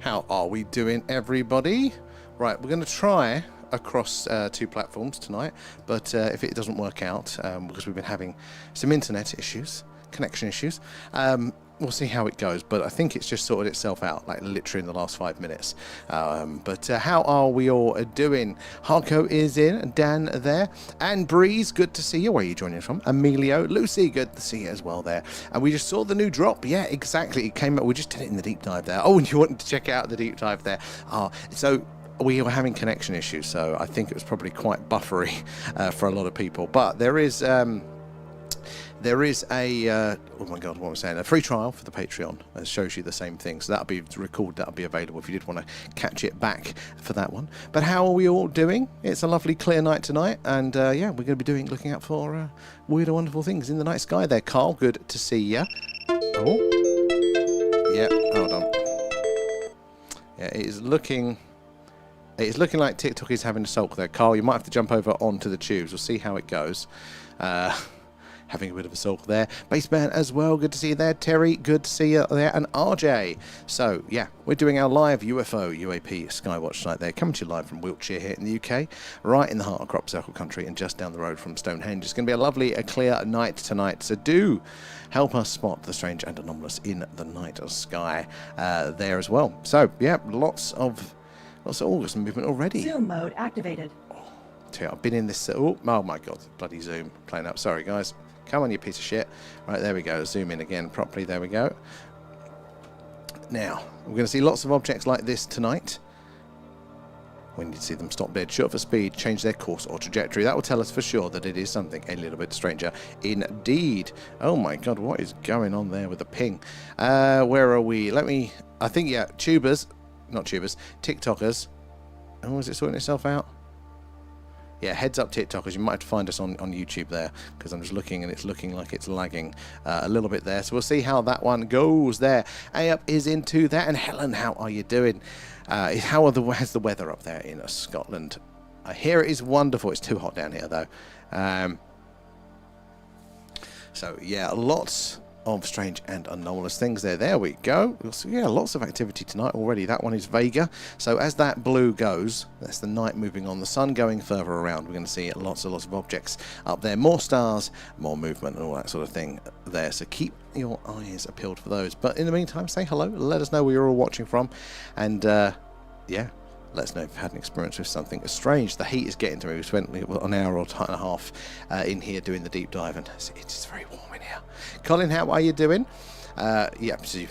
How are we doing, everybody? Right, we're going to try across 2 platforms tonight, but if it doesn't work out, because we've been having some internet issues, connection issues, we'll see how it goes, but I think it's just sorted itself out, like literally in the last 5 minutes. But how are we all doing? Harco is in, Dan there, and Breeze, good to see you. Where are you joining us from? Emilio, Lucy, good to see you as well there. And we just saw the new drop. Yeah, exactly. It came up. We just did it in the deep dive there. Oh, and you wanted to check out the deep dive there. So we were having connection issues, so I think it was probably quite buffery for a lot of people. But there is a oh my god, what was I saying? A free trial for the Patreon that shows you the same thing. So that'll be recorded, that'll be available if you did want to catch it back for that one. But how are we all doing? It's a lovely clear night tonight, and yeah, we're going to be looking out for weird and wonderful things in the night sky there. Carl, good to see ya. Oh, yeah, hold on. Yeah, it is looking like TikTok is having a sulk there. Carl, you might have to jump over onto the tubes. We'll see how it goes. Having a bit of a sulk there. Baseman as well, good to see you there. Terry, good to see you there. And RJ. So, yeah, we're doing our live UFO, UAP, Skywatch tonight there. Coming to you live from Wiltshire here in the UK, right in the heart of Crop Circle country and just down the road from Stone Henge. It's going to be a lovely, clear night tonight. So do help us spot the strange and anomalous in the night sky there as well. So, yeah, lots of August movement already. Zoom mode activated. I've been in this. Oh my god, bloody Zoom playing up. Sorry, guys. Come on, you piece of shit. Right, there we go. Zoom in again properly. There we go. Now, we're going to see lots of objects like this tonight. When you see them stop dead short for speed, change their course or trajectory. That will tell us for sure that it is something a little bit stranger indeed. Oh my god, what is going on there with the ping? Where are we? I think, yeah, TikTokers. Oh, is it sorting itself out? Yeah, heads up TikTokers, you might have to find us on YouTube there, because I'm just looking and it's looking like it's lagging a little bit there. So we'll see how that one goes there. A-Up is into that. And Helen, how are you doing? How's the weather up there in Scotland? I hear it is wonderful. It's too hot down here, though. So, yeah, lots of strange and anomalous things there. There we go. So, yeah, lots of activity tonight already. That one is Vega. So as that blue goes, that's the night moving on, the sun going further around. We're going to see lots of objects up there. More stars, more movement and all that sort of thing there. So keep your eyes peeled for those. But in the meantime, say hello. Let us know where you're all watching from. And, yeah, let us know if you've had an experience with something strange. The heat is getting to me. We spent an hour or and a half in here doing the deep dive, and it's very warm in here. Colin, how are you doing? Yeah, so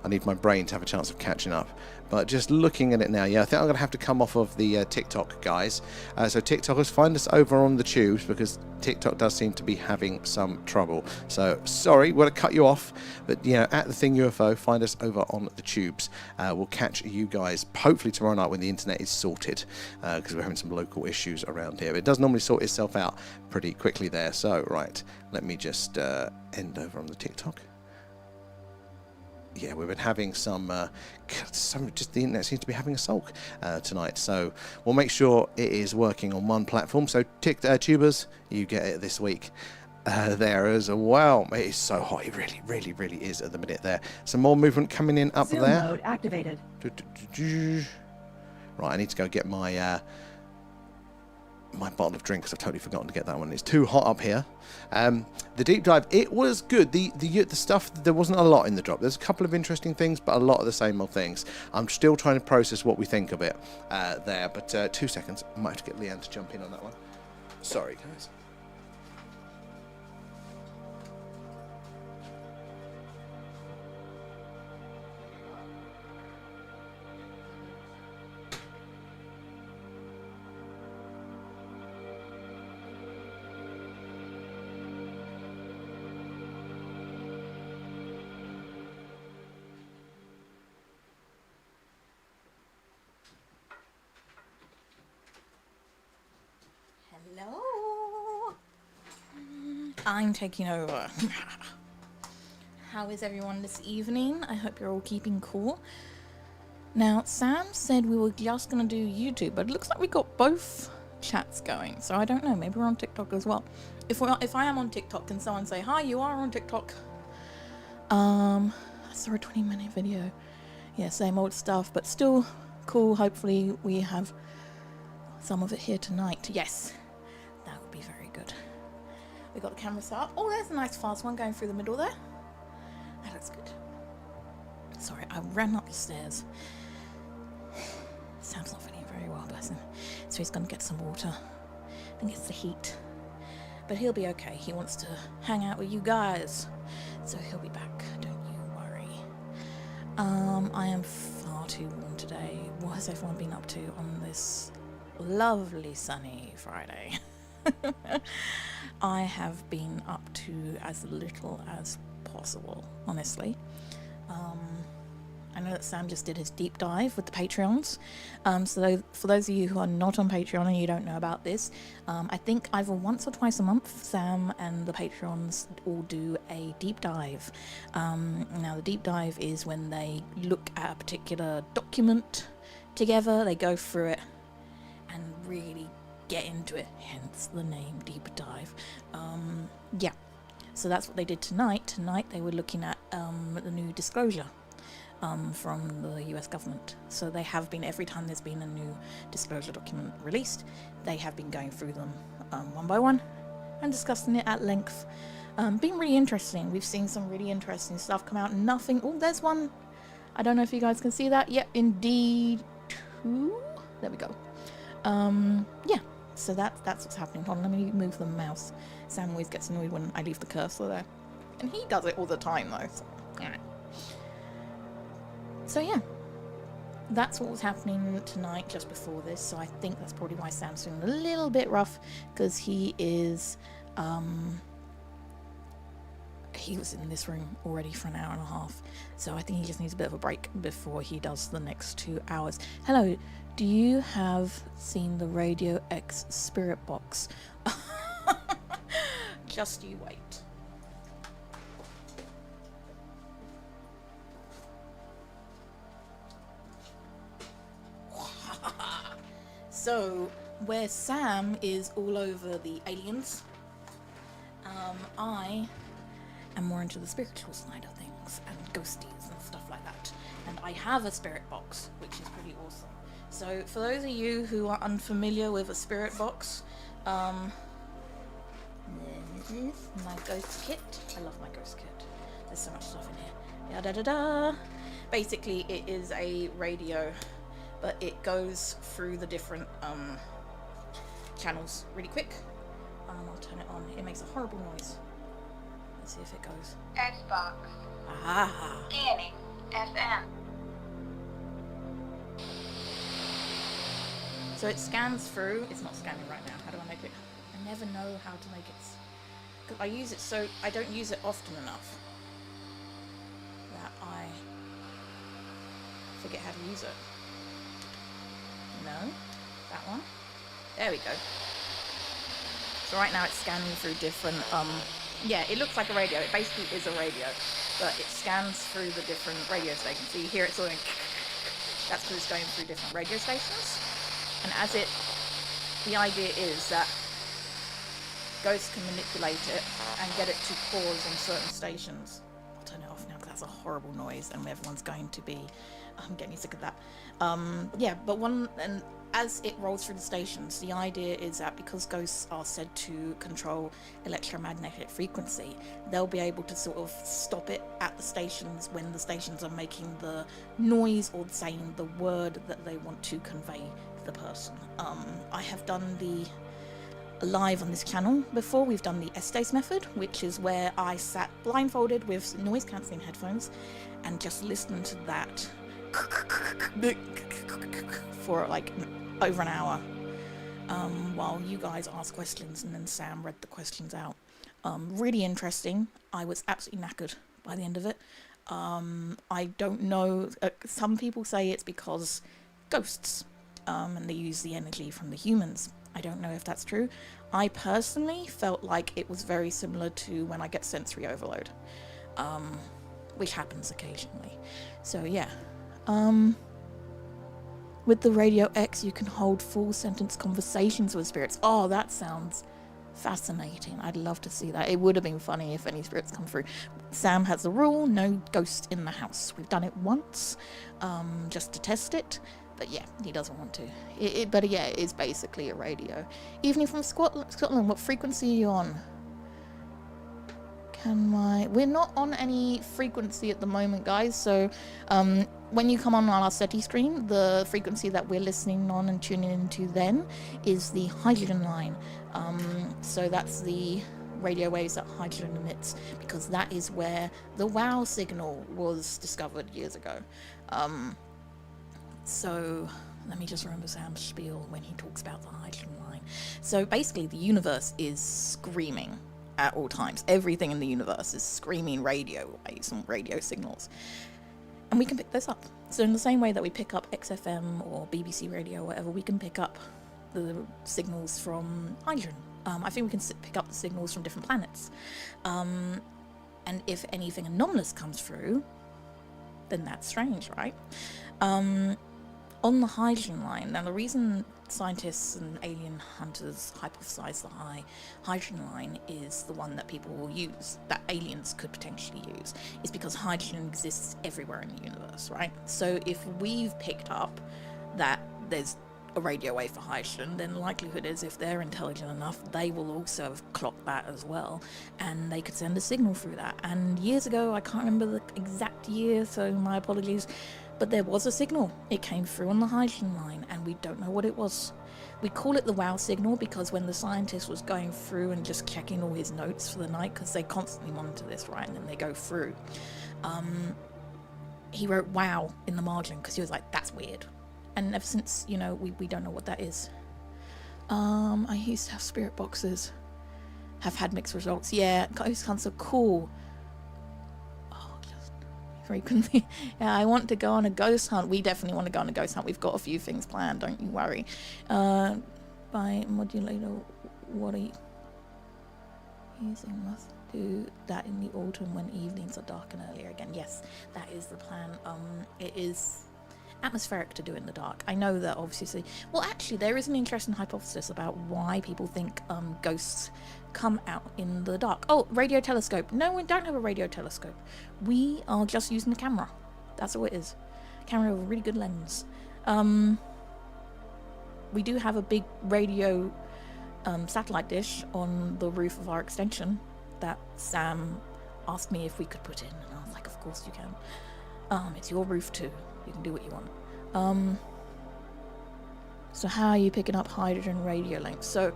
I need my brain to have a chance of catching up. But just looking at it now, yeah, I think I'm going to have to come off of the TikTok, guys. So TikTokers, find us over on the tubes, because TikTok does seem to be having some trouble. So, sorry, we're going to cut you off. But, you know, at the Thing UFO, find us over on the tubes. We'll catch you guys hopefully tomorrow night when the internet is sorted, because we're having some local issues around here. It does normally sort itself out pretty quickly there. So, right, let me just end over on the TikTok. Yeah, we've been having just the internet seems to be having a sulk tonight, so we'll make sure it is working on one platform. So tubers, you get it this week there as well. It is so hot, it really is at the minute there. Some more movement coming in up Zoom there. mode activated. Right, I need to go get my my bottle of drink, because I've totally forgotten to get that one. It's too hot up here. The deep dive, it was good. The stuff, there wasn't a lot in the drop. There's a couple of interesting things, but a lot of the same old things. I'm still trying to process what we think of it there, but 2 seconds. I might have to get Leanne to jump in on that one. Sorry, guys. Hello. I'm taking over. How is everyone this evening? I hope you're all keeping cool. Now, Sam said we were just going to do YouTube, but it looks like we got both chats going. So I don't know, maybe we're on TikTok as well. If I am on TikTok, can someone say, hi, you are on TikTok? I saw a 20-minute video. yeah, same old stuff, but still cool. Hopefully we have some of it here tonight. Yes, that would be very good. We got the camera set up. Oh, there's a nice fast one going through the middle there. That looks good. Sorry, I ran up the stairs. Sam's not feeling very well, bless him. So he's going to get some water. I think it's the heat. But he'll be okay. He wants to hang out with you guys. So he'll be back. Don't you worry. I am far too warm today. What has everyone been up to on this lovely sunny Friday? I have been up to as little as possible, honestly. I know that Sam just did his deep dive with the Patreons. So for those of you who are not on Patreon and you don't know about this, I think either once or twice a month, Sam and the Patreons all do a deep dive. Now, the deep dive is when they look at a particular document together, they go through it and really get into it, hence the name Deep Dive. Yeah, so that's what they did tonight. Tonight they were looking at the new disclosure from the US government. So they have been, every time there's been a new disclosure document released, they have been going through them one by one and discussing it at length. Been really interesting. We've seen some really interesting stuff come out. Nothing, oh, there's one, I don't know if you guys can see that. Yep, indeed. There we go. Yeah, so that's what's happening. Hold on, let me move the mouse. Sam always gets annoyed when I leave the cursor there. And he does it all the time though, so, alright. So yeah, that's what was happening tonight just before this. So I think that's probably why Sam's feeling a little bit rough, because he is, he was in this room already for an hour and a half. So I think he just needs a bit of a break before he does the next 2 hours. Hello, do you have seen the Radio X Spirit Box? Just you wait. So, where Sam is all over the aliens, I am more into the spiritual side of things and ghosties and stuff like that. And I have a spirit box, which is pretty awesome. So, for those of you who are unfamiliar with a spirit box, this is my ghost kit. I love my ghost kit. There's so much stuff in here. Yada da da. Basically, it is a radio, but it goes through the different channels really quick. I'll turn it on. It makes a horrible noise. Let's see if it goes. Xbox. Ah. Scanning. FM. So it scans through. It's not scanning right now. How do I make it? I never know how to make it. Because I use it so I don't use it often enough that I forget how to use it. No, that one. There we go. So right now it's scanning through different, yeah, it looks like a radio. It basically is a radio, but it scans through the different radio stations. So you hear it sort of, that's because it's going through different radio stations. And as it, the idea is that ghosts can manipulate it and get it to pause on certain stations. I'll turn it off now because that's a horrible noise and everyone's going to be, I'm getting sick of that. Yeah, but and as it rolls through the stations, the idea is that because ghosts are said to control electromagnetic frequency, they'll be able to sort of stop it at the stations when the stations are making the noise or saying the word that they want to convey to the person. I have done the live on this channel before. We've done the Estes method, which is where I sat blindfolded with noise cancelling headphones and just listened to that for like over an hour while you guys asked questions and then Sam read the questions out. Really interesting. I was absolutely knackered by the end of it. I don't know, some people say it's because ghosts and they use the energy from the humans. I don't know if that's true. I personally felt like it was very similar to when I get sensory overload, which happens occasionally. So yeah. With the Radio X, you can hold full sentence conversations with spirits. Oh, that sounds Fascinating. I'd love to see that. It would have been funny if any spirits come through. Sam has the rule, no ghost in the house. We've done it once, just to test it. But yeah, he doesn't want to. But yeah, it is basically a radio. Evening from Scotland, what frequency are you on? We're not on any frequency at the moment, guys. So when you come on our SETI screen, the frequency that we're listening on and tuning into then is the hydrogen line. So that's the radio waves that hydrogen emits, because that is where the WOW signal was discovered years ago. So let me just remember Sam's spiel when he talks about the hydrogen line. So basically the universe is screaming at all times. Everything in the universe is screaming radio waves and radio signals. And we can pick this up. So in the same way that we pick up XFM or BBC radio or whatever, we can pick up the signals from hydrogen. I think we can pick up the signals from different planets. And if anything anomalous comes through, then that's strange, right? On the hydrogen line, now the reason scientists and alien hunters hypothesize the hydrogen line is the one that people will use, that aliens could potentially use, is because hydrogen exists everywhere in the universe, right? So if we've picked up that there's a radio wave for hydrogen, then the likelihood is if they're intelligent enough, they will also have clocked that as well, and they could send a signal through that. And years ago, I can't remember the exact year, so my apologies, but there was a signal. It came through on the hydrogen line, and we don't know what it was. We call it the WOW signal because when the scientist was going through and just checking all his notes for the night, because they constantly monitor this, right, and then they go through, he wrote WOW in the margin because he was like, that's weird. And ever since, you know, we don't know what that is. I used to have spirit boxes. Have had mixed results. Yeah, ghost hunts are cool. Oh, just frequently. Yeah, I want to go on a ghost hunt. We definitely want to go on a ghost hunt. We've got a few things planned, don't you worry. By modulator, what are you using? Must do that in the autumn when evenings are dark and earlier again. Yes, that is the plan. It is atmospheric to do in the dark. I know that obviously, well actually there is an interesting hypothesis about why people think ghosts come out in the dark. Oh, radio telescope. No, we don't have a radio telescope. We are just using a camera. That's all it is. Camera with a really good lens. We do have a big radio satellite dish on the roof of our extension that Sam asked me if we could put in, and I was like, of course you can. It's your roof too. You can do what you want. So how are you picking up hydrogen radio links? So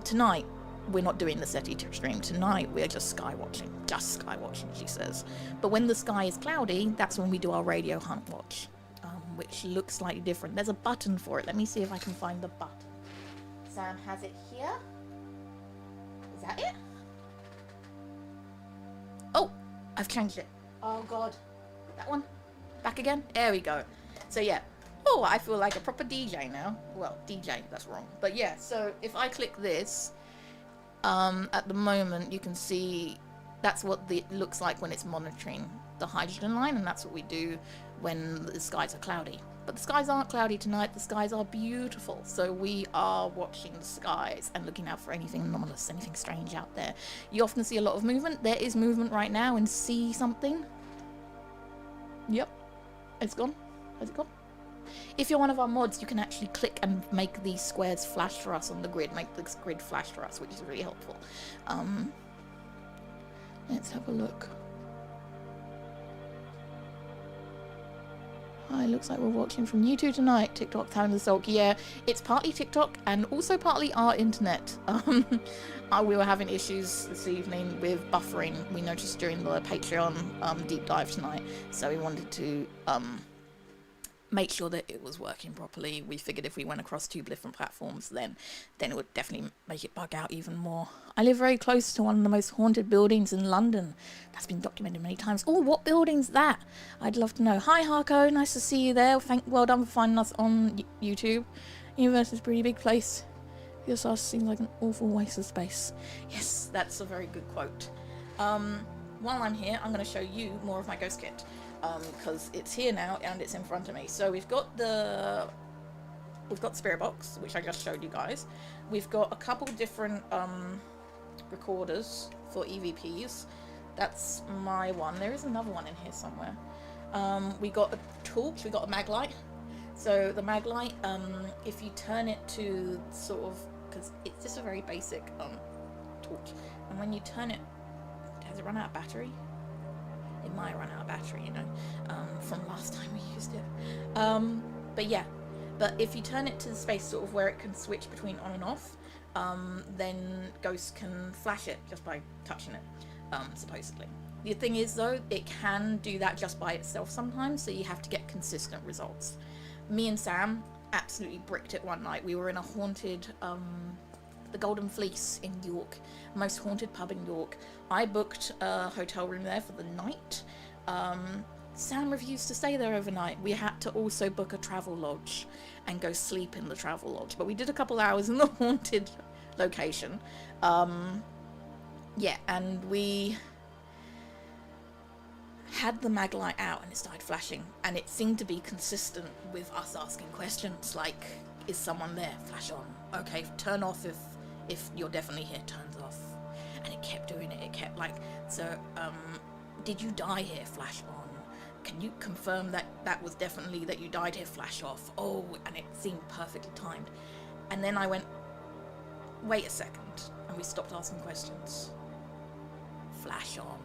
tonight we're not doing the SETI stream. Tonight we're just skywatching. Just skywatching, she says. But when the sky is cloudy, that's when we do our radio hunt watch, which looks slightly different. There's a button for it. Let me see if I can find the button. Sam has it here. Is that it? Oh, I've changed it. Oh God, that one. Back again? There we go. So yeah. Oh, I feel like a proper DJ now. Well, DJ, that's wrong. But yeah, so if I click this, at the moment you can see that's what it looks like when it's monitoring the hydrogen line, and that's what we do when the skies are cloudy. But the skies aren't cloudy tonight, the skies are beautiful. So we are watching the skies and looking out for anything anomalous, anything strange out there. You often see a lot of movement. There is movement right now in see something. Yep. It's gone. Has it gone? If you're one of our mods, you can actually click and make these squares flash for us on the grid, make the grid flash for us, which is really helpful. Let's have a look. Hi, looks like we're watching from YouTube tonight. TikTok, Town of the Sulk. Yeah, it's partly TikTok and also partly our internet. We were having issues this evening with buffering. We noticed during the Patreon deep dive tonight, so we wanted to make sure that it was working properly. We figured if we went across two different platforms, then it would definitely make it bug out even more. I live very close to one of the most haunted buildings in London. That's been documented many times. Oh, what building's that? I'd love to know. Hi, Harko. Nice to see you there. Well done for finding us on YouTube. Universe is a pretty big place. Your source seems like an awful waste of space. Yes, that's a very good quote. While I'm here, I'm going to show you more of my ghost kit. Because it's here now and it's in front of me. So we've got the we've got Spirit Box, which I just showed you guys. We've got a couple different recorders for EVPs. That's my one. There is another one in here somewhere. We got a torch, we got a mag light. So the mag light, if you turn it to sort of, because it's just a very basic torch, and when you turn it, has it run out of battery? It might run out of battery, you know, from last time we used it. But yeah, but if you turn it to the space sort of where it can switch between on and off, then ghosts can flash it just by touching it, supposedly. The thing is though, it can do that just by itself sometimes, so you have to get consistent results. Me and Sam absolutely bricked it one night. We were in a haunted, the Golden Fleece in York, most haunted pub in York. I booked a hotel room there for the night. Sam refused to stay there overnight. We had to also book a travel lodge and go sleep in the travel lodge. But we did a couple hours in the haunted location. Yeah, and we had the mag light out and it started flashing, and it seemed to be consistent with us asking questions like, is someone there? Flash on. Okay, turn off if you're definitely here. Turns off. And it kept doing it. It kept like, so did you die here? Flash on. Can you confirm that that was definitely that you died here? Flash off. Oh, and it seemed perfectly timed. And then I went, wait a second, and we stopped asking questions. Flash on.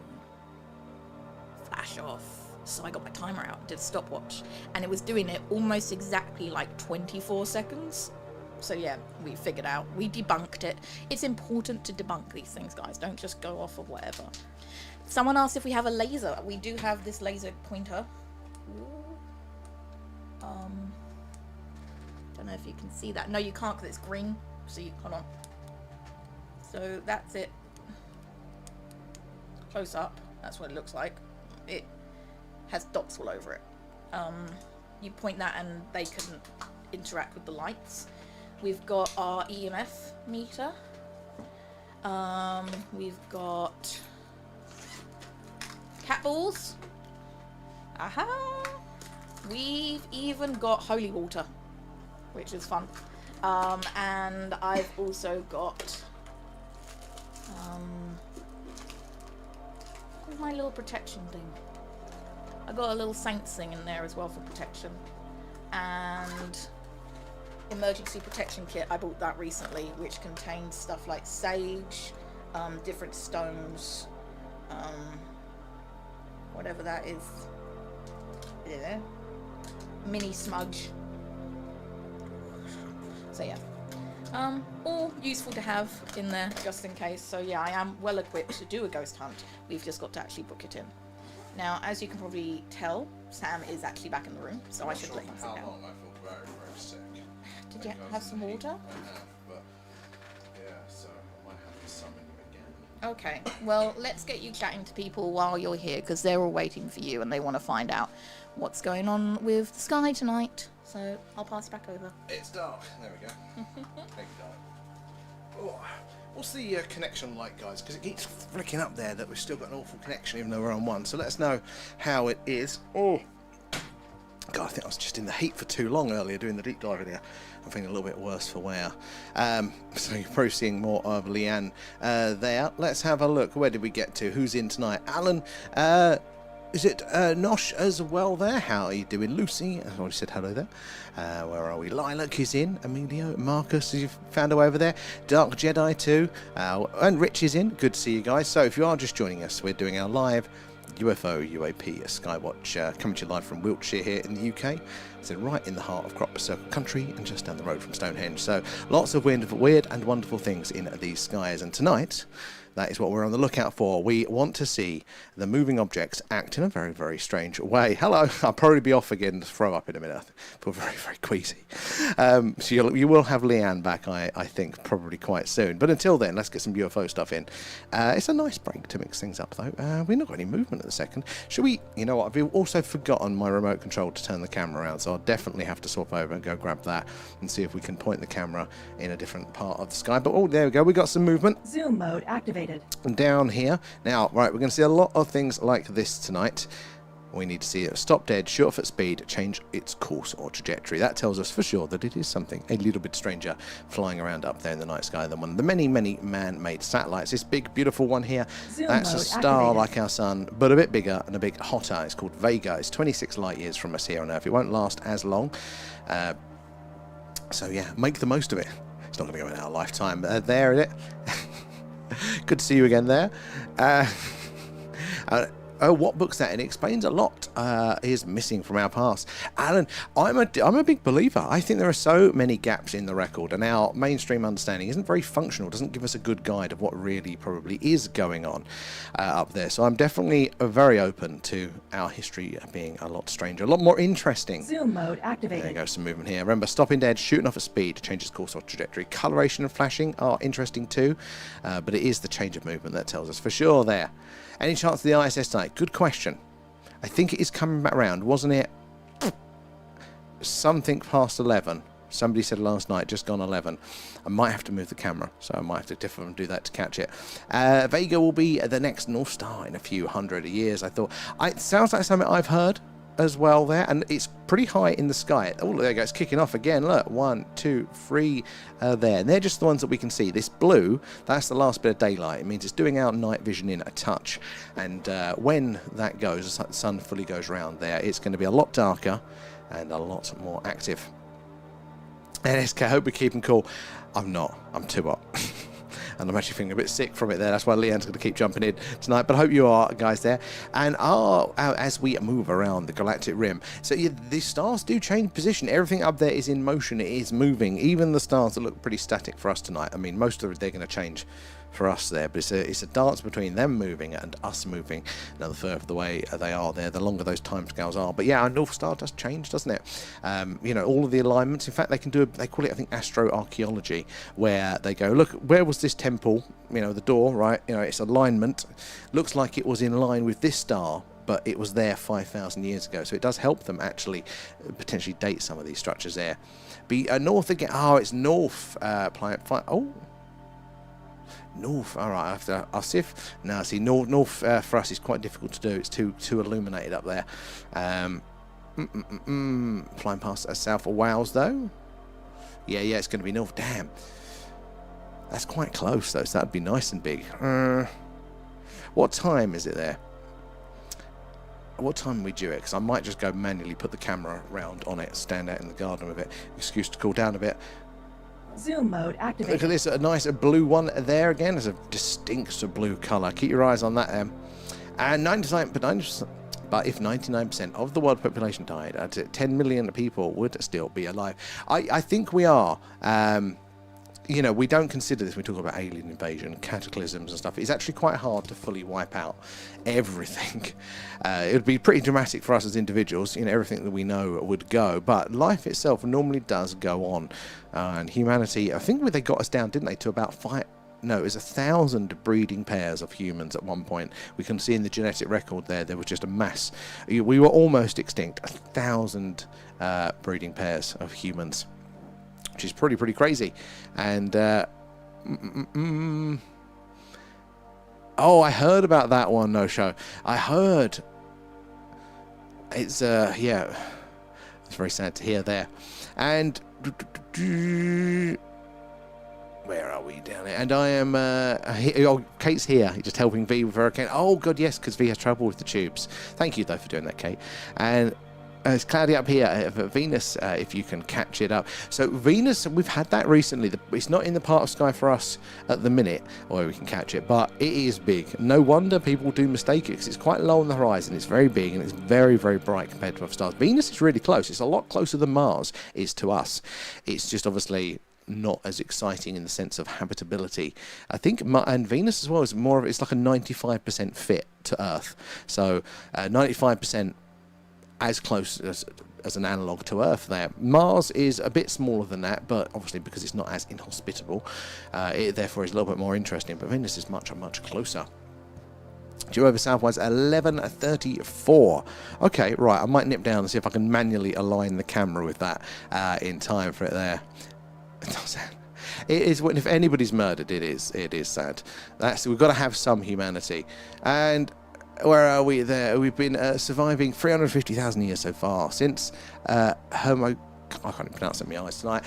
Flash off. So I got my timer out, did a stopwatch, and it was doing it almost exactly like 24 seconds. So yeah, we figured out, we debunked it. It's important to debunk these things, guys. Don't just go off of whatever. Someone asked if we have a laser. We do have this laser pointer. Don't know if you can see that. No, you can't because it's green. So hold on. So that's it. Close up. That's what it looks like. It has dots all over it. You point that and they couldn't interact with the lights. We've got our EMF meter. We've got cat balls. Aha! We've even got holy water, which is fun. And I've also got where's my little protection thing? I got a little saints thing in there as well for protection. And emergency protection kit, I bought that recently, which contains stuff like sage, different stones, whatever that is. Yeah. Mini smudge. So yeah. All useful to have in there just in case. So yeah, I am well equipped to do a ghost hunt. We've just got to actually book it in. Now, as you can probably tell, Sam is actually back in the room, so I should let him sit down. I feel very, very sick. Did you have some water? I have, but yeah, so I might have to summon you again. Okay, well, let's get you chatting to people while you're here, because they're all waiting for you and they want to find out what's going on with the sky tonight. So I'll pass it back over. It's dark. There we go. Thank you, dark. Oh, what's the connection like, guys? Because it keeps flicking up there that we've still got an awful connection, even though we're on one. So let us know how it is. Oh, God, I think I was just in the heat for too long earlier doing the deep dive video. I'm feeling a little bit worse for wear. So you're probably seeing more of Leanne there. Let's have a look. Where did we get to? Who's in tonight? Alan. Is it Nosh as well there? How are you doing? Lucy, I already said hello there. Where are we? Lilac is in. Emilio, Marcus, you've found a way over there. Dark Jedi too. And Rich is in. Good to see you guys. So if you are just joining us, we're doing our live UFO UAP Skywatch coming to you live from Wiltshire here in the UK. So right in the heart of Crop Circle country and just down the road from Stone Henge. So lots of weird and wonderful things in these skies. And tonight, that is what we're on the lookout for. We want to see the moving objects act in a very, very strange way. Hello, I'll probably be off again to throw up in a minute. I feel very, very queasy. So you will have Leanne back, I think, probably quite soon. But until then, let's get some UFO stuff in. It's a nice break to mix things up, though. We've not got any movement at the second. Should we, you know what, I've also forgotten my remote control to turn the camera around, so I'll definitely have to swap over and go grab that and see if we can point the camera in a different part of the sky. But, oh, there we go. We got some movement. Zoom mode activated. And down here now, right, we're going to see a lot of things like this tonight. We need to see it stop dead, shoot off at speed, change its course or trajectory. That tells us for sure that it is something a little bit stranger flying around up there in the night sky than one of the many, many man-made satellites. This big, beautiful one here, that's a star like our sun, but a bit bigger and a bit hotter. It's called Vega. It's 26 light years from us here on Earth. It won't last as long. So yeah, make the most of it. It's not going to go in our lifetime. There it is. Good to see you again there. Oh, what book's that? And it explains a lot is missing from our past. Alan, I'm a big believer. I think there are so many gaps in the record, and our mainstream understanding isn't very functional, doesn't give us a good guide of what really probably is going on up there. So I'm definitely very open to our history being a lot stranger, a lot more interesting. Zoom mode activated. There you go, some movement here. Remember, stopping dead, shooting off at speed, changes course or trajectory. Coloration and flashing are interesting too, but it is the change of movement that tells us for sure there. Any chance of the ISS tonight? Good question. I think it is coming back around, wasn't it? Something past 11. Somebody said last night, just gone 11. I might have to move the camera, so I might have to definitely do that to catch it. Vega will be the next North Star in a few hundred years, I thought. It sounds like something I've heard as well there, and it's pretty high in the sky. Oh, there you go, it's kicking off again. Look, 1, 2, 3 there, and they're just the ones that we can see. This blue, that's the last bit of daylight. It means it's doing our night vision in a touch, and when that goes, the sun fully goes round there, it's going to be a lot darker and a lot more active. And SK, I hope we're keeping cool. I'm not, I'm too hot. And I'm actually feeling a bit sick from it there. That's why Leanne's going to keep jumping in tonight. But I hope you are, guys, there. And as we move around the galactic rim, so yeah, the stars do change position. Everything up there is in motion. It is moving. Even the stars that look pretty static for us tonight. I mean, most of it, they're going to change for us there, but it's a dance between them moving and us moving. Now, the further the way they are there, the longer those timescales are. But yeah, our North Star does change, doesn't it? You know, all of the alignments. In fact, they can do they call it, I think, astroarchaeology, where they go, look, where was this temple? You know, the door, right? You know, its alignment looks like it was in line with this star, but it was there 5,000 years ago. So it does help them actually potentially date some of these structures there. Be north again. Oh, it's north. North, all right. I'll see if see north for us is quite difficult to do. It's too illuminated up there. Flying past south of Wales though. Yeah, it's going to be north. Damn, that's quite close though. So that'd be nice and big. What time is it there? What time are we due it? Because I might just go manually put the camera round on it, stand out in the garden with it. Excuse to cool down a bit. Zoom mode activated. Look at this, a nice blue one there again. It's a distinct blue colour. Keep your eyes on that. And 99%, but if 99% of the world population died, 10 million people would still be alive. I think we are. You know, we don't consider this when we talk about alien invasion, cataclysms and stuff. It's actually quite hard to fully wipe out everything. It would be pretty dramatic for us as individuals. You know, everything that we know would go. But life itself normally does go on. And humanity, I think they got us down, didn't they, to about 1,000 breeding pairs of humans at one point. We can see in the genetic record there was just a mass. We were almost extinct. 1,000 breeding pairs of humans, which is pretty crazy. And oh, I heard about that one. No show. I heard. It's yeah, it's very sad to hear there. And where are we down here? And I am Kate's here, just helping V with hurricane. Oh god, yes, because V has trouble with the tubes. Thank you though for doing that, Kate. And it's cloudy up here. Venus, if you can catch it up. So Venus, we've had that recently. It's not in the part of sky for us at the minute where we can catch it, but it is big. No wonder people do mistake it, because it's quite low on the horizon. It's very big and it's very bright compared to other stars. Venus is really close. It's a lot closer than Mars is to us. It's just obviously not as exciting in the sense of habitability. I think, and Venus as well is more of, it's like a 95% fit to Earth. So 95% as close as an analogue to Earth there. Mars is a bit smaller than that, but obviously because it's not as inhospitable, it therefore is a little bit more interesting. But Venus is much closer. Due over southwise, 11:34. Okay, right, I might nip down and see if I can manually align the camera with that in time for it there. It is, if anybody's murdered, it is sad. We've got to have some humanity. And Where are we there? We've been surviving 350,000 years so far since Homo. I can't even pronounce it in my eyes tonight.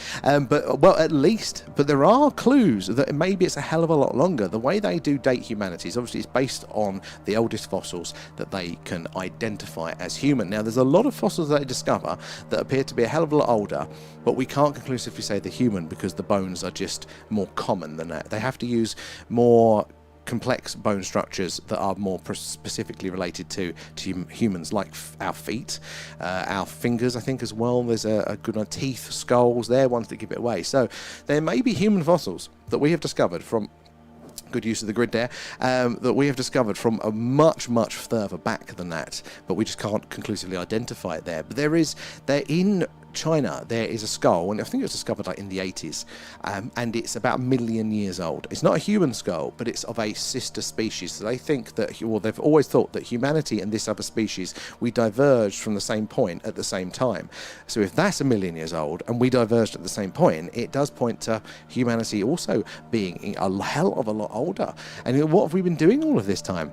But there are clues that maybe it's a hell of a lot longer. The way they do date humanity is obviously it's based on the oldest fossils that they can identify as human. Now, there's a lot of fossils that they discover that appear to be a hell of a lot older, but we can't conclusively say they're human because the bones are just more common than that. They have to use more complex bone structures that are more specifically related to humans, like our feet, our fingers, I think, as well. There's a good one, teeth, skulls, they're ones that give it away. So there may be human fossils that we have discovered from good use of the grid there, that we have discovered from a much further back than that, but we just can't conclusively identify it there. But they're in China, there is a skull, and I think it was discovered like in the 80s, and it's about 1 million years old. It's not a human skull, but it's of a sister species. So they think that, well, they've always thought that humanity and this other species, we diverged from the same point at the same time. So if that's 1 million years old and we diverged at the same point, it does point to humanity also being a hell of a lot older. And what have we been doing all of this time?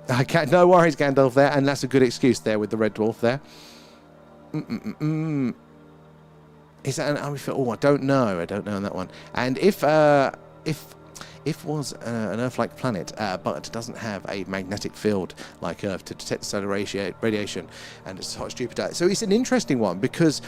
No worries, Gandalf there, and that's a good excuse there with the red dwarf there. Is that I don't know on that one. And if was an Earth-like planet, but doesn't have a magnetic field like Earth to detect the solar radiation, and it's hot as Jupiter. So it's an interesting one because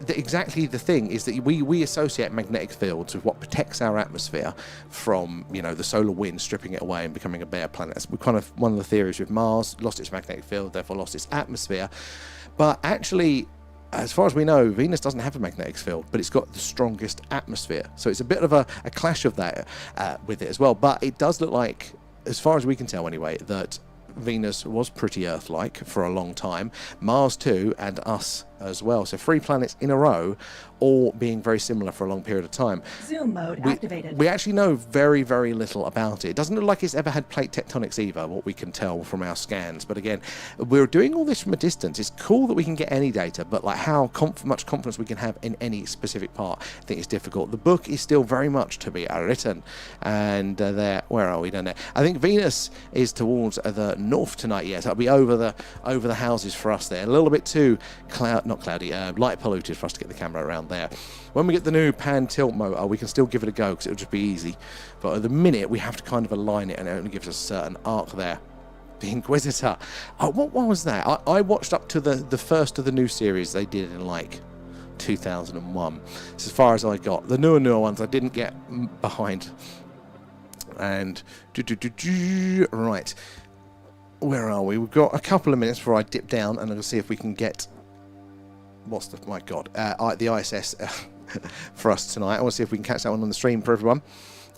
exactly the thing is that we associate magnetic fields with what protects our atmosphere from, the solar wind stripping it away and becoming a bare planet. That's kind of one of the theories with Mars, lost its magnetic field, therefore lost its atmosphere. But actually, as far as we know, Venus doesn't have a magnetic field, but it's got the strongest atmosphere. So it's a bit of a clash of that with it as well. But it does look like, as far as we can tell anyway, that Venus was pretty Earth-like for a long time. Mars too, and us as well. So 3 planets in a row, all being very similar for a long period of time. Zoom mode activated. We actually know very little about it. It doesn't look like it's ever had plate tectonics either, what we can tell from our scans. But again, we're doing all this from a distance. It's cool that we can get any data, but like how much confidence we can have in any specific part, I think is difficult. The book is still very much to be written. And where are we down there? I think Venus is towards the north tonight. Yes, that'll be over the houses for us there. A little bit too light polluted for us to get the camera around there. When we get the new pan tilt motor, we can still give it a go because it'll just be easy. But at the minute, we have to kind of align it, and it only gives us a certain arc there. The Inquisitor. Oh, what was that? I watched up to the first of the new series they did in like 2001. It's as far as I got. The newer ones I didn't get behind. And right. Where are we? We've got a couple of minutes before I dip down, and I'll see if we can get the ISS for us tonight. I want to see if we can catch that one on the stream for everyone.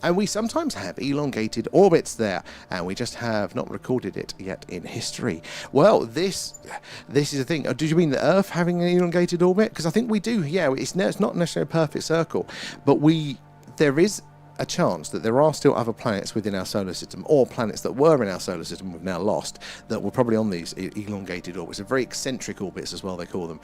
And we sometimes have elongated orbits there, and we just have not recorded it yet in history. Well, this is the thing. Did you mean the Earth having an elongated orbit? Because I think we do. Yeah, it's not necessarily a perfect circle, but there is a chance that there are still other planets within our solar system, or planets that were in our solar system we've now lost, that were probably on these elongated orbits. They're very eccentric orbits as well, they call them,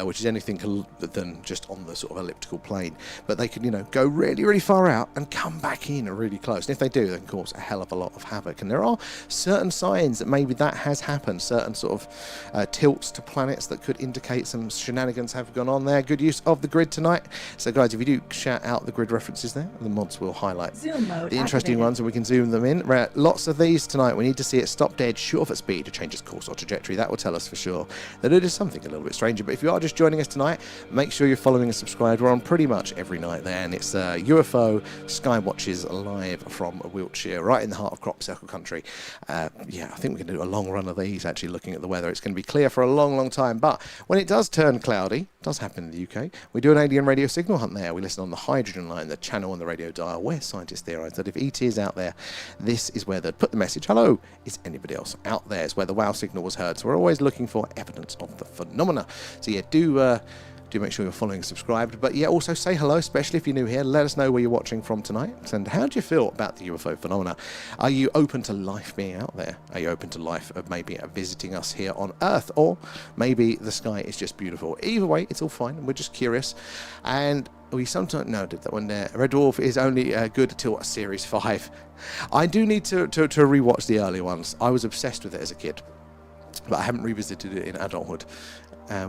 which is anything than just on the sort of elliptical plane. But they can, go really far out and come back in really close. And if they do, they can cause a hell of a lot of havoc. And there are certain signs that maybe that has happened, certain sort of tilts to planets that could indicate some shenanigans have gone on there. Good use of the grid tonight. So guys, if you do shout out the grid references there, the mods will highlight Zoom mode the interesting activated. ones, and we can zoom them in. Right, lots of these tonight. We need to see it stop dead, shoot off at speed to change its course or trajectory. That will tell us for sure that it is something a little bit stranger. But if you are just joining us tonight, make sure you're following and subscribed. We're on pretty much every night there, and it's UFO Skywatches live from Wiltshire, right in the heart of crop circle country. I think we can do a long run of these, actually, looking at the weather. It's going to be clear for a long time, but when it does turn cloudy, does happen in the UK, we do an alien radio signal hunt there. We listen on the hydrogen line, the channel on the radio dial, where scientists theorise that if ET is out there, this is where they'd put the message, hello, is anybody else out there? It's where the wow signal was heard. So we're always looking for evidence of the phenomena. So yeah, do make sure you're following and subscribed. But yeah, also say hello, especially if you're new here. Let us know where you're watching from tonight. And how do you feel about the UFO phenomena? Are you open to life being out there? Are you open to life of maybe visiting us here on Earth? Or maybe the sky is just beautiful? Either way, it's all fine. We're just curious. And we sometimes no did that one there. Red Dwarf is only good until Series 5. I do need to rewatch the early ones. I was obsessed with it as a kid, but I haven't revisited it in adulthood.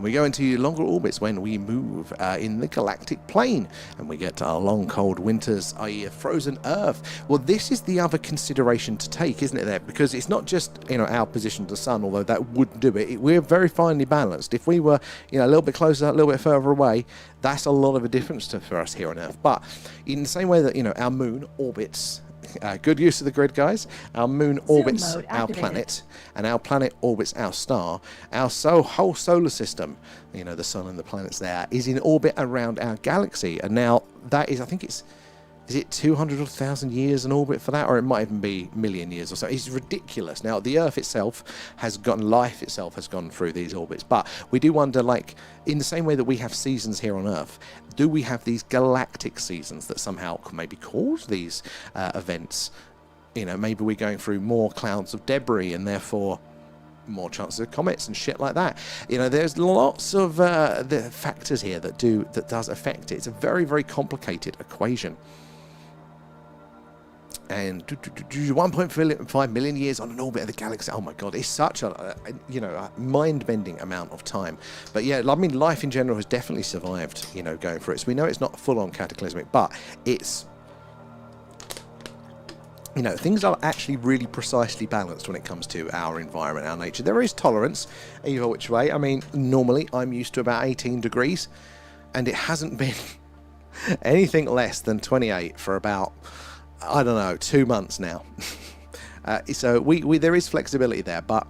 We go into longer orbits when we move in the galactic plane, and we get our long cold winters, i.e. a frozen Earth. Well, this is the other consideration to take, isn't it, there? Because it's not just, you know, our position to the sun, although that would do it. We're very finely balanced. If we were, you know, a little bit closer, a little bit further away, that's a lot of a difference for us here on Earth. But in the same way that, you know, our moon orbits, good use of the grid, guys. Our moon orbits our planet, and our planet orbits our star. Our whole solar system, you know, the sun and the planets there, is in orbit around our galaxy. And now that is, I think it's, is it 200 or 1,000 years in orbit for that? Or it might even be a million years or so. It's ridiculous. Now, the Earth itself has gone, life itself has gone through these orbits. But we do wonder, like, in the same way that we have seasons here on Earth, do we have these galactic seasons that somehow could maybe cause these events? You know, maybe we're going through more clouds of debris and therefore more chances of comets and shit like that. You know, there's lots of the factors here that does affect it. It's a very, very complicated equation. And 1.5 million years on an orbit of the galaxy. Oh my god, it's such a you know, a mind-bending amount of time. But yeah, I mean, life in general has definitely survived, you know, going through it. So we know it's not full-on cataclysmic, but it's, you know, things are actually really precisely balanced when it comes to our environment, our nature. There is tolerance either which way. I mean, normally I'm used to about 18 degrees, and it hasn't been anything less than 28 for about, I don't know, 2 months now. So we there is flexibility there, but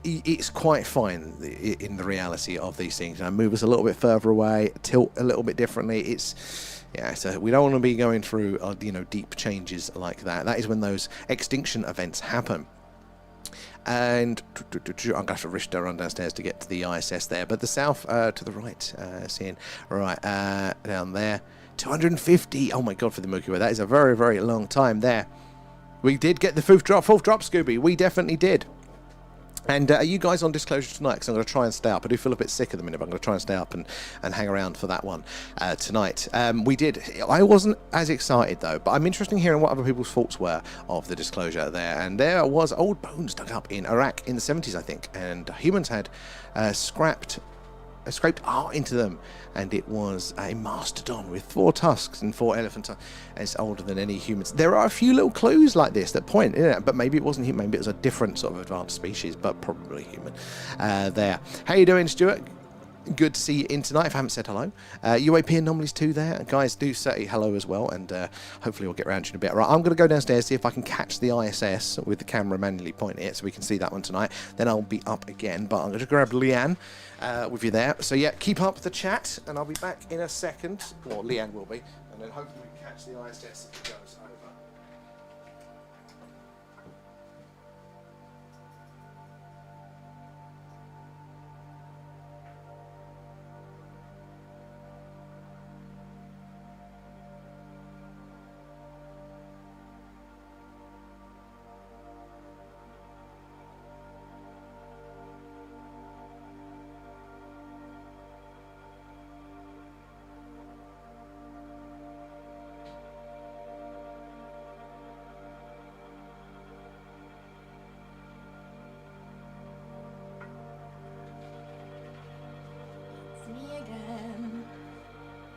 it's quite fine in the reality of these things. You know, move us a little bit further away, tilt a little bit differently. It's, yeah, so we don't want to be going through you know, deep changes like that. That is when those extinction events happen. And I'm going to have to risk run downstairs to get to the ISS there. But the south to the right, seeing right down there. 250. Oh my god, for the Milky Way. That is a very, very long time there. We did get the fourth drop, Scooby. We definitely did. And are you guys on Disclosure tonight? Because I'm going to try and stay up. I do feel a bit sick at the minute, but I'm going to try and stay up and hang around for that one tonight. We did. I wasn't as excited, though, but I'm interested in hearing what other people's thoughts were of the Disclosure there. And there was old bones dug up in Iraq in the 70s, I think. And humans had scraped art into them, and it was a mastodon with 4 tusks and 4 elephant tusks, and it's older than any humans. There are a few little clues like this that point, yeah, but maybe it wasn't human, maybe it was a different sort of advanced species, but probably human there. How you doing, Stuart? Good to see you in tonight. If I haven't said hello, UAP anomalies too there, guys, do say hello as well, and hopefully we'll get around to you in a bit. Right, I'm going to go downstairs, see if I can catch the ISS with the camera manually pointing it so we can see that one tonight. Then I'll be up again, but I'm going to grab Leanne with you there. So yeah, keep up the chat, and I'll be back in a second. Well, Leanne will be, and then hopefully we can catch the ISS as it goes over.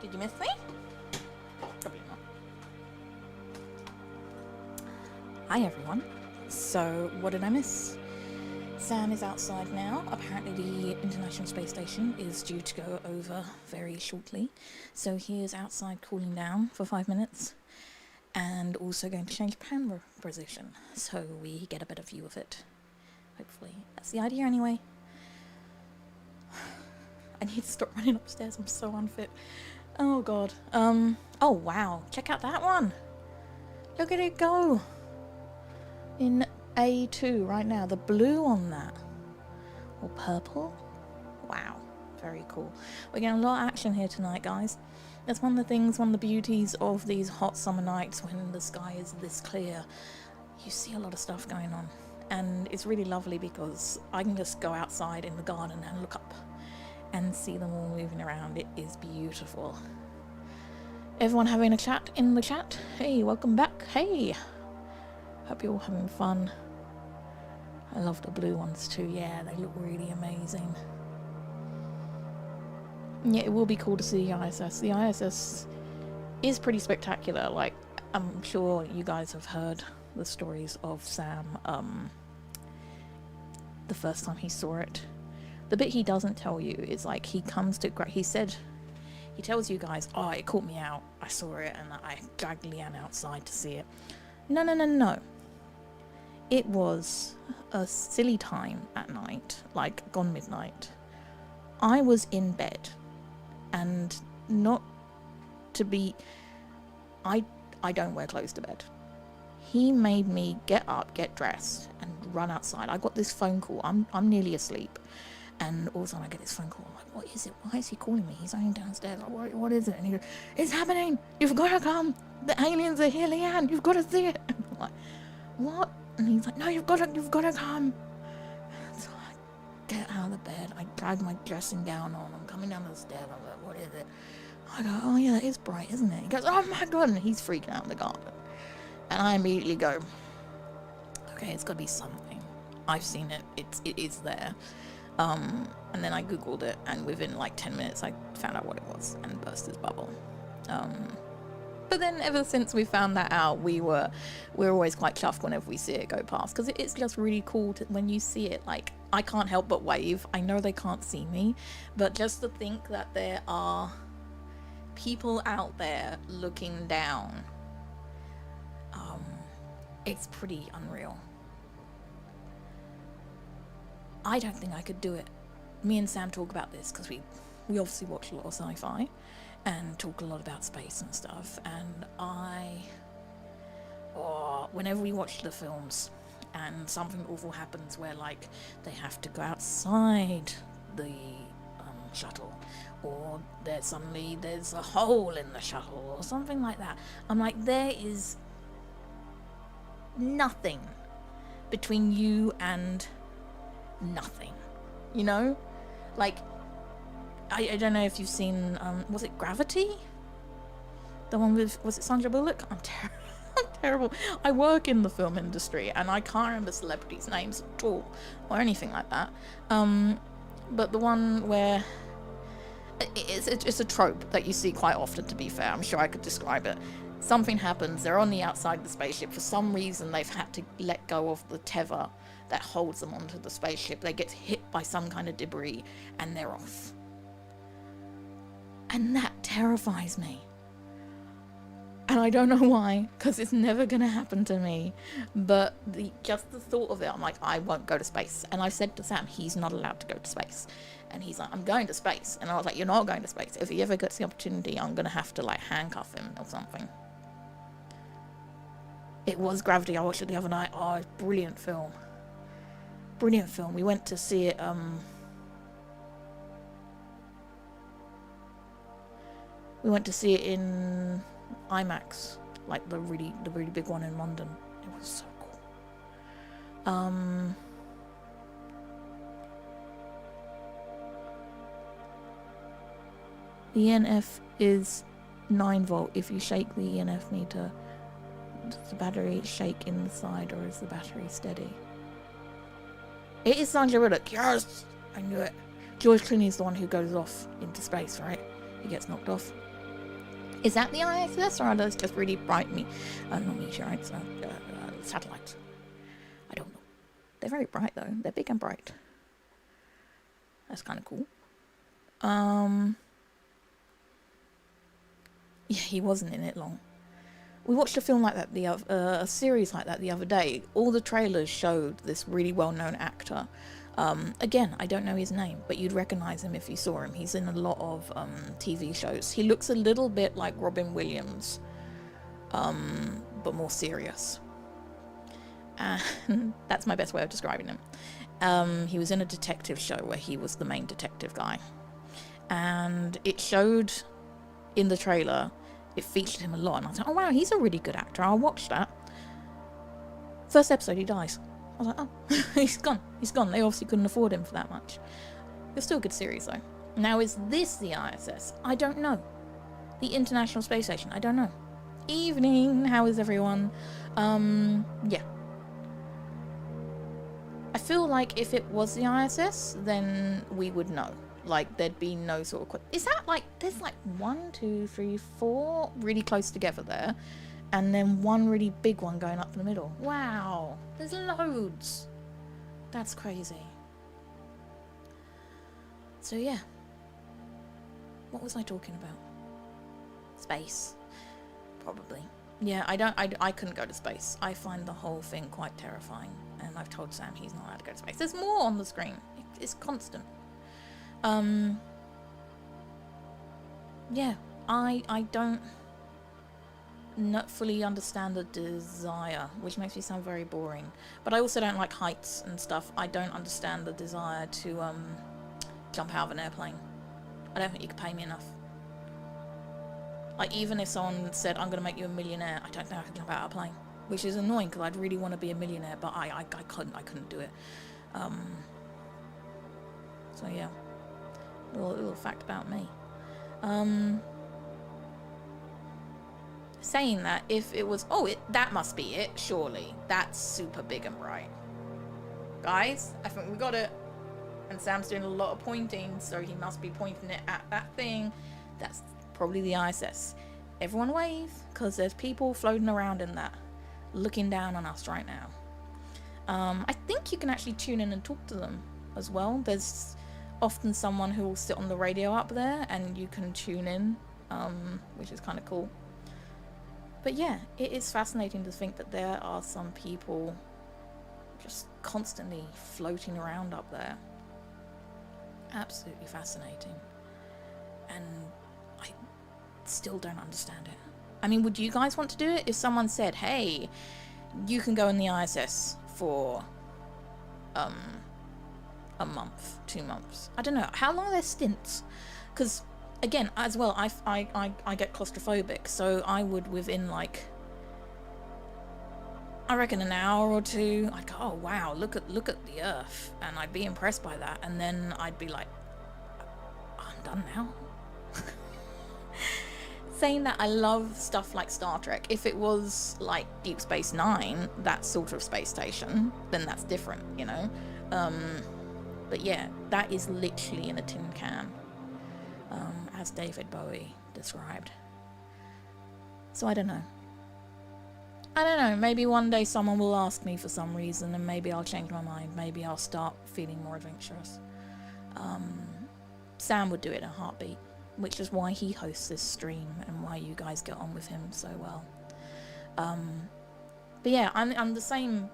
Did you miss me? Probably not. Hi everyone. So, what did I miss? Sam is outside now. Apparently the International Space Station is due to go over very shortly. So he is outside cooling down for 5 minutes. And also going to change camera position, so we get a better view of it. Hopefully. That's the idea anyway. I need to stop running upstairs, I'm so unfit. Oh god. Oh wow, check out that one. Look at it go. In A2 right now, the blue on that. Or purple. Wow, very cool. We're getting a lot of action here tonight, guys. That's one of the beauties of these hot summer nights when the sky is this clear. You see a lot of stuff going on. And it's really lovely because I can just go outside in the garden and look up and see them all moving around. It is beautiful. Everyone having a chat in the chat? Hey, welcome back. Hey, hope you're all having fun. I love the blue ones too. Yeah, they look really amazing. Yeah, it will be cool to see the ISS. The ISS is pretty spectacular. Like, I'm sure you guys have heard the stories of Sam, the first time he saw it. The bit he doesn't tell you is like he tells you guys, oh, it caught me out, I saw it, and I dragged Leanne outside to see it. No. It was a silly time at night, like gone midnight. I was in bed, and not to be... I don't wear clothes to bed. He made me get up, get dressed, and run outside. I got this phone call. I'm nearly asleep. And all of a sudden I get this phone call. I'm like, what is it? Why is he calling me? He's only downstairs. Like, what is it? And he goes, it's happening. You've got to come. The aliens are here, Leanne. You've got to see it. And I'm like, what? And he's like, no, you've got to come. So I get out of the bed. I drag my dressing gown on. I'm coming down the stairs. I'm like, what is it? I go, oh yeah, it is bright, isn't it? He goes, oh my God. And he's freaking out in the garden. And I immediately go, okay, it's got to be something. I've seen it. It is there. And then I googled it, and within like 10 minutes I found out what it was and burst his bubble. But then ever since we found that out, we're always quite chuffed whenever we see it go past, because it's just really cool when you see it. Like, I can't help but wave. I know they can't see me, but just to think that there are people out there looking down, it's pretty unreal. I don't think I could do it. Me and Sam talk about this because we obviously watch a lot of sci-fi and talk a lot about space and stuff, and whenever we watch the films and something awful happens where like they have to go outside the shuttle, or there's a hole in the shuttle or something like that, I'm like, there is nothing between you and nothing, you know? Like, I don't know if you've seen, was it Gravity? The one with, was it Sandra Bullock? I'm terrible. I work in the film industry and I can't remember celebrities' names at all or anything like that. But the one where it's a trope that you see quite often, to be fair. I'm sure I could describe it. Something happens, they're on the outside of the spaceship. For some reason, they've had to let go of the tether that holds them onto the spaceship. They get hit by some kind of debris and they're off. And that terrifies me. And I don't know why, because it's never going to happen to me. But just the thought of it, I'm like, I won't go to space. And I said to Sam, he's not allowed to go to space. And he's like, I'm going to space. And I was like, you're not going to space. If he ever gets the opportunity, I'm going to have to like handcuff him or something. It was Gravity. I watched it the other night. Oh, it's a brilliant film. Brilliant film. We went to see it, we went to see it in IMAX, like the really big one in London. It was so cool. The ENF is 9 volt. If you shake the ENF meter, does the battery shake inside, or is the battery steady? It is Sandra Bullock. Yes, I knew it. George Clooney's the one who goes off into space, right? He gets knocked off. Is that the ISS, or are those just really bright not meteorites, satellites? I don't know. They're very bright though. They're big and bright. That's kind of cool. Yeah, he wasn't in it long. We watched a film like that, a series like that the other day. All the trailers showed this really well-known actor. Again, I don't know his name, but you'd recognize him if you saw him. He's in a lot of TV shows. He looks a little bit like Robin Williams, but more serious. And that's my best way of describing him. He was in a detective show where he was the main detective guy. And it showed in the trailer, it featured him a lot. And I was like, oh wow, he's a really good actor. I'll watch that. First episode, he dies. I was like, oh, he's gone. They obviously couldn't afford him for that much. It's still a good series though. Now, is this the ISS? I don't know. The International Space Station. I don't know. Evening. How is everyone? Yeah. I feel like if it was the ISS, then we would know. Like, there'd be no sort of... Is that like... There's like 1, 2, 3, 4 really close together there. And then one really big one going up in the middle. Wow. There's loads. That's crazy. So, yeah. What was I talking about? Space. Probably. Yeah, I couldn't go to space. I find the whole thing quite terrifying. And I've told Sam he's not allowed to go to space. There's more on the screen. It's constant. Yeah, I don't not fully understand the desire, which makes me sound very boring. But I also don't like heights and stuff. I don't understand the desire to jump out of an airplane. I don't think you could pay me enough. Like, even if someone said, I'm going to make you a millionaire, I don't think I could jump out of a plane. Which is annoying, because I'd really want to be a millionaire, but I couldn't do it. So yeah. Little fact about me. Saying that, if it was... Oh, that must be it, surely. That's super big and bright. Guys, I think we got it. And Sam's doing a lot of pointing, so he must be pointing it at that thing. That's probably the ISS. Everyone wave, because there's people floating around in that, looking down on us right now. I think you can actually tune in and talk to them as well. There's often someone who will sit on the radio up there, and you can tune in, which is kind of cool. But yeah, it is fascinating to think that there are some people just constantly floating around up there. Absolutely fascinating. And I still don't understand it. I mean, would you guys want to do it? If someone said, hey, you can go in the ISS for a month, 2 months. I don't know. How long are their stints? Because, again, as well, I get claustrophobic, so I would, within, like, I reckon an hour or two, I'd go, oh wow, look at the Earth, and I'd be impressed by that, and then I'd be like, I'm done now. Saying that, I love stuff like Star Trek. If it was like Deep Space Nine, that sort of space station, then that's different, you know. But yeah, that is literally in a tin can, as David Bowie described. So I don't know. Maybe one day someone will ask me for some reason, and maybe I'll change my mind. Maybe I'll start feeling more adventurous. Sam would do it in a heartbeat, which is why he hosts this stream and why you guys get on with him so well. But yeah, I'm the same.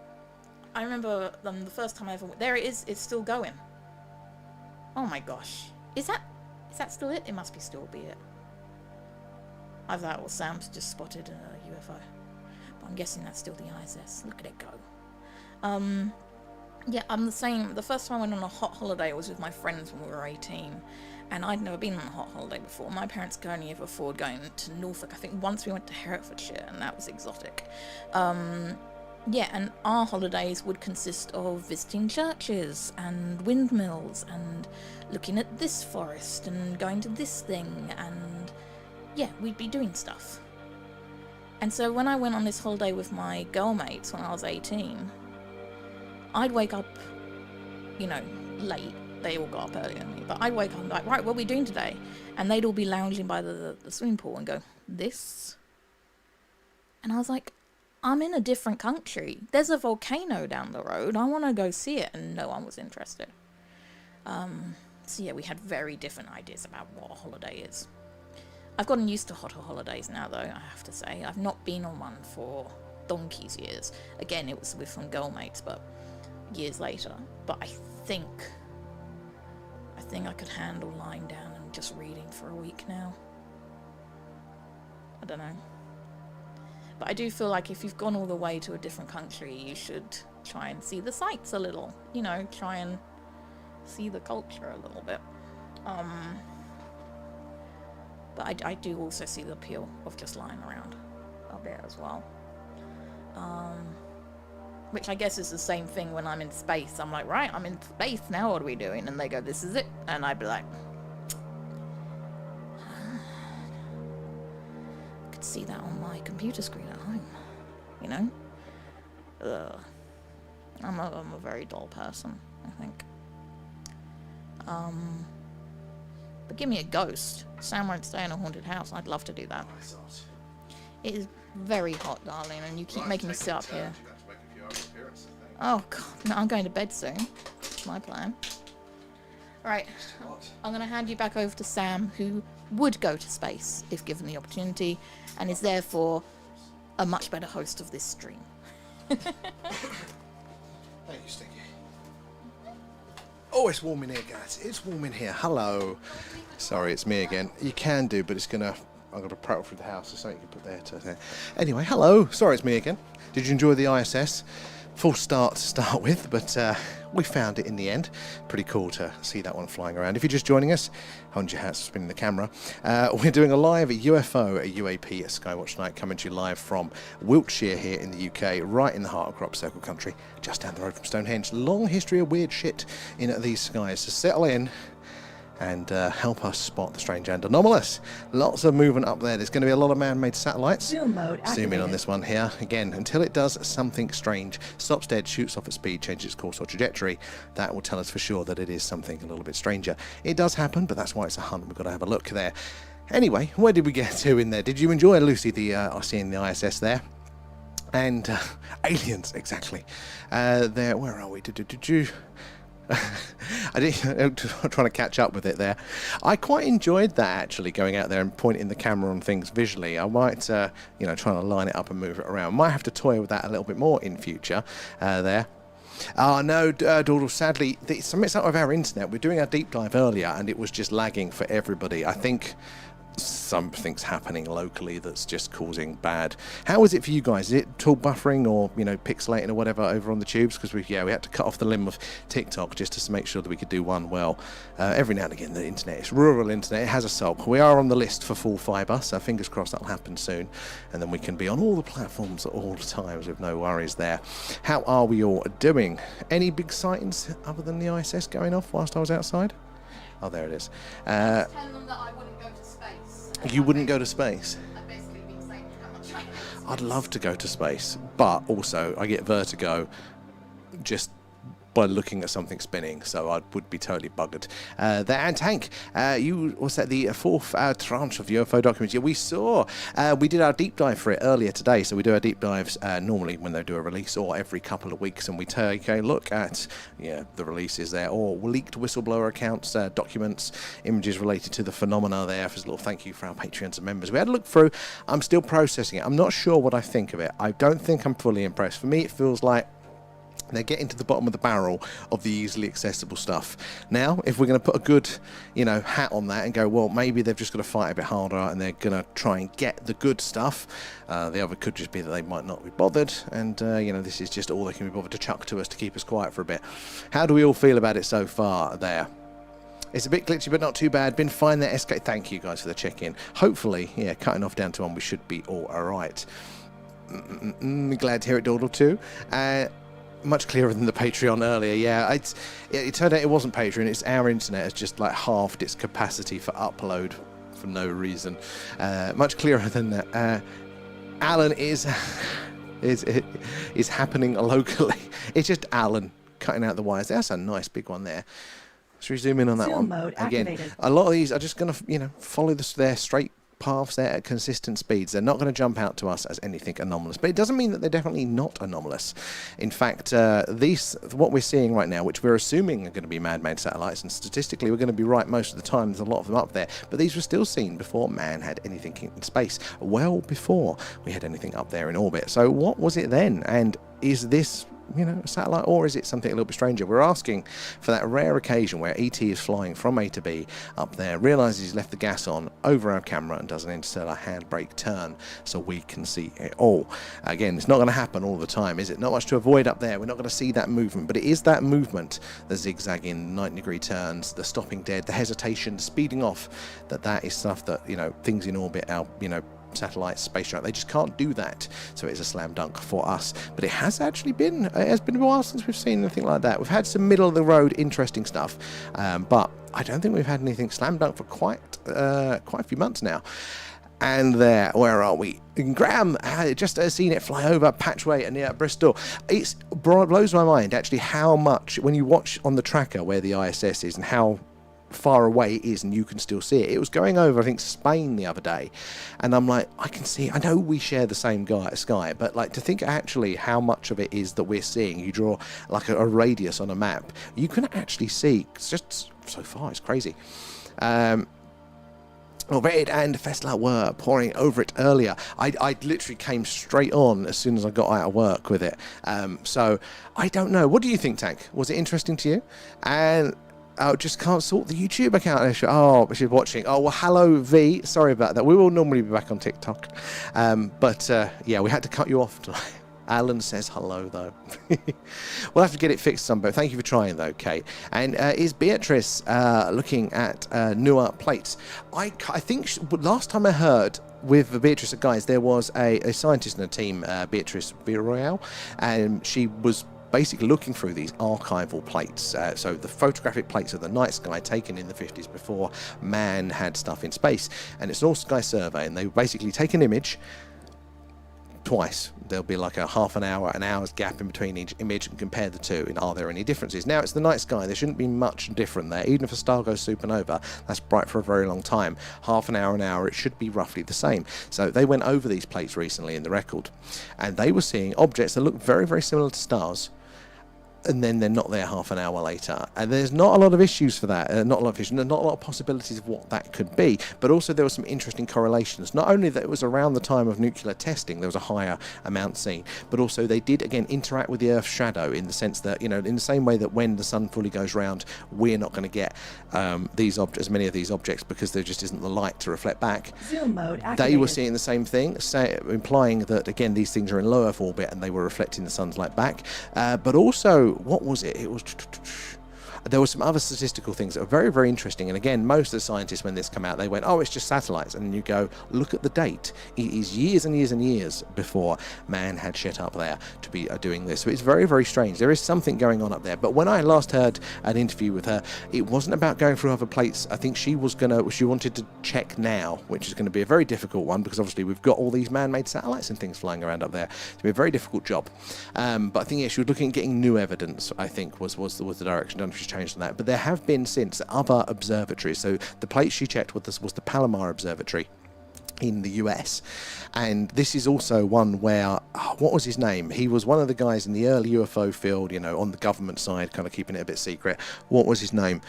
I remember the first time I ever went. There it is. It's still going. Oh my gosh. Is that still it? It must still be it. Either that or Sam's just spotted a UFO. But I'm guessing that's still the ISS. Look at it go. Yeah, I'm the same. The first time I went on a hot holiday was with my friends when we were 18. And I'd never been on a hot holiday before. My parents could only ever afford going to Norfolk. I think once we went to Herefordshire, and that was exotic. Yeah, and our holidays would consist of visiting churches and windmills and looking at this forest and going to this thing, and yeah, we'd be doing stuff. And so when I went on this holiday with my girl mates when I was 18, I'd wake up, you know, late. They all got up earlier than me, but I'd wake up and be like, right, what are we doing today? And they'd all be lounging by the swimming pool and go, this? And I was like, I'm in a different country. There's a volcano down the road. I want to go see it. And no one was interested. So yeah, we had very different ideas about what a holiday is. I've gotten used to hotter holidays now, though, I have to say. I've not been on one for donkey's years. Again, it was with some girl mates, but years later. But I think I could handle lying down and just reading for a week now. I don't know. But I do feel like if you've gone all the way to a different country, you should try and see the sights a little. You know, try and see the culture a little bit. But I do also see the appeal of just lying around a bit as well. Which I guess is the same thing when I'm in space. I'm like, right, I'm in space, now what are we doing? And they go, this is it. And I'd be like, to see that on my computer screen at home. You know? Ugh. I'm a very dull person, I think. But give me a ghost. Sam won't stay in a haunted house. I'd love to do that. It is very hot, darling, and you keep making me sit up here. Oh, God. No, I'm going to bed soon. That's my plan. Right. I'm going to hand you back over to Sam, who would go to space if given the opportunity, and is therefore a much better host of this stream. Thank you, Stinky. Oh, it's warm in here, guys. It's warm in here. Hello. Sorry, it's me again. You can do, but it's going to... I've got to prattle through the house. There's something you can put there to there. Anyway, hello. Sorry, it's me again. Did you enjoy the ISS? Full start to start with, but we found it in the end. Pretty cool to see that one flying around. If you're just joining us, hold your hats, spinning the camera. We're doing a live UFO, a UAP, a Skywatch night, coming to you live from Wiltshire here in the UK, right in the heart of Crop Circle country, just down the road from Stone Henge. Long history of weird shit in these skies. So settle in and help us spot the strange and anomalous. Lots of movement up there. There's going to be a lot of man-made satellites. Zoom mode activated. Zoom in on this one here. Again, until it does something strange, stops dead, shoots off at speed, changes its course or trajectory, that will tell us for sure that it is something a little bit stranger. It does happen, but that's why it's a hunt. We've got to have a look there. Anyway, where did we get to in there? Did you enjoy, Lucy, the seeing the ISS there? And aliens, exactly. There, where are we? I'm trying to catch up with it there. I quite enjoyed that, actually, going out there and pointing the camera on things visually. I might, trying to line it up and move it around. Might have to toy with that a little bit more in future there. Oh, no, Dawdle, sadly, something's out of our internet. We're doing our deep dive earlier, and it was just lagging for everybody. I think something's happening locally that's just causing bad. How is it for you guys? Is it tool buffering or pixelating or whatever over on the tubes? Because we had to cut off the limb of TikTok just to make sure that we could do one well. Every now and again, the internet, it's rural internet, it has a sulk. We are on the list for full fibre, so fingers crossed that'll happen soon, and then we can be on all the platforms at all times with no worries there. How are we all doing? Any big sightings other than the ISS going off whilst I was outside? Oh, there it is. Tell them that I wouldn't go to space. You wouldn't go to space? I've basically been saying how much I hate space. I'd love to go to space, but also I get vertigo just by looking at something spinning, so I would be totally buggered. There, and Tank, was that the fourth tranche of UFO documents? Yeah, we saw. We did our deep dive for it earlier today, so we do our deep dives normally when they do a release or every couple of weeks, and we take a look at the releases there, or leaked whistleblower accounts, documents, images related to the phenomena there. As a little thank you for our Patreons and members. We had a look through. I'm still processing it. I'm not sure what I think of it. I don't think I'm fully impressed. For me, it feels like they're getting to the bottom of the barrel of the easily accessible stuff. Now, if we're going to put a good, hat on that and go, well, maybe they've just got to fight a bit harder and they're going to try and get the good stuff. The other could just be that they might not be bothered, and this is just all they can be bothered to chuck to us to keep us quiet for a bit. How do we all feel about it so far there? It's a bit glitchy, but not too bad. Been fine there, SK. Thank you guys for the check-in. Hopefully, cutting off down to one, we should be all right. Glad to hear it, Dawdle, too. Much clearer than the Patreon earlier. Yeah, it turned out it wasn't Patreon. It's our internet has just halved its capacity for upload for no reason. Much clearer than that. Alan is happening locally. It's just Alan cutting out the wires. That's a nice big one there. Should we zoom in on that Zoom one? mode Again, activated. a lot of these are just going to, follow their straight paths there at consistent speeds. They're not going to jump out to us as anything anomalous, but it doesn't mean that they're definitely not anomalous. In fact, what we're seeing right now, which we're assuming are going to be man-made satellites, and statistically we're going to be right most of the time, there's a lot of them up there, but these were still seen before man had anything in space, well before we had anything up there in orbit. So what was it then, and is this a satellite, or is it something a little bit stranger? We're asking for that rare occasion where ET is flying from A to B up there, realises he's left the gas on over our camera and does an interstellar handbrake turn so we can see it all. Again, it's not going to happen all the time, is it? Not much to avoid up there. We're not going to see that movement, but it is that movement, the zigzagging 90-degree turns, the stopping dead, the hesitation, speeding off, that is stuff that, things in orbit, our, satellites, space shuttle, they just can't do that. So it's a slam dunk for us. But it has actually been, a while since we've seen anything like that. We've had some middle of the road interesting stuff, but I don't think we've had anything slam dunk for quite a few months now. And there, where are we? Graham, just seen it fly over Patchway near Bristol. It blows my mind, actually, how much, when you watch on the tracker where the ISS is and how far away it is and you can still see it. It was going over, I think, Spain the other day. And I'm like, I can see, I know we share the same sky, but like to think actually how much of it is that we're seeing, you draw like a radius on a map, you can actually see, it's just so far, it's crazy. Red and Fessler were pouring over it earlier. I literally came straight on as soon as I got out of work with it. So I don't know. What do you think, Tank? Was it interesting to you? And I just can't sort the YouTube account. Oh, she's watching. Oh, well, hello, V. Sorry about that. We will normally be back on TikTok. But yeah, we had to cut you off tonight. Alan says hello, though. We'll have to get it fixed someday. Thank you for trying, though, Kate. And is Beatrice looking at newer plates? I think last time I heard with Beatrice guys, there was a scientist in the team, Beatrice Villarreal, and she was basically looking through these archival plates. So the photographic plates of the night sky taken in the 50s before man had stuff in space. And it's an all-sky survey, and they basically take an image twice. There'll be like a half an hour, an hour's gap in between each image and compare the two, and are there any differences? Now, it's the night sky. There shouldn't be much different there. Even if a star goes supernova, that's bright for a very long time. Half an hour, it should be roughly the same. So they went over these plates recently in the record, and they were seeing objects that look very, very similar to stars, and then they're not there half an hour later. And there's not a lot of issues for that, not a lot of issues, not a lot of possibilities of what that could be, but also there were some interesting correlations. Not only that it was around the time of nuclear testing, there was a higher amount seen, but also they did, again, interact with the Earth's shadow in the sense that, you know, in the same way that when the sun fully goes round, we're not going to get these objects, as many of these objects, because there just isn't the light to reflect back. Zoom mode activated. They were seeing the same thing, implying that, again, these things are in low Earth orbit and they were reflecting the sun's light back. But also, what was it? It was... There were some other statistical things that were very, very interesting. And again, most of the scientists, when this came out, they went, oh, it's just satellites. And you go, look at the date. It is years and years and years before man had shit up there to be doing this. So it's very, very strange. There is something going on up there. But when I last heard an interview with her, it wasn't about going through other plates. I think she wanted to check now, which is going to be a very difficult one, because obviously we've got all these man-made satellites and things flying around up there. It's going to be a very difficult job. But I think, yeah, she was looking at getting new evidence, I think, was the direction. I don't know if she's changed on that. But there have been since other observatories. So the place she checked with this was the Palomar Observatory in the US, and this is also one where what was his name? He was one of the guys in the early UFO field, you know, on the government side, kind of keeping it a bit secret. What was his name?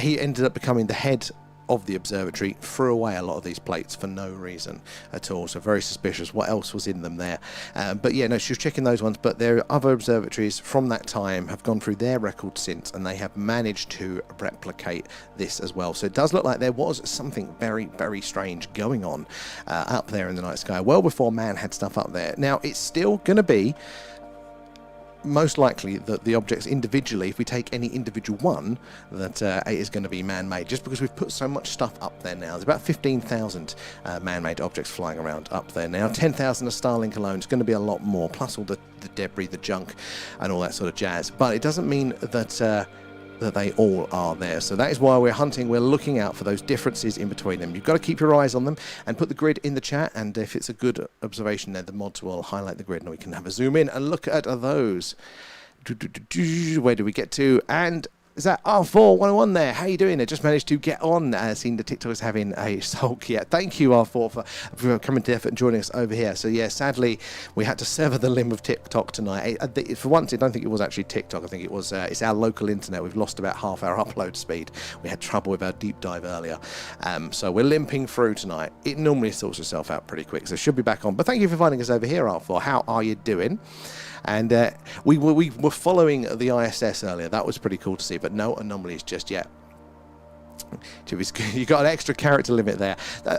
He ended up becoming the head of the observatory, threw away a lot of these plates for no reason at all, so very suspicious what else was in them there. But yeah, no, she was checking those ones, but there are other observatories from that time have gone through their records since, and they have managed to replicate this as well. So it does look like there was something very, very strange going on up there in the night sky, well before man had stuff up there. Now, it's still going to be most likely that the objects individually, if we take any individual one, that it is going to be man-made, just because we've put so much stuff up there now. There's about 15,000 man-made objects flying around up there now. 10,000 of Starlink alone. It's going to be a lot more, plus all the debris, the junk, and all that sort of jazz. But it doesn't mean that they all are there. So that is why we're hunting. We're looking out for those differences in between them. You've got to keep your eyes on them and put the grid in the chat, and if it's a good observation there, the mods will highlight the grid and we can have a zoom in and look at those. Where do we get to? And is that R4-101 there? How you doing? I just managed to get on. Seeing the TikTokers having a sulk. Yeah, thank you, R4, for coming to effort and joining us over here. So yeah, sadly, we had to sever the limb of TikTok tonight. For once, I don't think it was actually TikTok. I think it was it's our local internet. We've lost about half our upload speed. We had trouble with our deep dive earlier. So we're limping through tonight. It normally sorts itself out pretty quick, so should be back on. But thank you for finding us over here, R4. How are you doing? And we were following the ISS earlier. That was pretty cool to see, but no anomalies just yet. You got an extra character limit there.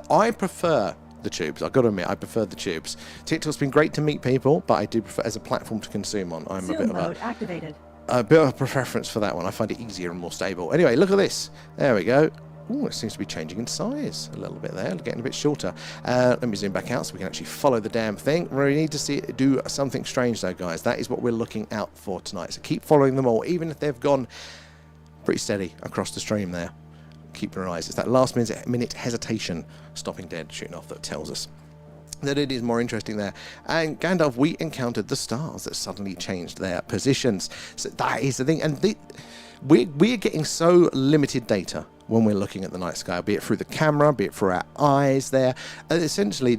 I prefer the tubes. I've got to admit, I prefer the tubes. TikTok's been great to meet people, but I do prefer as a platform to consume on. I'm Zoom mode activated. A bit of a preference for that one. I find it easier and more stable. Anyway, look at this. There we go. Oh, it seems to be changing in size a little bit there, getting a bit shorter. Let me zoom back out so we can actually follow the damn thing. We need to see it do something strange though, guys. That is what we're looking out for tonight. So keep following them all, even if they've gone pretty steady across the stream there. keep your eyes. It's that last minute hesitation, stopping dead, shooting off, that tells us that it is more interesting there. And Gandalf, we encountered the stars that suddenly changed their positions. So that is the thing. And we're getting so limited data when we're looking at the night sky, be it through the camera, be it through our eyes there. And essentially,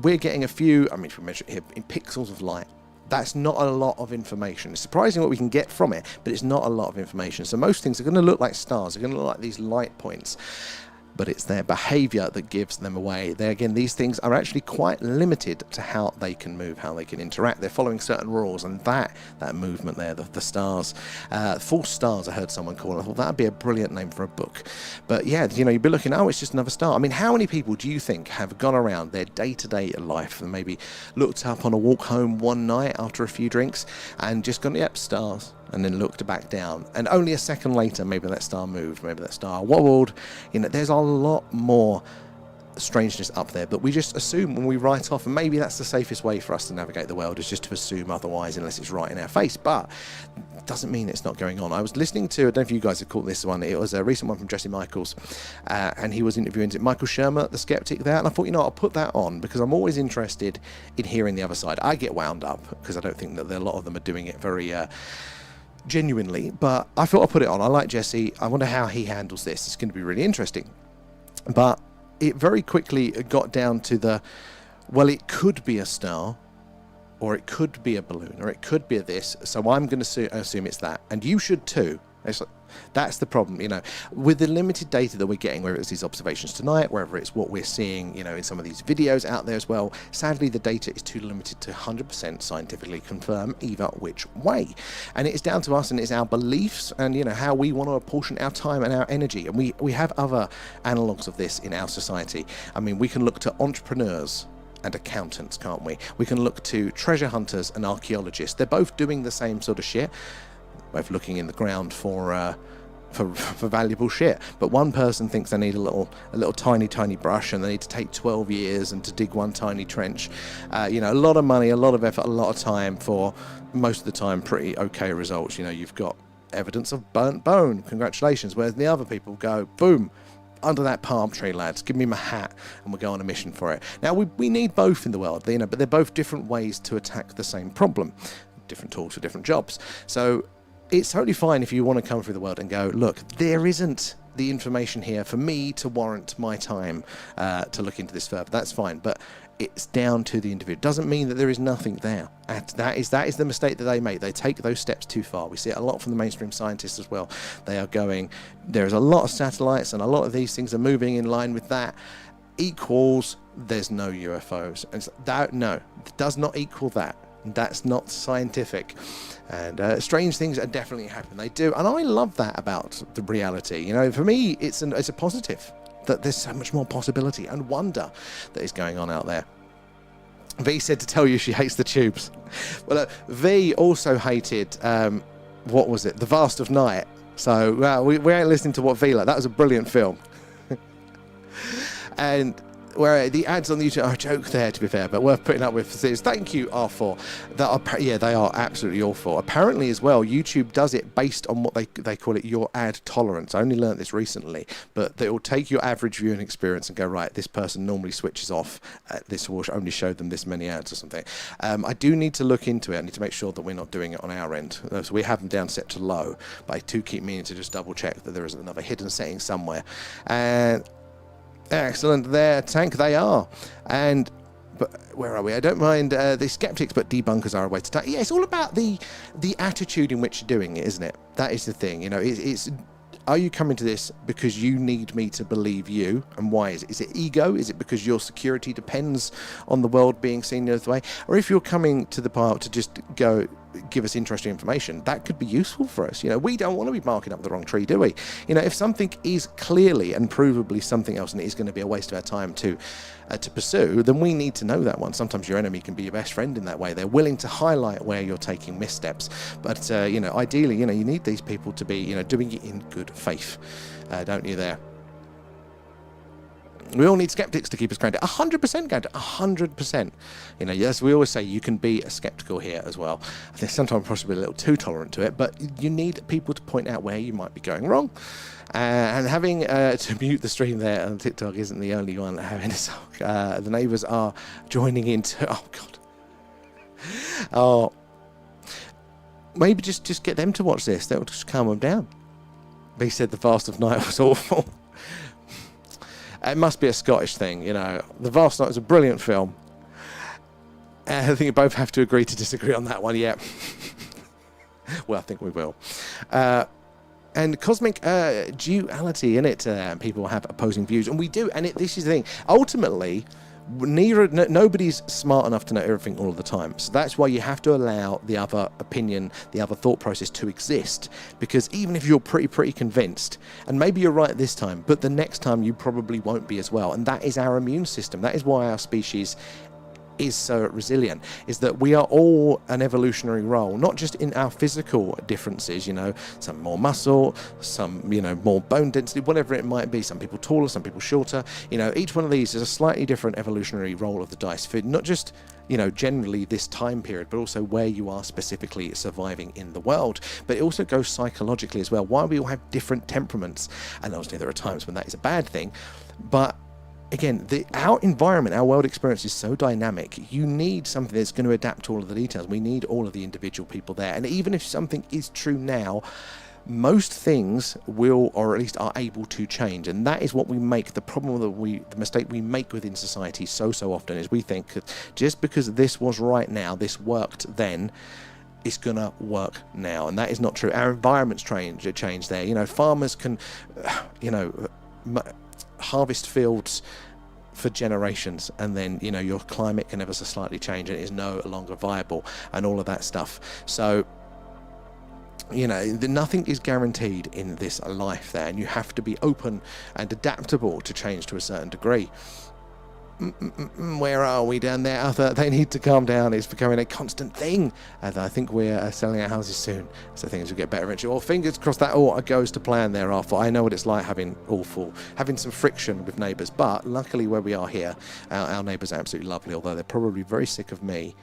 we're getting a few, I mean, if we measure it here in pixels of light, that's not a lot of information. It's surprising what we can get from it, but it's not a lot of information. So most things are going to look like stars, they're going to look like these light points. But it's their behavior that gives them away. Again, these things are actually quite limited to how they can move, how they can interact. They're following certain rules, and that movement there, the stars, false stars, I heard someone call it. I thought that'd be a brilliant name for a book. But yeah, you'd be looking, oh, it's just another star. I mean, how many people do you think have gone around their day-to-day life and maybe looked up on a walk home one night after a few drinks and just gone, yep, stars, and then looked back down, and only a second later maybe that star moved, maybe that star wobbled. There's a lot more strangeness up there, but we just assume when we write off, and maybe that's the safest way for us to navigate the world, is just to assume otherwise unless it's right in our face. But it doesn't mean it's not going on. I was listening to, I don't know if you guys have caught this one, it was a recent one from Jesse Michaels, and he was interviewing Michael Shermer, the skeptic there, and I thought, I'll put that on because I'm always interested in hearing the other side. I get wound up because I don't think that a lot of them are doing it very genuinely, but I thought I'd put it on. I like Jesse. I wonder how he handles this. It's going to be really interesting. But it very quickly got down to it could be a star, or it could be a balloon, or it could be this, so I'm going to assume it's that, and you should too. That's the problem, with the limited data that we're getting, whether it's these observations tonight, whether it's what we're seeing, in some of these videos out there as well. Sadly, the data is too limited to 100% scientifically confirm either which way. And it's down to us, and it's our beliefs and, how we want to apportion our time and our energy. And we have other analogues of this in our society. I mean, we can look to entrepreneurs and accountants, can't we? We can look to treasure hunters and archaeologists. They're both doing the same sort of shit, both looking in the ground for valuable shit, but one person thinks they need a little tiny brush, and they need to take 12 years and to dig one tiny trench. A lot of money, a lot of effort, a lot of time for most of the time pretty okay results. You've got evidence of burnt bone, congratulations. Whereas the other people go, boom, under that palm tree, lads, give me my hat, and we'll go on a mission for it. Now we need both in the world, but they're both different ways to attack the same problem, different tools for different jobs. So it's totally fine if you want to come through the world and go, look, there isn't the information here for me to warrant my time to look into this further. That's fine, but it's down to the individual. It doesn't mean that there is nothing there. That is the mistake that they make. They take those steps too far. We see it a lot from the mainstream scientists as well. They are going, there's a lot of satellites, and a lot of these things are moving in line with that, equals there's no UFOs. And no, it does not equal that. That's not scientific. And strange things are definitely happening. They do, and I love that about the reality. For me, it's a positive that there's so much more possibility and wonder that is going on out there. V said to tell you she hates the tubes. Well, V also hated what was it? The Vast of Night. So we ain't listening to what V like. That was a brilliant film. And where the ads on the YouTube are a joke there, to be fair, but worth putting up with. Thank you, R4. They are absolutely awful. Apparently, as well, YouTube does it based on what they call it your ad tolerance. I only learnt this recently, but they will take your average viewing experience and go, right, this person normally switches off. This will only show them this many ads or something. I do need to look into it. I need to make sure that we're not doing it on our end. So we have them down set to low, but I do keep meaning to just double check that there isn't another hidden setting somewhere. And excellent there, Tank, they are. But where are we? I don't mind the skeptics, but debunkers are a way to take. Yeah, it's all about the attitude in which you're doing it, isn't it? That is the thing. It's are you coming to this because you need me to believe you? And why is it? Is it ego? Is it because your security depends on the world being seen the other way? Or if you're coming to the part to just go give us interesting information, that could be useful for us. We don't want to be barking up the wrong tree, do we? If something is clearly and provably something else and it is going to be a waste of our time to pursue, then we need to know that one. Sometimes your enemy can be your best friend in that way. They're willing to highlight where you're taking missteps. But, ideally, you need these people to be, doing it in good faith, don't you there? We all need skeptics to keep us grounded. 100% grounded. 100%. You know, yes, we always say you can be a skeptical here as well. I think sometimes possibly a little too tolerant to it, but you need people to point out where you might be going wrong. And having to mute the stream there on TikTok isn't the only one having a sulk. The neighbours are joining in too. Oh, God. Oh. Maybe just get them to watch this. That will just calm them down. He said the Vast of Night was awful. It must be a Scottish thing, you know. The Vast Night is a brilliant film. I think you both have to agree to disagree on that one, yeah. Well, I think we will. And cosmic duality in it. People have opposing views, and we do. And this is the thing. Ultimately, nobody's smart enough to know everything all the time. So that's why you have to allow the other opinion, the other thought process to exist. Because even if you're pretty convinced, and maybe you're right this time, but the next time you probably won't be as well. And that is our immune system. That is why our species is so resilient, is that we are all an evolutionary role, not just in our physical differences, you know, some more muscle, some, you know, more bone density, whatever it might be, some people taller, some people shorter, you know, each one of these is a slightly different evolutionary roll of the dice for not just, you know, generally this time period, but also where you are specifically surviving in the world. But it also goes psychologically as well, why we all have different temperaments, and obviously there are times when that is a bad thing, but again, our environment, our world experience is so dynamic. You need something that's going to adapt to all of the details. We need all of the individual people there. And even if something is true now, most things will, or at least are able to change. And that is what we make the problem that the mistake we make within society so often is we think that just because this was right now, this worked then, it's gonna work now. And that is not true. Our environments change there. You know, farmers can, you know, harvest fields for generations, and then, you know, your climate can ever so slightly change and it is no longer viable and all of that stuff. So, you know, nothing is guaranteed in this life there, and you have to be open and adaptable to change to a certain degree. Where are we down there, Arthur? They need to calm down. It's becoming a constant thing. And I think we're selling our houses soon, so things will get better eventually. Well, fingers crossed that all goes to plan there, Arthur. I know what it's like having some friction with neighbours, but luckily where we are here, our neighbours are absolutely lovely, although they're probably very sick of me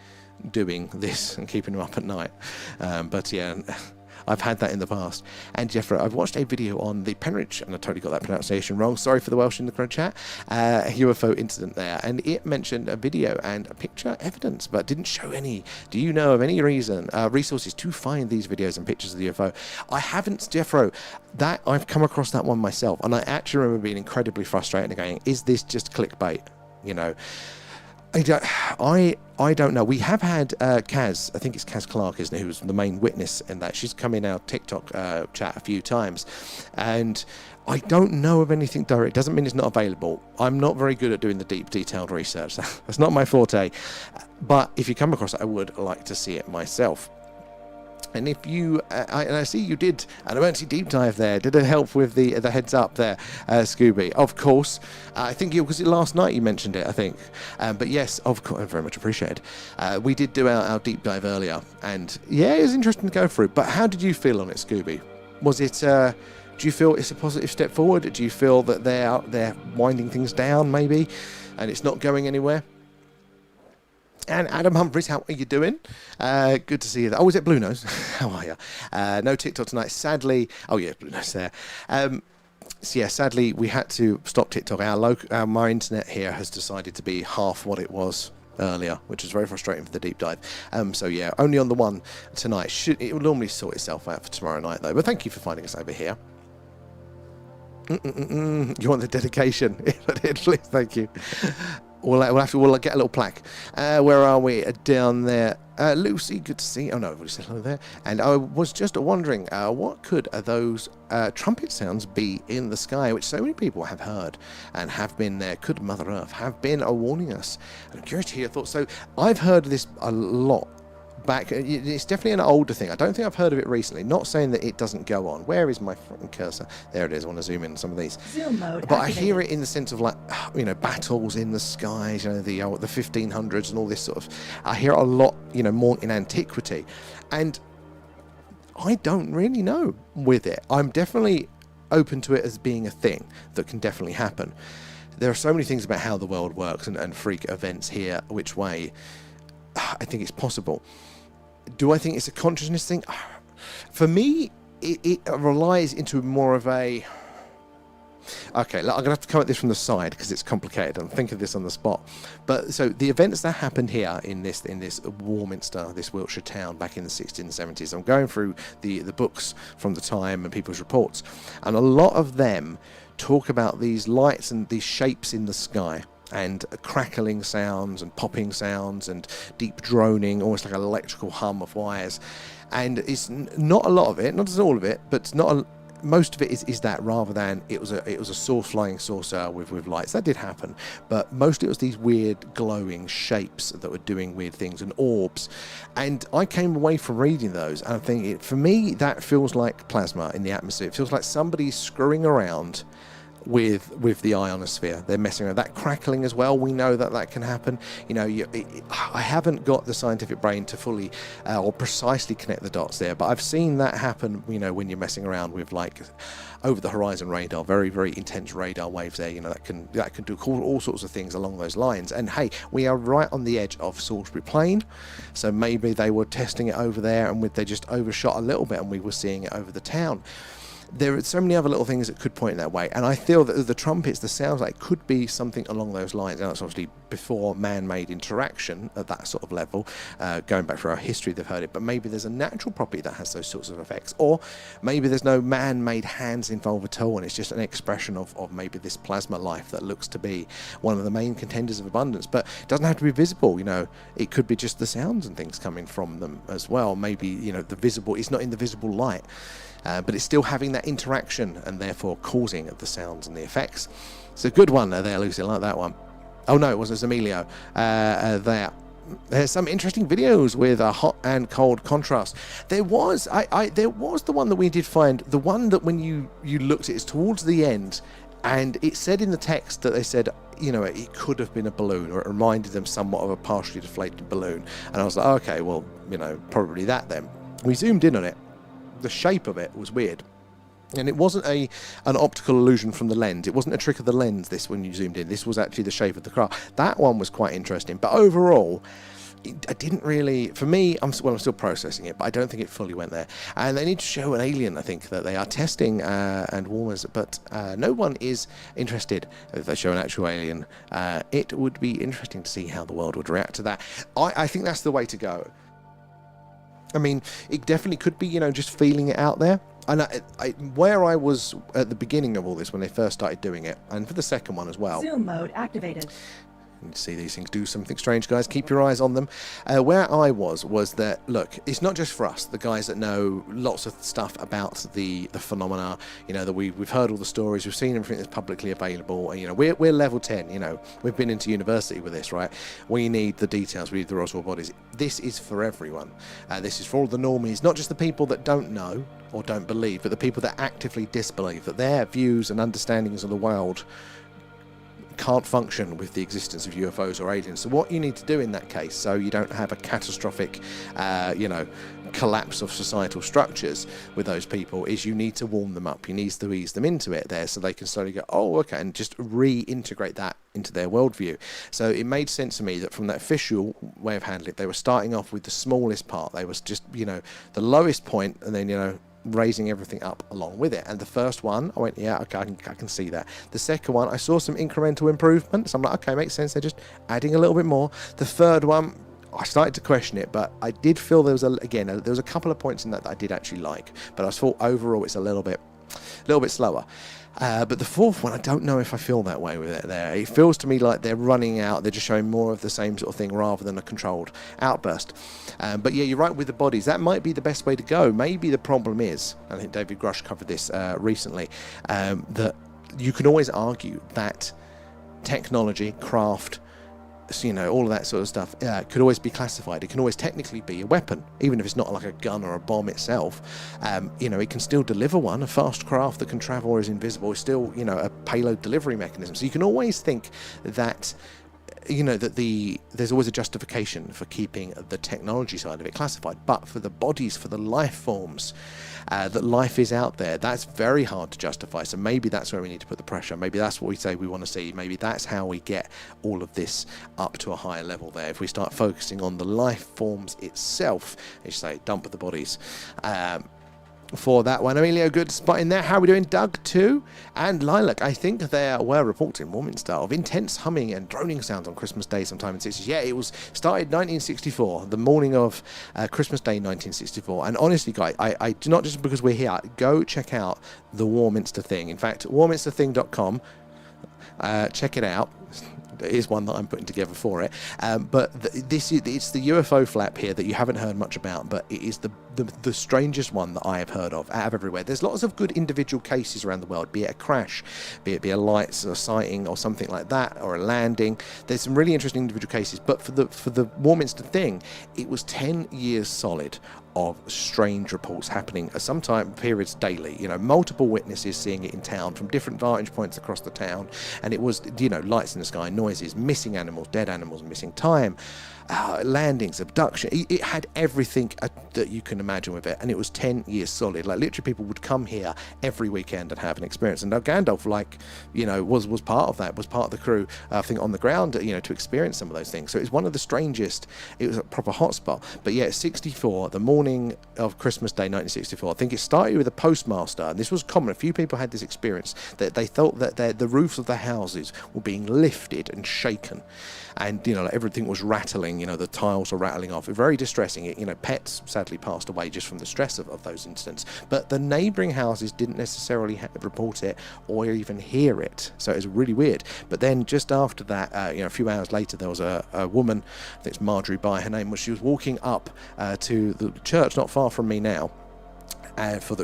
doing this and keeping them up at night. But yeah, I've had that in the past. And Jeffrey, I've watched a video on the Penrich, and I totally got that pronunciation wrong, sorry for the Welsh in the chat, UFO incident there, and it mentioned a video and a picture evidence, but didn't show any. Do you know of any resources to find these videos and pictures of the UFO? I haven't, Jeffrey, that I've come across that one myself, and I actually remember being incredibly frustrated and going, is this just clickbait? You know, I don't know. We have had Kaz, I think it's Kaz Clark, isn't it, who was the main witness in that. She's come in our TikTok chat a few times, and I don't know of anything direct. Doesn't mean it's not available. I'm not very good at doing the deep, detailed research. That's not my forte. But if you come across it, I would like to see it myself. And if you, I see you did an emergency deep dive there. Did it help with the heads up there, Scooby? Of course. I think was it last night you mentioned it, I think. But yes, of course, very much appreciated. We did do our deep dive earlier. And yeah, it was interesting to go through. But how did you feel on it, Scooby? Was it, do you feel it's a positive step forward? Do you feel that they're winding things down, maybe, and it's not going anywhere? And Adam Humphries, how are you doing? Good to see you. Oh, is it Blue Nose? How are you? No TikTok tonight, sadly. Oh yeah, Blue Nose there. So yeah, sadly we had to stop TikTok. My internet here has decided to be half what it was earlier, which is very frustrating for the deep dive. So yeah, only on the one tonight. It will normally sort itself out for tomorrow night though. But thank you for finding us over here. You want the dedication? Please, thank you. We'll get a little plaque. Where are we? Down there. Lucy, good to see you. Oh no, I've already said hello there. And I was just wondering, what could those trumpet sounds be in the sky, which so many people have heard and have been there, could Mother Earth have been warning us? I'm curious to hear your thoughts. So I've heard this a lot back. It's definitely an older thing. I don't think I've heard of it recently. Not saying that it doesn't go on. Where is my cursor? There it is. I want to zoom in on some of these. Zoom mode but activated. I hear it in the sense of, like, you know, battles in the skies, you know, the 1500s and all this sort of. I hear it a lot, you know, more in antiquity, and I don't really know with it. I'm definitely open to it as being a thing that can definitely happen. there are so many things about how the world works and freak events here, which way I think it's possible. Do I think it's a consciousness thing? For me, it relies into more of a... Okay, I'm going to have to come at this from the side because it's complicated. I'm thinking of this on the spot. But so the events that happened here in this Warminster, this Wiltshire town back in the 60s and 70s, I'm going through the books from the time and people's reports, and a lot of them talk about these lights and these shapes in the sky, and crackling sounds and popping sounds and deep droning, almost like an electrical hum of wires. And it's not a lot of it, not all of it, but most of it is that, rather than it was a flying saucer with lights. That did happen, but mostly it was these weird glowing shapes that were doing weird things, and orbs. And I came away from reading those and I'm thinking, for me, that feels like plasma in the atmosphere. It feels like somebody's screwing around with the ionosphere. They're messing around. That crackling as well, we know that can happen. You know, I haven't got the scientific brain to fully or precisely connect the dots there, but I've seen that happen, you know, when you're messing around with like over the horizon radar, very, very intense radar waves there, you know, that can do all sorts of things along those lines. And hey, we are right on the edge of Salisbury Plain, so maybe they were testing it over there and they just overshot a little bit and we were seeing it over the town. There are so many other little things that could point that way, and I feel that the trumpets, the sounds, like could be something along those lines. And that's obviously before man-made interaction at that sort of level, going back through our history, they've heard it. But maybe there's a natural property that has those sorts of effects, or maybe there's no man-made hands involved at all, and it's just an expression of maybe this plasma life that looks to be one of the main contenders of abundance. But it doesn't have to be visible, you know. It could be just the sounds and things coming from them as well. Maybe, you know, the visible, it's not in the visible light. But it's still having that interaction and therefore causing the sounds and the effects. It's a good one there, Lucy. I like that one. Oh no, it wasn't Emilio. There. There's some interesting videos with a hot and cold contrast. There was the one that we did find. The one that when you looked at it, it's towards the end, and it said in the text that they said, you know, it could have been a balloon, or it reminded them somewhat of a partially deflated balloon. And I was like, okay, well, you know, probably that then. We zoomed in on it. The shape of it was weird, and it wasn't an optical illusion from the lens. It wasn't a trick of the lens, this, when you zoomed in. This was actually the shape of the craft. That one was quite interesting, but overall I didn't really, for me, I'm still processing it, but I don't think it fully went there. And they need to show an alien, I think, that they are testing and warmers, but no one is interested. If they show an actual alien, it would be interesting to see how the world would react to that. I think that's the way to go. I mean, it definitely could be, you know, just feeling it out there. And where I was at the beginning of all this, when they first started doing it, and for the second one as well. Zoom mode activated. You see these things do something strange, guys. Keep your eyes on them. Where I was that, look, it's not just for us, the guys that know lots of stuff about the phenomena, you know, that we've heard all the stories, we've seen everything that's publicly available, and, you know, we're level 10, you know, we've been into university with this, right? We need the details, we need the Roswell bodies. This is for everyone. This is for all the normies, not just the people that don't know or don't believe, but the people that actively disbelieve, that their views and understandings of the world can't function with the existence of UFOs or aliens. So what you need to do in that case, so you don't have a catastrophic, you know, collapse of societal structures with those people, is you need to warm them up. You need to ease them into it there so they can slowly go, oh, okay, and just reintegrate that into their worldview. So it made sense to me that from that official way of handling it, they were starting off with the smallest part. They was just, you know, the lowest point, and then, you know, raising everything up along with it. And the first one, I went, yeah, okay, I can see that. The second one, I saw some incremental improvements. I'm like, okay, makes sense. They're just adding a little bit more. The third one, I started to question it, but I did feel there was there was a couple of points in that I did actually like, but I thought overall it's a little bit slower. But the fourth one, I don't know if I feel that way with it there. It feels to me like they're running out, they're just showing more of the same sort of thing rather than a controlled outburst. But yeah, you're right with the bodies. That might be the best way to go. Maybe the problem is, I think David Grush covered this recently, that you can always argue that technology, craft, you know, all of that sort of stuff could always be classified. It can always technically be a weapon, even if it's not like a gun or a bomb itself. You know, it can still deliver one. A fast craft that can travel or is invisible is still, you know, a payload delivery mechanism. So you can always think that that there's always a justification for keeping the technology side of it classified, but for the bodies, for the life forms, that life is out there, that's very hard to justify. So maybe that's where we need to put the pressure. Maybe that's what we say we want to see. Maybe that's how we get all of this up to a higher level there. If we start focusing on the life forms itself, as you say, dump the bodies. For that one, Emilio, good spot in there. How are we doing, Doug, too? And Lilac, I think there were reports in Warminster of intense humming and droning sounds on Christmas Day sometime in the 60s. Yeah, it was started 1964, the morning of Christmas Day 1964. And honestly, guys, I do not just because we're here, go check out the Warminster thing. In fact, warminsterthing.com, check it out. There is one that I'm putting together for it, but it's the UFO flap here that you haven't heard much about, but it is the strangest one that I have heard of out of everywhere. There's lots of good individual cases around the world, be it a crash, be it a light or sighting or something like that, or a landing. There's some really interesting individual cases, but for the Warminster thing, it was 10 years solid of strange reports happening at some time periods daily, multiple witnesses seeing it in town from different vantage points across the town, and it was lights in the sky, noises, missing animals, dead animals, missing time, landings, abduction. It had everything that you can imagine with it, and it was 10 years solid. Like literally people would come here every weekend and have an experience, and now Gandalf was part of that, was part of the crew, I think, on the ground to experience some of those things. So it was one of the strangest. It was a proper hotspot. But yeah, 64, the morning of Christmas Day 1964, I think it started with a postmaster, and this was common. A few people had this experience that they thought that the roofs of the houses were being lifted and shaken, and everything was rattling, the tiles were rattling off. Very distressing. Pets sadly passed away just from the stress of those incidents, but the neighbouring houses didn't necessarily report it or even hear it, so it was really weird. But then just after that, a few hours later, there was a woman, I think it's Marjorie by her name, she was walking up to the church not far from me now,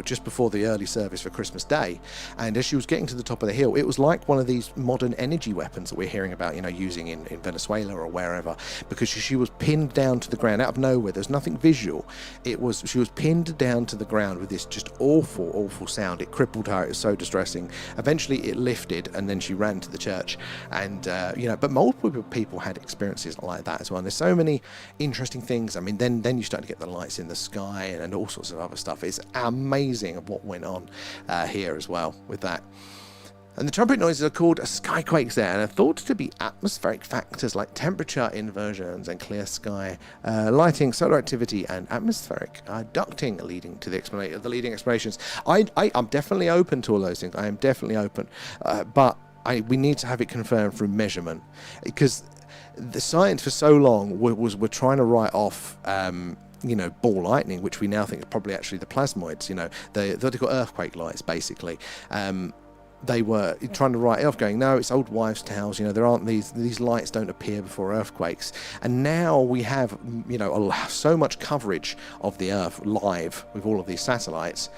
just before the early service for Christmas Day, and as she was getting to the top of the hill, it was like one of these modern energy weapons that we're hearing about, using in Venezuela or wherever, because she was pinned down to the ground out of nowhere. There's nothing visual. She was pinned down to the ground with this just awful sound. It crippled her. It was so distressing. Eventually it lifted, and then she ran to the church, and but multiple people had experiences like that as well. And there's so many interesting things. I mean, then you start to get the lights in the sky and all sorts of other stuff. It's amazing what went on here as well with that. And the trumpet noises are called skyquakes there, and are thought to be atmospheric factors like temperature inversions and clear sky lighting, solar activity, and atmospheric ducting leading to the leading explanations. I'm definitely open to all those things. I am definitely open, but we need to have it confirmed through measurement, because the science for so long we're trying to write off ball lightning, which we now think is probably actually the plasmoids, the vertical earthquake lights, basically. They were trying to write it off, going, no, it's old wives' tales, there aren't these lights don't appear before earthquakes. And now we have, so much coverage of the Earth live with all of these satellites.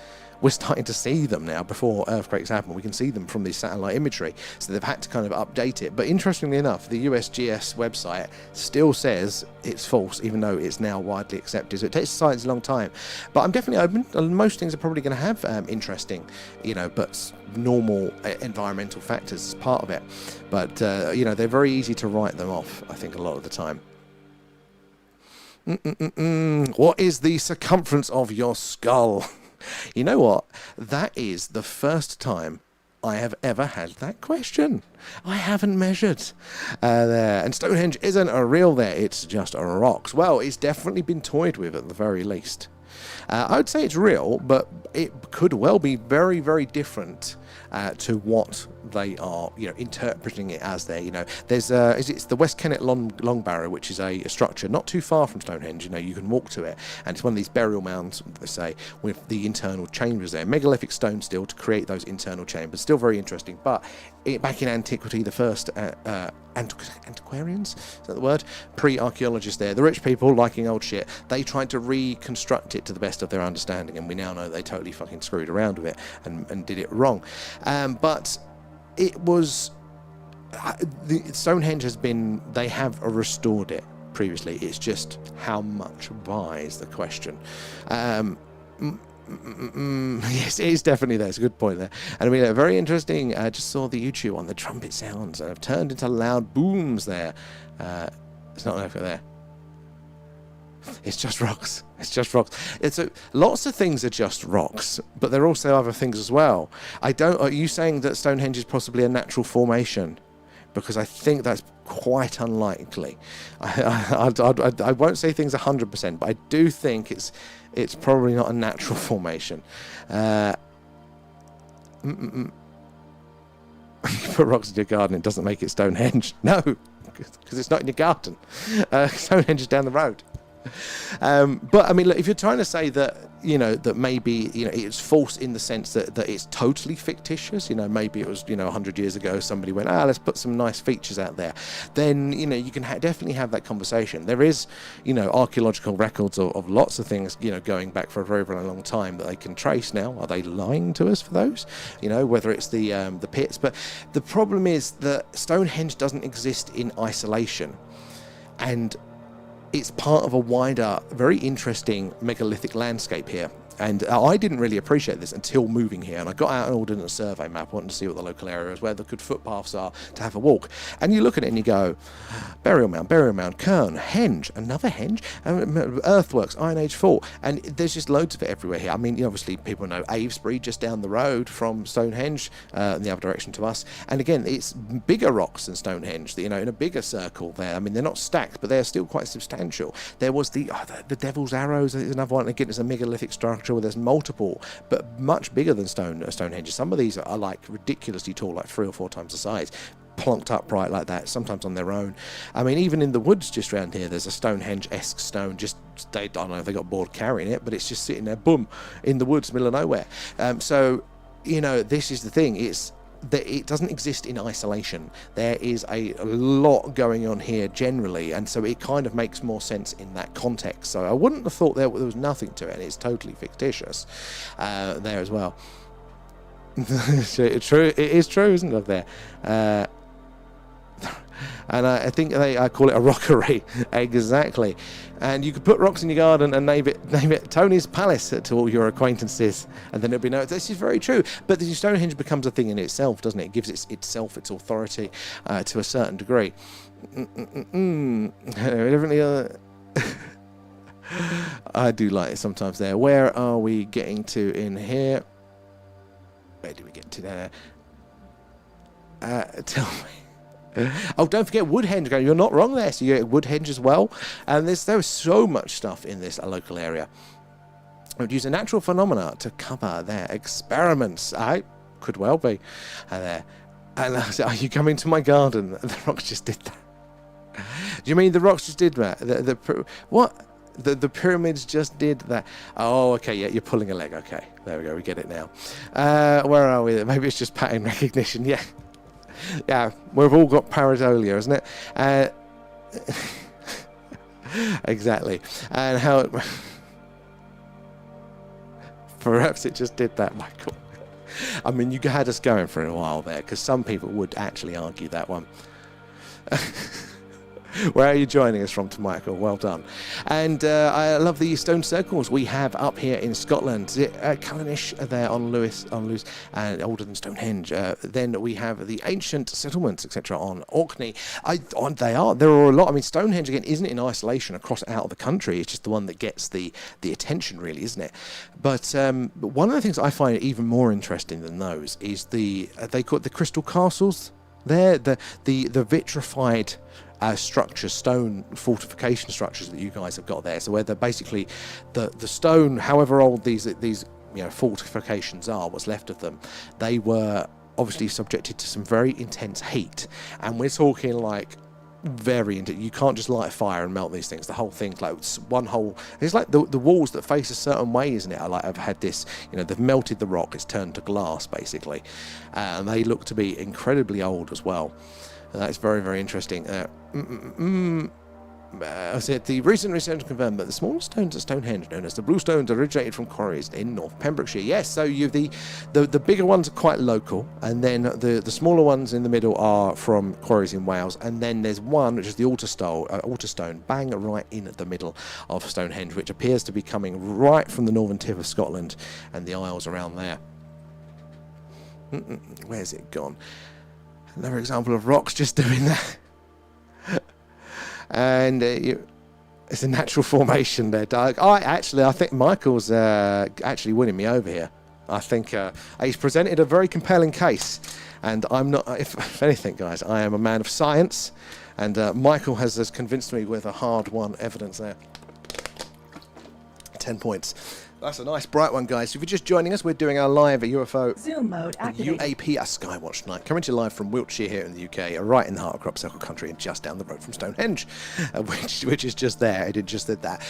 We're starting to see them now before earthquakes happen. We can see them from the satellite imagery, so they've had to kind of update it. But interestingly enough, the USGS website still says it's false, even though it's now widely accepted. So it takes science a long time. But I'm definitely open. Most things are probably going to have interesting, but normal environmental factors as part of it. But, they're very easy to write them off, I think, a lot of the time. What is the circumference of your skull? You know what? That is the first time I have ever had that question. I haven't measured there. And Stone Henge isn't a real there, it's just a rocks. Well, it's definitely been toyed with at the very least. I would say it's real, but it could well be very, very different to what they are, interpreting it as there. There's it's the West Kennet Long Barrow, which is a structure not too far from Stone Henge. You can walk to it, and it's one of these burial mounds, they say, with the internal chambers there. Megalithic stone still to create those internal chambers. Still very interesting. But back in antiquity, the first antiquarians, is that the word? Pre-archaeologists there, the rich people liking old shit, they tried to reconstruct it to the best of their understanding, and we now know they totally fucking screwed around with it and did it wrong. But it was the Stonehenge they have restored it previously. It's just how much buys the question. Yes, it is definitely there. It's a good point there. And I mean, very interesting. I just saw the YouTube on the trumpet sounds and have turned into loud booms there. It's not over there. It's just rocks. It's just rocks. Lots of things are just rocks, but there are also other things as well. Are you saying that Stonehenge is possibly a natural formation? Because I think that's quite unlikely. I won't say things 100%, but I do think it's probably not a natural formation. You put rocks in your garden, it doesn't make it Stonehenge. No, because it's not in your garden. Stonehenge is down the road. But I mean, look, if you're trying to say that, that maybe, it's false in the sense that it's totally fictitious, maybe it was, 100 years ago, somebody went, let's put some nice features out there, then, you can definitely have that conversation. There is, archaeological records of lots of things, going back for a very, very long time that they can trace now. Are they lying to us for those? Whether it's the pits. But the problem is that Stonehenge doesn't exist in isolation. And it's part of a wider, very interesting megalithic landscape here. And I didn't really appreciate this until moving here. And I got out and ordered a survey map. I wanted to see what the local area is, where the good footpaths are to have a walk. And you look at it and you go, burial mound, cairn, henge, another henge, earthworks, Iron Age fort. And there's just loads of it everywhere here. I mean, obviously people know Avesbury just down the road from Stonehenge, in the other direction to us. And again, it's bigger rocks than Stonehenge, in a bigger circle there. I mean, they're not stacked, but they're still quite substantial. There was the Devil's Arrows, there's another one. Again, it's a megalithic structure where there's multiple, but much bigger than Stonehenge. Some of these are like ridiculously tall, like 3 or 4 times the size, plonked upright like that, sometimes on their own. I mean, even in the woods just around here, there's a Stonehenge-esque stone. I don't know if they got bored carrying it, but it's just sitting there, boom, in the woods, middle of nowhere. So, this is the thing. It's that it doesn't exist in isolation. There is a lot going on here generally, and so it kind of makes more sense in that context. So I wouldn't have thought there was nothing to it, and it's totally fictitious there as well. It's true. It is true, isn't it, there? And I think I call it a rockery. Exactly. And you could put rocks in your garden and name it Tony's Palace to all your acquaintances, and then it'll be no. This is very true. But the Stonehenge becomes a thing in itself, doesn't it? It gives itself its authority to a certain degree. Definitely. I do like it sometimes there. Where are we getting to in here? Where do we get to there? Tell me. Oh, don't forget Woodhenge. You're not wrong there. So you get Woodhenge as well. And there's so much stuff in this local area. I would use a natural phenomena to cover their experiments. I could well be there. And I said, "Are you coming to my garden?" The rocks just did that. Do you mean the rocks just did that? What? The pyramids just did that. Oh, okay, yeah, you're pulling a leg. Okay, there we go. We get it now. Where are we? Maybe it's just pattern recognition. Yeah. Yeah, we've all got pareidolia, isn't it? Exactly. And how perhaps it just did that, Michael. I mean, you had us going for a while there, because some people would actually argue that one. Where are you joining us from, to Michael? Well done. And I love the stone circles we have up here in Scotland. Callanish there on Lewis, and older than Stonehenge. Then we have the ancient settlements, etc. on Orkney. There are a lot. I mean, Stonehenge again isn't in isolation across out of the country. It's just the one that gets the attention, really, isn't it? But one of the things I find even more interesting than those is they call it the crystal castles. There, the vitrified structures, stone fortification structures that you guys have got there. So where they're basically the stone, however old these fortifications are, what's left of them, they were obviously subjected to some very intense heat, and we're talking like very intense. You can't just light a fire and melt these things. The whole thing, like one whole, it's like the walls that face a certain way, isn't it? I've had this, they've melted the rock, it's turned to glass basically, and they look to be incredibly old as well. That's very, very interesting. said the recent research confirmed that the smaller stones at Stone Henge, known as the blue stones, originated from quarries in North Pembrokeshire. Yes, so you the bigger ones are quite local, and then the smaller ones in the middle are from quarries in Wales, and then there's one which is the altar stone, bang right in the middle of Stonehenge, which appears to be coming right from the northern tip of Scotland and the Isles around there. Where's it gone? Another example of rocks just doing that. And it's a natural formation there, Doug. I think Michael's actually winning me over here. I think he's presented a very compelling case, and I'm not. If anything, guys, I am a man of science, and Michael has convinced me with a hard-won evidence there. 10 points. That's a nice bright one, guys. If you're just joining us, we're doing our live UFO Zoom mode activated. UAP Skywatch tonight. Coming to you live from Wiltshire here in the UK, right in the heart of Crop Circle country and just down the road from Stone Henge, which is just there. I just did that.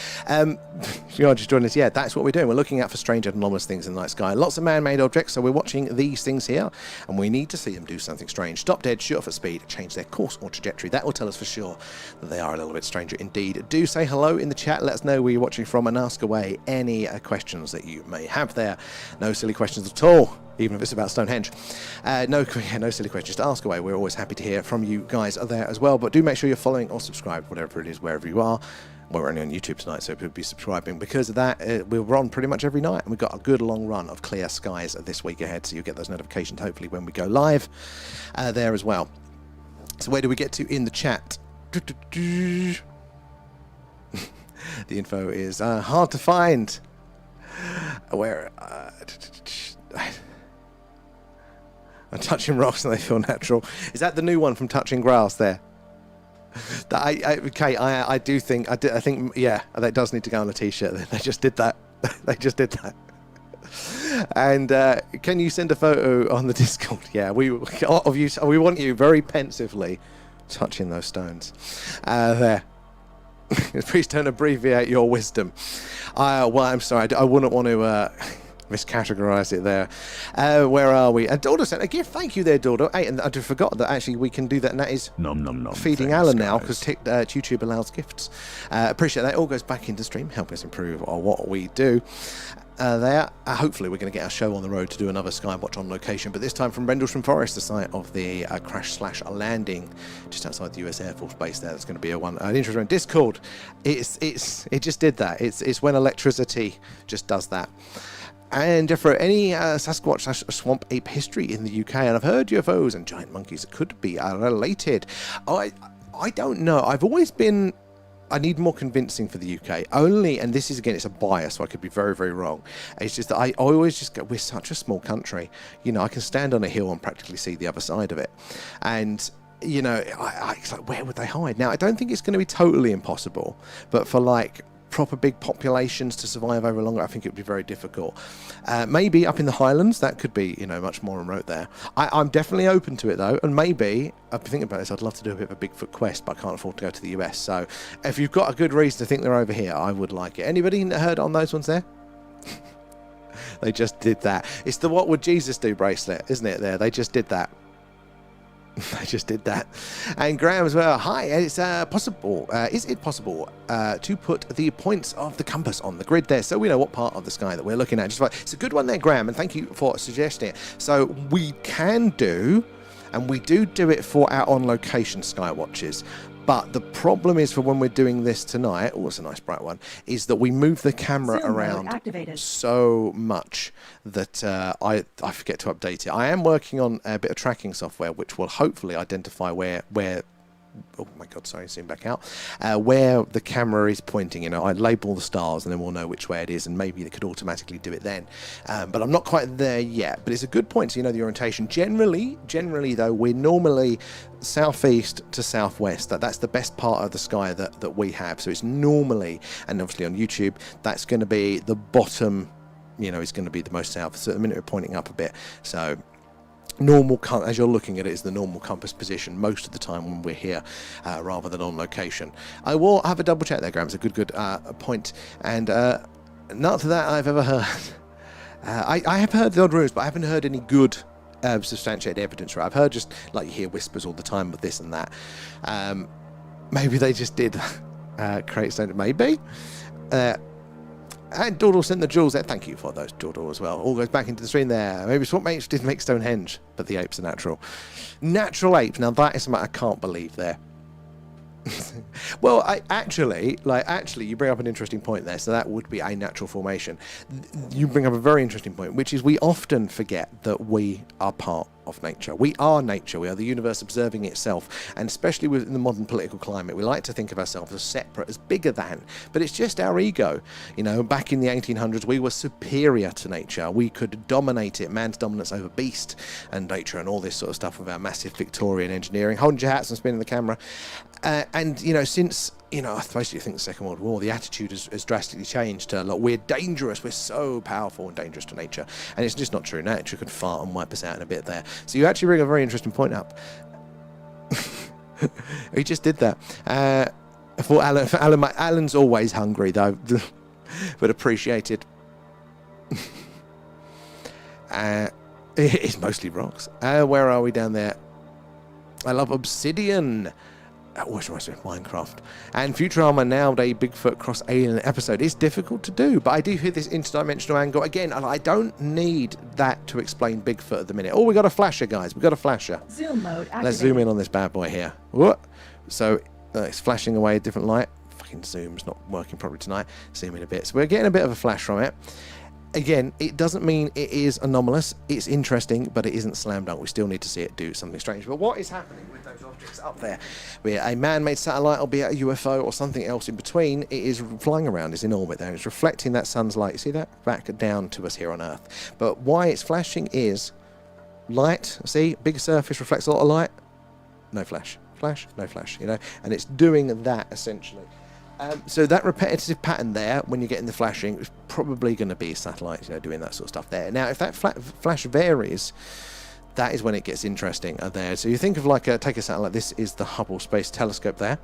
If you are just joining us, yeah, that's what we're doing. We're looking out for strange and anomalous things in the night sky. Lots of man-made objects, so we're watching these things here, and we need to see them do something strange. Stop dead, shoot off at speed, change their course or trajectory. That will tell us for sure that they are a little bit stranger indeed. Do say hello in the chat. Let us know where you're watching from and ask away any questions that you may have there. No silly questions at all, even if it's about Stonehenge. No silly questions to ask away. We're always happy to hear from you guys there as well, but do make sure you're following or subscribed, whatever it is, wherever you are. We're only on YouTube tonight, so people be subscribing. Because of that, we're on pretty much every night, and we've got a good long run of clear skies this week ahead, so you'll get those notifications hopefully when we go live there as well. So where do we get to in the chat? The info is hard to find. Where I'm touching rocks and they feel natural. Is that the new one from Touching Grass there? I do think yeah, that does need to go on a t-shirt. They just did that. They just did that. And can you send a photo on the Discord? Yeah, we want you very pensively touching those stones there. Please don't abbreviate your wisdom. Well, I'm sorry, I wouldn't want to miscategorize it there. Where are we? And Dordo sent a gift. Thank you there, Dordo. Hey, and I just forgot that actually we can do that, and that is feeding Alan now, because YouTube allows gifts. Appreciate that. It all goes back into stream, helping us improve on what we do. There. Hopefully we're going to get our show on the road to do another Skywatch on location, but this time from Rendlesham Forest, the site of the crash/landing just outside the US Air Force Base there. That's going to be an interesting Discord. It just did that. It's when electricity just does that. And for any Sasquatch/swamp ape history in the UK, and I've heard UFOs and giant monkeys could be related. I don't know. I've always been... I need more convincing for the UK. Only, and this is, again, it's a bias, so I could be very, very wrong. It's just that I always just go, we're such a small country. You know, I can stand on a hill and practically see the other side of it. And, you know, it's like, where would they hide? Now, I don't think it's going to be totally impossible, but for, like, proper big populations to survive over longer, I think it would be very difficult. Maybe up in the Highlands, that could be, you know, much more remote there. I'm definitely open to it, though, and maybe, I've been thinking about this, I'd love to do a bit of a Bigfoot quest, but I can't afford to go to the US, so if you've got a good reason to think they're over here, I would like it. Anybody heard on those ones there? They just did that. It's the What Would Jesus Do bracelet, isn't it, there? They just did that. I just did that. And Graham as well. Hi, it's possible. Is it possible to put the points of the compass on the grid there, so we know what part of the sky that we're looking at? Just right. It's a good one there, Graham, and thank you for suggesting it. So we can do, and we do it for our on-location Skywatches. But the problem is for when we're doing this tonight, oh, it's a nice bright one, is that we move the camera around so much that I forget to update it. I am working on a bit of tracking software which will hopefully identify where oh my god, sorry, zoom back out, where the camera is pointing. You know, I label the stars and then we'll know which way it is, and maybe they could automatically do it then. But I'm not quite there yet. But it's a good point, so you know the orientation. Generally though, we're normally southeast to southwest. That's the best part of the sky that we have. So it's normally, and obviously on YouTube, that's going to be the bottom, you know, is going to be the most south. So at the minute we're pointing up a bit. So normal, as you're looking at it, is the normal compass position most of the time when we're here, rather than on location. I will have a double check there, Graham. It's a good point. And not that I've ever heard. I have heard the odd rumours, but I haven't heard any good substantiated evidence. Right? I've heard just like you hear whispers all the time with this and that. Maybe they just did Create Stone, maybe. And Dawdle sent the jewels there. Thank you for those, Dawdle, as well. All goes back into the stream there. Maybe Swamp Mates did make Stone Henge, but the apes are natural. Natural apes. Now, that is something I can't believe there. Well, actually, you bring up an interesting point there. So that would be a natural formation. You bring up a very interesting point, which is we often forget that we are part of nature. We are nature. We are the universe observing itself. And especially within the modern political climate, we like to think of ourselves as separate, as bigger than. But it's just our ego. You know, back in the 1800s, we were superior to nature. We could dominate it. Man's dominance over beast and nature and all this sort of stuff with our massive Victorian engineering. Holding your hats and spinning the camera. And, you know, since, you know, I suppose you think the Second World War, the attitude has drastically changed to, like, we're dangerous, we're so powerful and dangerous to nature. And it's just not true. Nature could fart and wipe us out in a bit there. So you actually bring a very interesting point up. He just did that. For Alan's always hungry, though, but appreciated. It's mostly rocks. Where are we down there? I love obsidian. Which reminds me of Minecraft. And Futurama nailed a Bigfoot cross alien episode. It's difficult to do, but I do hear this interdimensional angle again, and I don't need that to explain Bigfoot at the minute. Oh, we got a flasher, guys. We got a flasher. Zoom mode activated. Let's zoom in on this bad boy here. What? So it's flashing away a different light. Fucking zoom's not working properly tonight. Zoom in a bit. So we're getting a bit of a flash from it. Again, it doesn't mean it is anomalous. It's interesting, but it isn't slam dunk. We still need to see it do something strange. But what is happening with those objects up there? Be it a man-made satellite, or be it a UFO, or something else in between, it is flying around. It's in orbit there. It's reflecting that sun's light. You see that? Back down to us here on Earth. But why it's flashing is light. See? Big surface reflects a lot of light. No flash. Flash, no flash, you know? And it's doing that, essentially. So that repetitive pattern there, when you're getting the flashing, is probably going to be satellites, you know, doing that sort of stuff there. Now, if that flash varies, that is when it gets interesting there. So you think of like take a satellite. This is the Hubble Space Telescope there.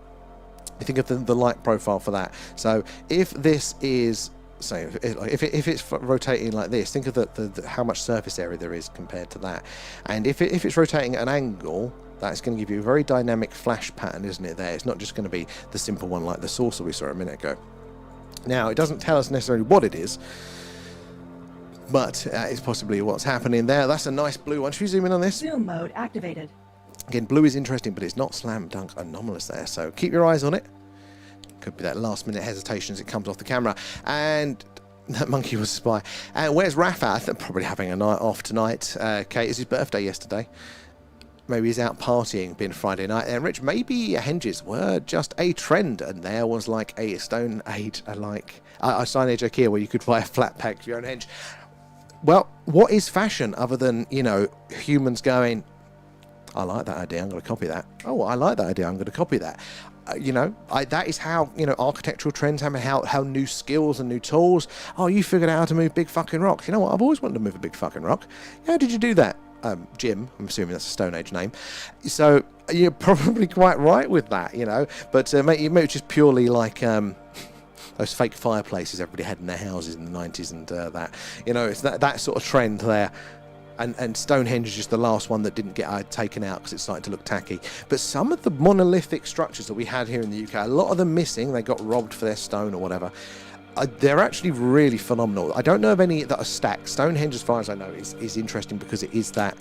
You think of the light profile for that. So if this is, so if it's rotating like this, think of the how much surface area there is compared to that. And if it's rotating at an angle, that's going to give you a very dynamic flash pattern, isn't it, there? It's not just going to be the simple one like the saucer we saw a minute ago. Now, it doesn't tell us necessarily what it is, but it's possibly what's happening there. That's a nice blue one. Should we zoom in on this? Zoom mode activated. Again, blue is interesting, but it's not slam dunk anomalous there, so keep your eyes on it. Could be that last-minute hesitation as it comes off the camera. And that monkey was a spy. And where's Raph at? I think probably having a night off tonight. Kate, it's his birthday yesterday. Maybe he's out partying, being Friday night. And Rich, maybe Henges were just a trend, and there was like a Stone Age, a Stone Age IKEA where you could buy a flat pack for your own henge. Well, what is fashion other than, you know, humans going, I like that idea, I'm going to copy that. Oh, I like that idea, I'm going to copy that. You know, that is how, you know, architectural trends happen, how new skills and new tools. Oh, you figured out how to move big fucking rocks. You know what? I've always wanted to move a big fucking rock. How did you do that? Jim, I'm assuming that's a Stone Age name. So you're probably quite right with that, you know. But maybe it's just purely like those fake fireplaces everybody had in their houses in the 90s and that. You know, it's that sort of trend there. And Stonehenge is just the last one that didn't get taken out because it's starting to look tacky. But some of the monolithic structures that we had here in the UK, a lot of them missing. They got robbed for their stone or whatever. They're actually really phenomenal. I don't know of any that are stacked. Stonehenge, as far as I know, is interesting because it is the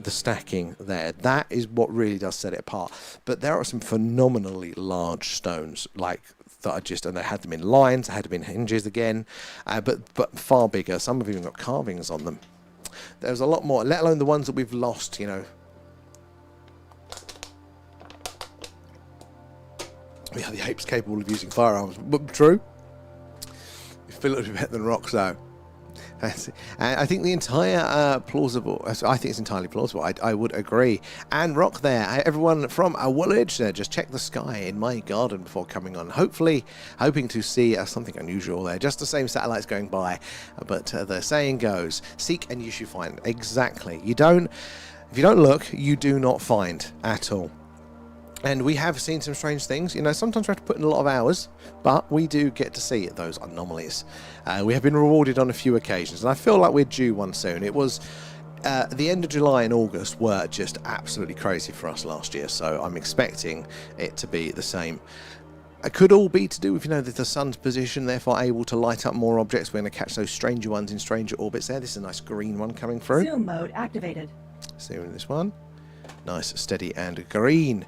stacking there. That is what really does set it apart. But there are some phenomenally large stones, like that are just, and they had them in lines, they had them in hinges again, but far bigger. Some have even got carvings on them. There's a lot more, let alone the ones that we've lost, you know. Yeah, the ape's capable of using firearms. But true. We feel a little bit better than rocks, though. And I think the entire plausible. I think it's entirely plausible. I would agree. And rock there. Everyone from Woolwich, just check the sky in my garden before coming on. Hopefully, hoping to see something unusual there. Just the same satellites going by. But the saying goes, seek and you shall find. Exactly. If you don't look, you do not find at all. And we have seen some strange things. You know, sometimes we have to put in a lot of hours, but we do get to see those anomalies. We have been rewarded on a few occasions, and I feel like we're due one soon. It was the end of July and August were just absolutely crazy for us last year, so I'm expecting it to be the same It could all be to do with, the sun's position, therefore able to light up more objects. We're going to catch those stranger ones in stranger orbits there. This is a nice green one coming through. Zoom mode activated. Zoom this one. Nice, steady and green.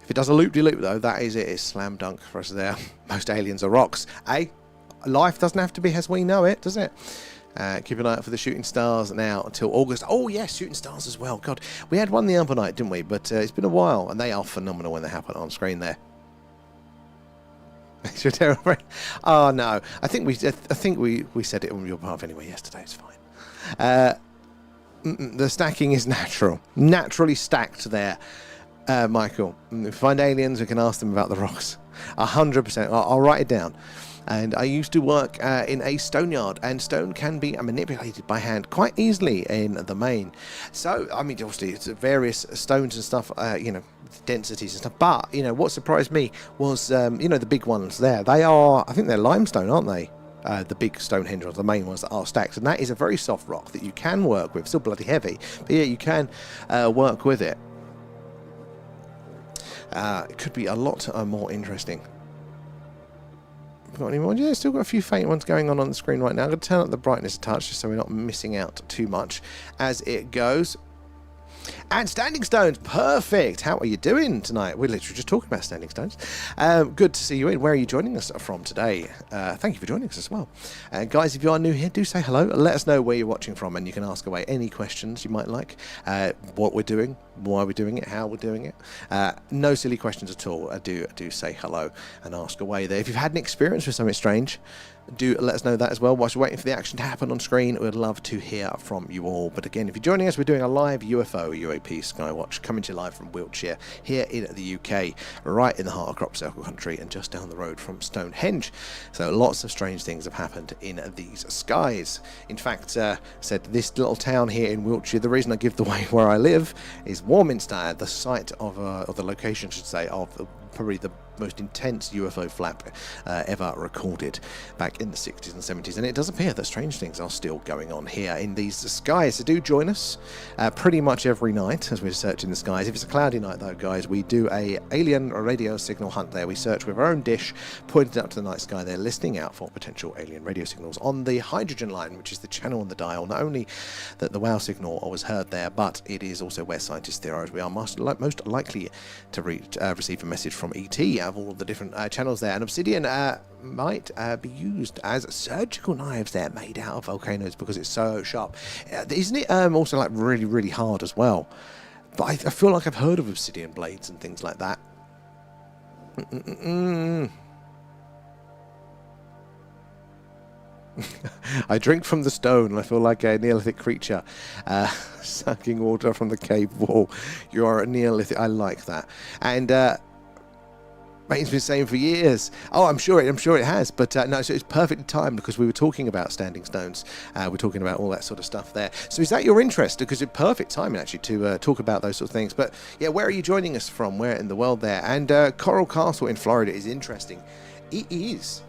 If it does a loop-de-loop, though, that is it. It's slam dunk for us there. Most aliens are rocks. Life doesn't have to be as we know it, does it? Keep an eye out for the shooting stars now until August. Oh, yes, shooting stars as well. God, we had one the other night, didn't we? But it's been a while, and they are phenomenal when they happen on screen there. Oh, no. I think we said it on your behalf anyway yesterday. It's fine. The stacking is natural. Naturally stacked there, Michael. If we find aliens, we can ask them about the rocks. 100%. I'll write it down. And I used to work in a stone yard, and stone can be manipulated by hand quite easily in the main. So, I mean, obviously, it's various stones and stuff, densities and stuff. But, what surprised me was, the big ones there. They are, I think they're limestone, aren't they? The big Stone Henge ones, the main ones that are stacked. And that is a very soft rock that you can work with. Still bloody heavy, but yeah, you can work with it. It could be a lot more interesting. Got any more? Yeah, still got a few faint ones going on the screen right now. I'm going to turn up the brightness a touch just so we're not missing out too much as it goes. And standing stones, perfect. How are you doing tonight? We're literally just talking about standing stones. Good to see you in. Where are you joining us from today? Thank you for joining us as well. Guys, if you are new here, do say hello. Let us know where you're watching from, and you can ask away any questions you might like. What we're doing, why we're doing it, how we're doing it. No silly questions at all. Do say hello and ask away there. If you've had an experience with something strange, do let us know that as well. Whilst we're waiting for the action to happen on screen, we'd love to hear from you all. But again, if you're joining us, we're doing a live UFO UAP Skywatch coming to you live from Wiltshire here in the UK, right in the heart of Crop Circle country and just down the road from Stone Henge. So lots of strange things have happened in these skies. In fact, said this little town here in Wiltshire, the reason I give the way where I live is Warminster, the site of the location, I should say, of probably the most intense UFO flap ever recorded back in the 60s and 70s, and it does appear that strange things are still going on here in these skies. So do join us pretty much every night as we're searching the skies. If it's a cloudy night though, guys, we do a alien radio signal hunt there. We search with our own dish, pointed up to the night sky there, listening out for potential alien radio signals on the hydrogen line, which is the channel on the dial. Not only that the WOW signal was heard there, but it is also where scientists theorize we are most likely to receive a message from ET of all the different channels there. And obsidian might be used as surgical knives there, made out of volcanoes because it's so sharp. Isn't it also like really, really hard as well? But I feel like I've heard of obsidian blades and things like that. I drink from the stone and I feel like a Neolithic creature sucking water from the cave wall. You are a Neolithic. I like that. And Mate's been saying for years. Oh, I'm sure it has. But no, so it's perfectly timed because we were talking about standing stones. We're talking about all that sort of stuff there. So is that your interest? Because it's perfect timing actually to talk about those sort of things. But yeah, where are you joining us from? Where in the world there? And Coral Castle in Florida is interesting. It is.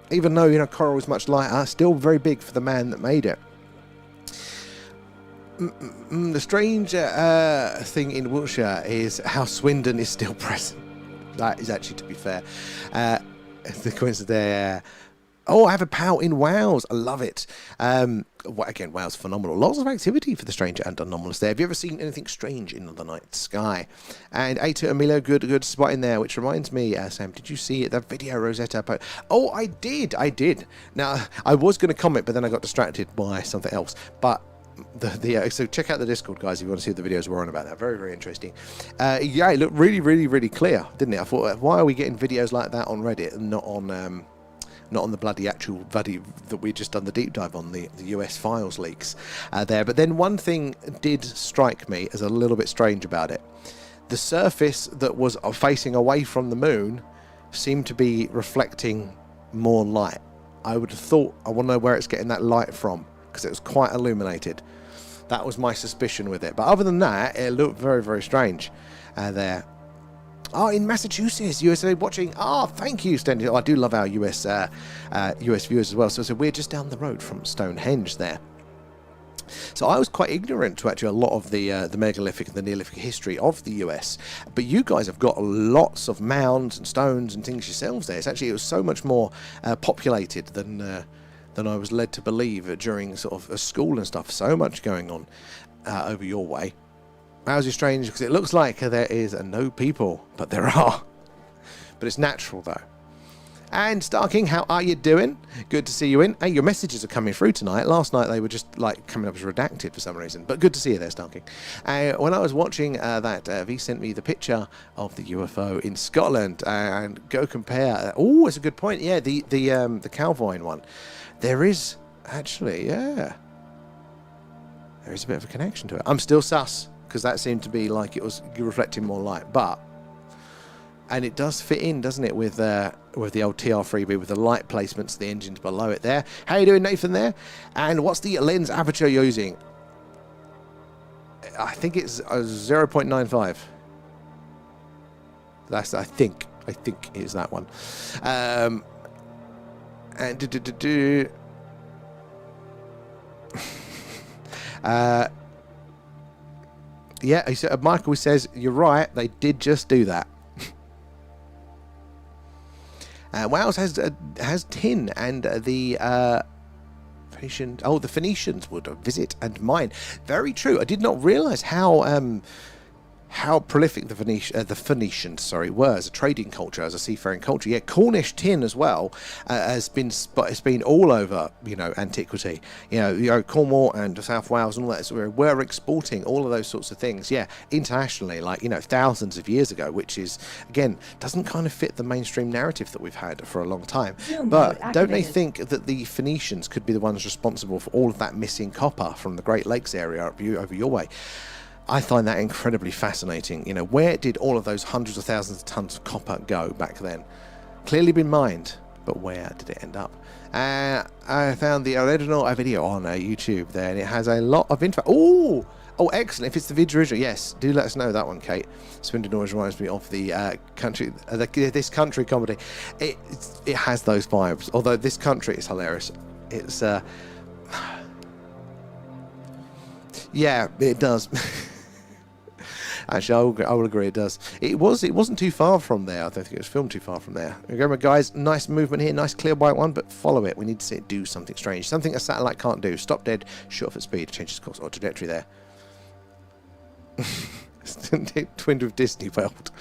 Even though, coral is much lighter, still very big for the man that made it. The strange thing in Wiltshire is how Swindon is still present. That is actually, to be fair. The coincidence there. Oh, I have a pal in Wales. I love it. Again, Wales, phenomenal. Lots of activity for the strange and anomalous there. Have you ever seen anything strange in the night sky? And A to Emilio, good spot in there, which reminds me, Sam, did you see the video Rosetta? Oh, I did. Now, I was going to comment, but then I got distracted by something else. But so check out the Discord, guys, if you want to see the videos we're on about that. Very, very interesting. Yeah, it looked really, really, really clear, didn't it? I thought, why are we getting videos like that on Reddit and not on the bloody actual video that we just done the deep dive on, the US files leaks there. But then one thing did strike me as a little bit strange about it. The surface that was facing away from the moon seemed to be reflecting more light. I would have thought, I want to know where it's getting that light from, because it was quite illuminated. That was my suspicion with it. But other than that, it looked very, very strange there. Oh, in Massachusetts, USA watching. Oh, thank you, Stanley. Oh, I do love our US viewers as well. So we're just down the road from Stone Henge there. So I was quite ignorant to actually a lot of the megalithic and the Neolithic history of the US. But you guys have got lots of mounds and stones and things yourselves there. It was so much more populated than I was led to believe during sort of a school and stuff. So much going on over your way. How's it strange? Because it looks like there is no people, but there are. But it's natural though. And Starking, how are you doing? Good to see you in. Hey, your messages are coming through tonight. Last night they were just like coming up as redacted for some reason, but good to see you there, Starking. When I was watching that, V sent me the picture of the UFO in Scotland, and go compare. Oh, it's a good point. Yeah, the Calvine one. There is actually, yeah, there is a bit of a connection to it. I'm still sus because that seemed to be like it was reflecting more light, but. And it does fit in, doesn't it, with the old TR3B, with the light placements, the engines below it there. How you doing, Nathan, there? And what's the lens aperture you're using? I think it's a 0.95. That's, I think it is that one. And yeah, Michael says, you're right, they did just do that. Wales has tin, and the Phoenicians. Oh, the Phoenicians would visit and mine. Very true. I did not realise how prolific the Phoenicians were as a trading culture, as a seafaring culture. Yeah, Cornish tin as well has been all over, antiquity. Cornwall and South Wales and all that. So we were exporting all of those sorts of things. Yeah, internationally, like thousands of years ago, which is again doesn't kind of fit the mainstream narrative that we've had for a long time. But don't they think that the Phoenicians could be the ones responsible for all of that missing copper from the Great Lakes area over your way? I find that incredibly fascinating. Where did all of those hundreds of thousands of tons of copper go back then? Clearly been mined, but where did it end up? I found the original video on YouTube there, and it has a lot of info. Oh, excellent. If it's the video original, yes, do let us know that one, Kate. Swindon always reminds me of the This Country comedy. It has those vibes, although This Country is hilarious. It's... yeah, it does. Actually, I will agree it does. It wasn't too far from there. I don't think it was filmed too far from there. Remember, guys, nice movement here, nice clear white one, but follow it. We need to see it do something strange, something a satellite can't do. Stop dead, shoot off at speed, change its course or trajectory there. Twinned with Disney World.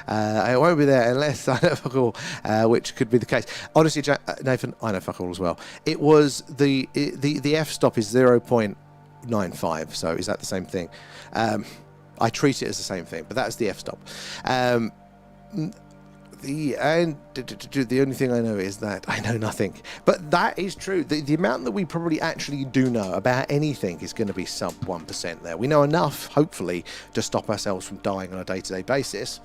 I won't be there unless I know fuck all, which could be the case. Honestly, Nathan, I know fuck all as well. It was the f stop is 0.95, so is that the same thing? I treat it as the same thing, but that's the f-stop. The only thing I know is that I know nothing. But that is true. The amount that we probably actually do know about anything is going to be sub 1% there. We know enough, hopefully, to stop ourselves from dying on a day-to-day basis.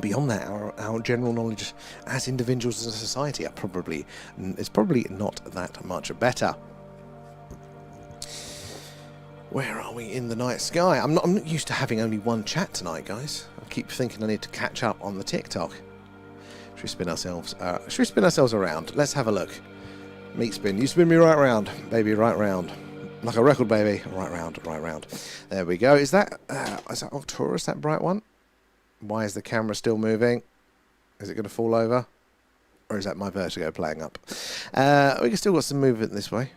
Beyond that, our general knowledge as individuals as a society is probably not that much better. Where are we in the night sky? I'm not used to having only one chat tonight, guys. I keep thinking I need to catch up on the TikTok. Should we spin ourselves? Around? Let's have a look. Meat spin. You spin me right round, baby, right round. Like a record, baby. Right round, right round. There we go. Is that Arcturus, that bright one? Why is the camera still moving? Is it going to fall over? Or is that my vertigo playing up? We can still got some movement this way.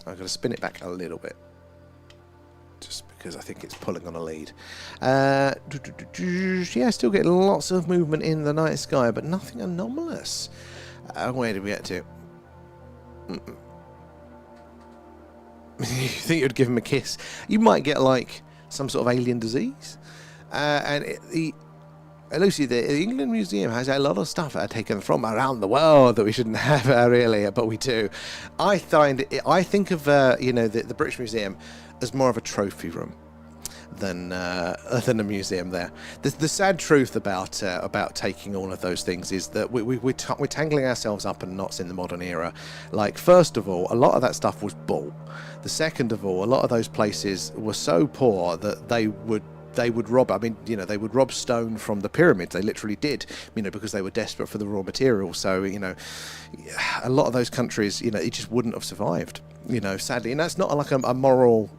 I'm going to spin it back a little bit, just because I think it's pulling on a lead. Yeah, still getting lots of movement in the night sky, but nothing anomalous. Where did we get to? You think you'd give him a kiss? You might get like some sort of alien disease. Lucy, the England Museum has a lot of stuff taken from around the world that we shouldn't have really, but we do. I think of the British Museum as more of a trophy room than a museum. There, the sad truth about taking all of those things is that we're tangling ourselves up in knots in the modern era. Like, first of all, a lot of that stuff was bull. The second of all, a lot of those places were so poor that they would they would rob. I mean, they would rob stone from the pyramids. They literally did, because they were desperate for the raw material. So, a lot of those countries, it just wouldn't have survived, sadly. And that's not like a moral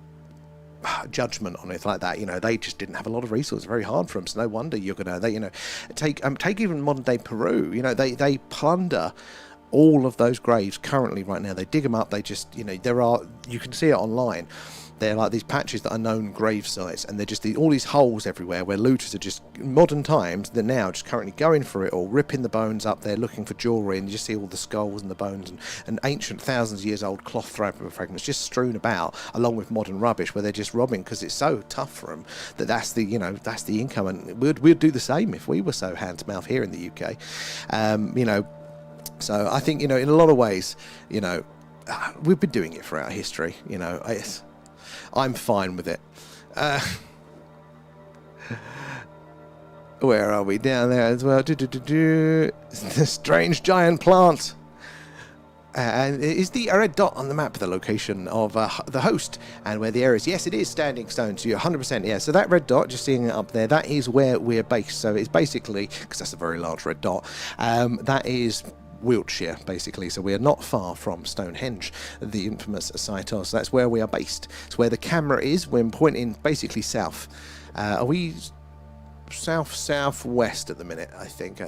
judgment on it like that. They just didn't have a lot of resources. Very hard for them. So no wonder you're gonna, take even modern day Peru. They plunder all of those graves currently right now. They dig them up. They just, you can see it online. They're like these patches that are known grave sites, and they're just all these holes everywhere where looters are just, modern times, they're now just currently going for it all, ripping the bones up there, looking for jewellery, and you just see all the skulls and the bones and ancient, thousands of years old cloth fragments just strewn about, along with modern rubbish, where they're just robbing because it's so tough for them that's the income. And we'd do the same if we were so hand to mouth here in the UK. So I think, in a lot of ways, we've been doing it throughout history. I'm fine with it. Where are we? Down there as well. The strange giant plant. And is the red dot on the map the location of the host and where the area is? Yes, it is Standing Stone, so you're 100%. Yeah, so that red dot, just seeing it up there, that is where we're based. So it's basically, because that's a very large red dot, that is Wiltshire, basically. So we are not far from Stone Henge, the infamous site of. So that's where we are based. It's where the camera is. We're pointing basically south. Are we southwest at the minute? I think.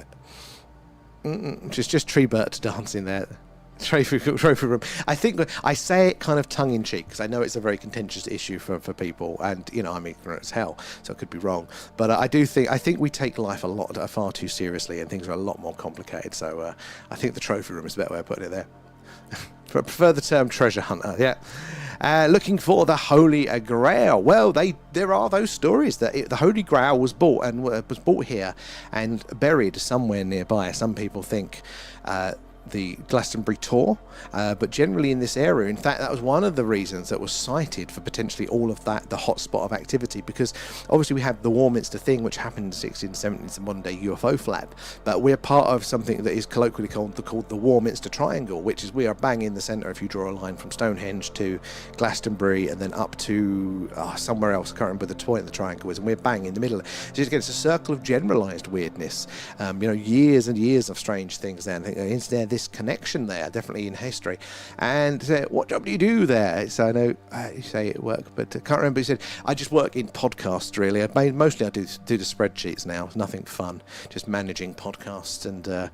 Just tree birds dancing there. Trophy room. I think I say it kind of tongue-in-cheek because I know it's a very contentious issue for people, and I'm ignorant as hell, so I could be wrong. But I think we take life far too seriously, and things are a lot more complicated. So I think the trophy room is a better way of putting it there. I prefer the term treasure hunter. Yeah. Looking for the Holy Grail. Well, there are those stories that the Holy Grail was bought here and buried somewhere nearby. Some people think the Glastonbury tour, but generally in this area. In fact, that was one of the reasons that was cited for potentially all of that, the hotspot of activity, because obviously we have the Warminster thing, which happened in the 1670s, the modern day UFO flap, but we're part of something that is colloquially called the Warminster Triangle, which is we are bang in the centre if you draw a line from Stone Henge to Glastonbury and then up to somewhere else. I can't remember the point of the triangle is, and we're bang in the middle. So again, it's a circle of generalised weirdness, years and years of strange things there. And is there this connection there, definitely in history? And what job do you do there? So I know you say at work, but I can't remember. He said, I just work in podcasts, really. Mostly I do the spreadsheets now. Nothing fun, just managing podcasts and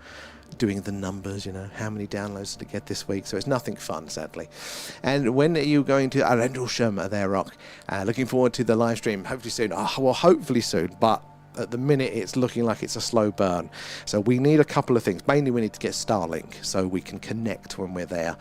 doing the numbers, how many downloads did it get this week? So it's nothing fun, sadly. And when are you going to Rendlesham there, Rock? Looking forward to the live stream, hopefully soon. Well, hopefully soon, but at the minute it's looking like it's a slow burn. So we need a couple of things. Mainly we need to get Starlink so we can connect when we're there,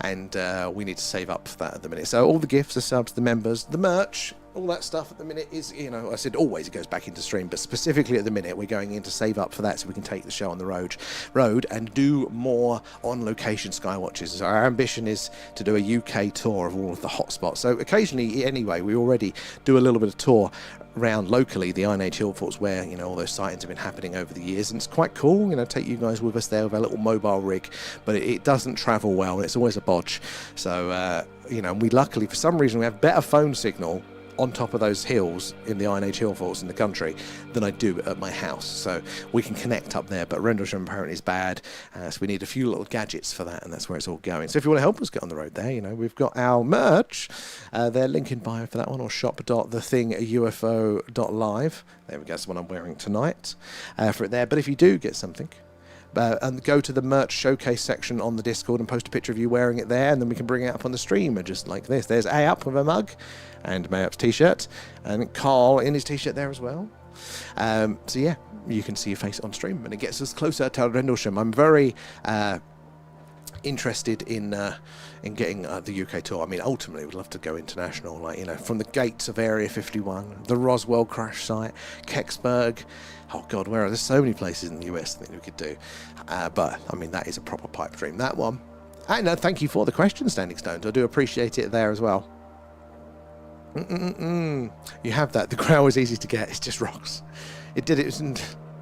and we need to save up for that at the minute. So all the gifts, the subs, the members, the merch, all that stuff at the minute is, I said always it goes back into stream, but specifically at the minute we're going in to save up for that so we can take the show on the road and do more on location Skywatches. So our ambition is to do a UK tour of all of the hotspots. So occasionally, anyway, we already do a little bit of tour around locally, the Iron Age hill forts, where all those sightings have been happening over the years, and it's quite cool. Take you guys with us there with our little mobile rig, but it doesn't travel well, and it's always a bodge. So we luckily, for some reason, we have better phone signal on top of those hills in the Iron Age hill forts in the country than I do at my house, so we can connect up there. But Rendlesham apparently is bad, so we need a few little gadgets for that, and that's where it's all going. So if you want to help us get on the road there, we've got our merch there, link in bio for that one, or shop.thethingufo.live. There we go, that's the one I'm wearing tonight for it there. But if you do get something, and go to the merch showcase section on the Discord and post a picture of you wearing it there, and then we can bring it up on the stream, just like this. There's A Up with a mug and Mayup's t-shirt, and Carl in his t-shirt there as well. So yeah, you can see your face on stream, and it gets us closer to Rendlesham. I'm very interested in getting the UK tour. I mean, ultimately we'd love to go international, from the gates of Area 51, the Roswell crash site, Kecksburg. Oh God, there's so many places in the US that we could do. But I mean, that is a proper pipe dream, that one. And thank you for the question, Standing Stones. I do appreciate it there as well. You have that. The Grail is easy to get. It's just rocks. It did it.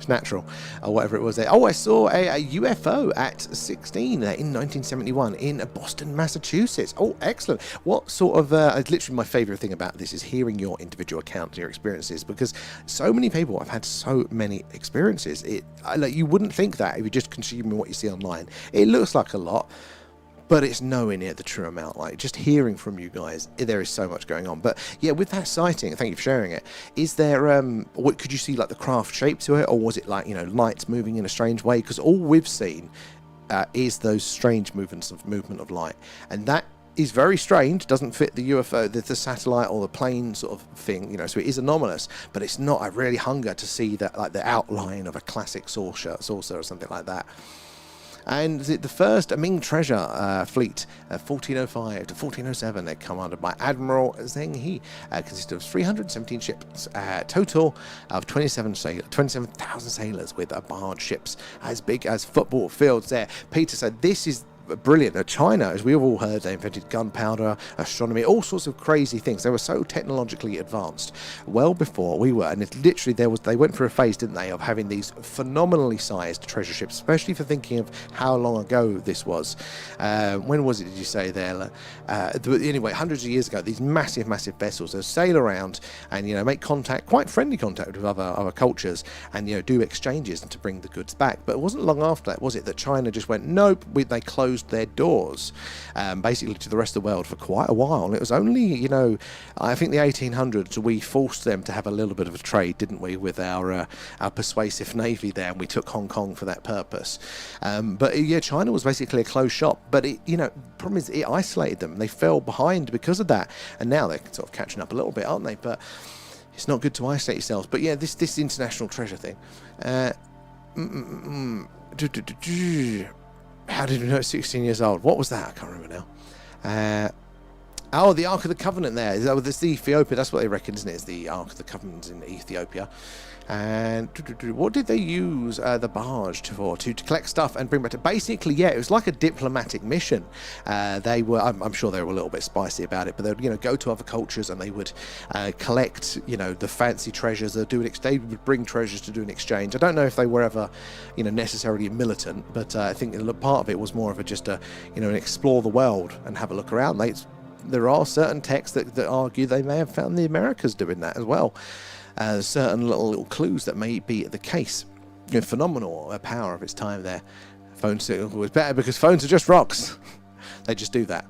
It's natural, or whatever it was there. Oh, I saw a UFO at 16 in 1971 in Boston, Massachusetts. Oh, excellent. What sort of, it's literally my favourite thing about this is hearing your individual accounts, your experiences, because so many people have had so many experiences. Like, you wouldn't think that if you're just consuming what you see online. It looks like a lot, but it's nowhere near the true amount. Like, just hearing from you guys, there is so much going on. But yeah, with that sighting, thank you for sharing it. Is there, what could you see, like the craft shape to it, or was it like, you know, lights moving in a strange way? Because all we've seen is those strange movement of light, and that is very strange. Doesn't fit the UFO, the satellite or the plane sort of thing, you know. So it is anomalous, but it's not. I really hunger to see that, like the outline of a classic saucer or something like that. And the first Ming treasure fleet, 1405 to 1407, they're commanded by Admiral Zheng He, consisted of 317 ships, total of 27,000 sailors, with barge ships as big as football fields there. Peter said this is brilliant. China, as we've all heard, they invented gunpowder, astronomy, all sorts of crazy things. They were so technologically advanced well before we were, and it's literally they went through a phase, didn't they, of having these phenomenally sized treasure ships, especially for thinking of how long ago this was. When was it, did you say there? Anyway, hundreds of years ago, these massive vessels that sail around and, you know, make contact, quite friendly contact with other cultures, and, you know, do exchanges and to bring the goods back. But it wasn't long after that, was it, that China just went nope, they closed their doors basically to the rest of the world for quite a while. And it was only, you know, I think the 1800s we forced them to have a little bit of a trade, didn't we, with our persuasive navy there, and we took Hong Kong for that purpose. But yeah, China was basically a closed shop, but it, you know, problem is it isolated them. They fell behind because of that, and now they're sort of catching up a little bit, aren't they? But it's not good to isolate yourselves. But yeah, this international treasure thing, how did we know it's 16 years old? What was that? I can't remember now. Oh, the Ark of the Covenant there. It's the Ethiopia. That's what they reckon, isn't it? It's the Ark of the Covenant in Ethiopia. And what did they use the barge for? To collect stuff and bring back to... Basically, yeah, it was like a diplomatic mission. They were... I'm sure they were a little bit spicy about it, but they would, you know, go to other cultures and they would collect, you know, the fancy treasures. They would bring treasures to do an exchange. I don't know if they were ever, you know, necessarily militant, but I think part of it was more of a just a, you know, an explore the world and have a look around. There are certain texts that argue they may have found the Americas doing that as well. Certain little clues that may be the case. You know, phenomenal power of its time there. Phone signal was better because phones are just rocks. They just do that.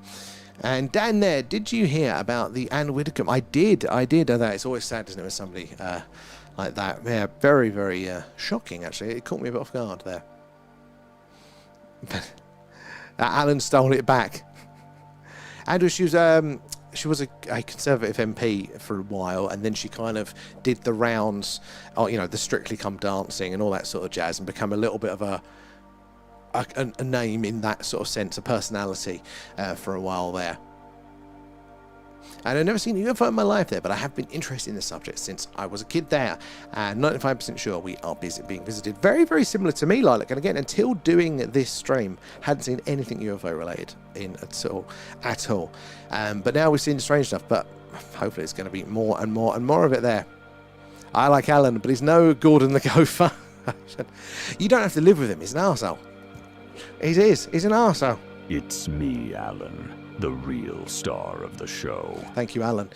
And Dan there, did you hear about the Anne Widdecombe? I did. It's always sad, isn't it, when somebody like that. Yeah, very, very shocking, actually. It caught me a bit off guard there. Alan stole it back. Andrew, she was a Conservative MP for a while, and then she kind of did the rounds, you know, the Strictly Come Dancing and all that sort of jazz, and become a little bit of a name in that sort of sense, a personality for a while there. And I've never seen a UFO in my life there, but I have been interested in the subject since I was a kid there. And 95% sure we are being visited. Very, very similar to me, Lilac. And again, until doing this stream, hadn't seen anything UFO related at all. But now we've seen the strange stuff, but hopefully it's going to be more and more and more of it there. I like Alan, but he's no Gordon the Gopher. You don't have to live with him. He's an arsehole. He's an arsehole. It's me, Alan. The real star of the show. Thank you, Alan.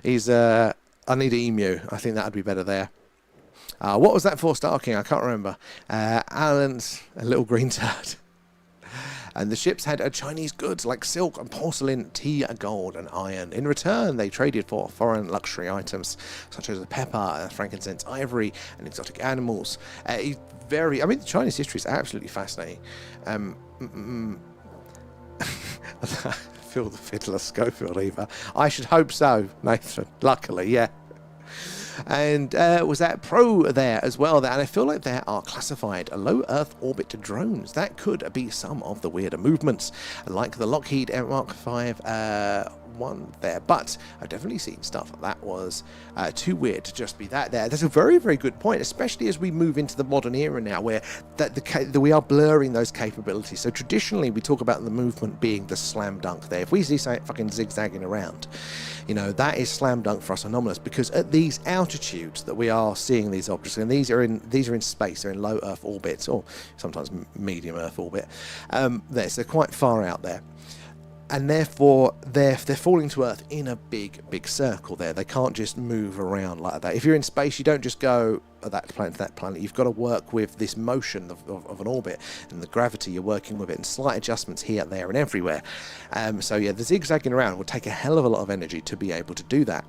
He's I need an emu. I think that'd be better there. What was that for, Star King? I can't remember. Alan's a little green turd. And the ships had Chinese goods like silk and porcelain, tea, gold and iron. In return, they traded for foreign luxury items such as pepper, frankincense, ivory, and exotic animals. The Chinese history is absolutely fascinating. I feel the fiddler Schofield either. I should hope so, Nathan. Luckily, yeah. And was that Pro there as well? And I feel like there are classified low Earth orbit drones. That could be some of the weirder movements, like the Lockheed Mark 5 one there. But I've definitely seen stuff that was too weird to just be that there. That's a very, very good point, especially as we move into the modern era now, where we are blurring those capabilities. So traditionally, we talk about the movement being the slam dunk there. If we see something fucking zigzagging around, you know, that is slam dunk for us anomalous, because at these altitudes that we are seeing these objects, and these are in space, they're in low Earth orbits, or sometimes medium Earth orbit. So quite far out there. And therefore, they're falling to Earth in a big circle there. They can't just move around like that. If you're in space, you don't just go that planet to that planet. You've got to work with this motion of an orbit and the gravity. You're working with it, and slight adjustments here, there, and everywhere. So yeah, the zigzagging around will take a hell of a lot of energy to be able to do that.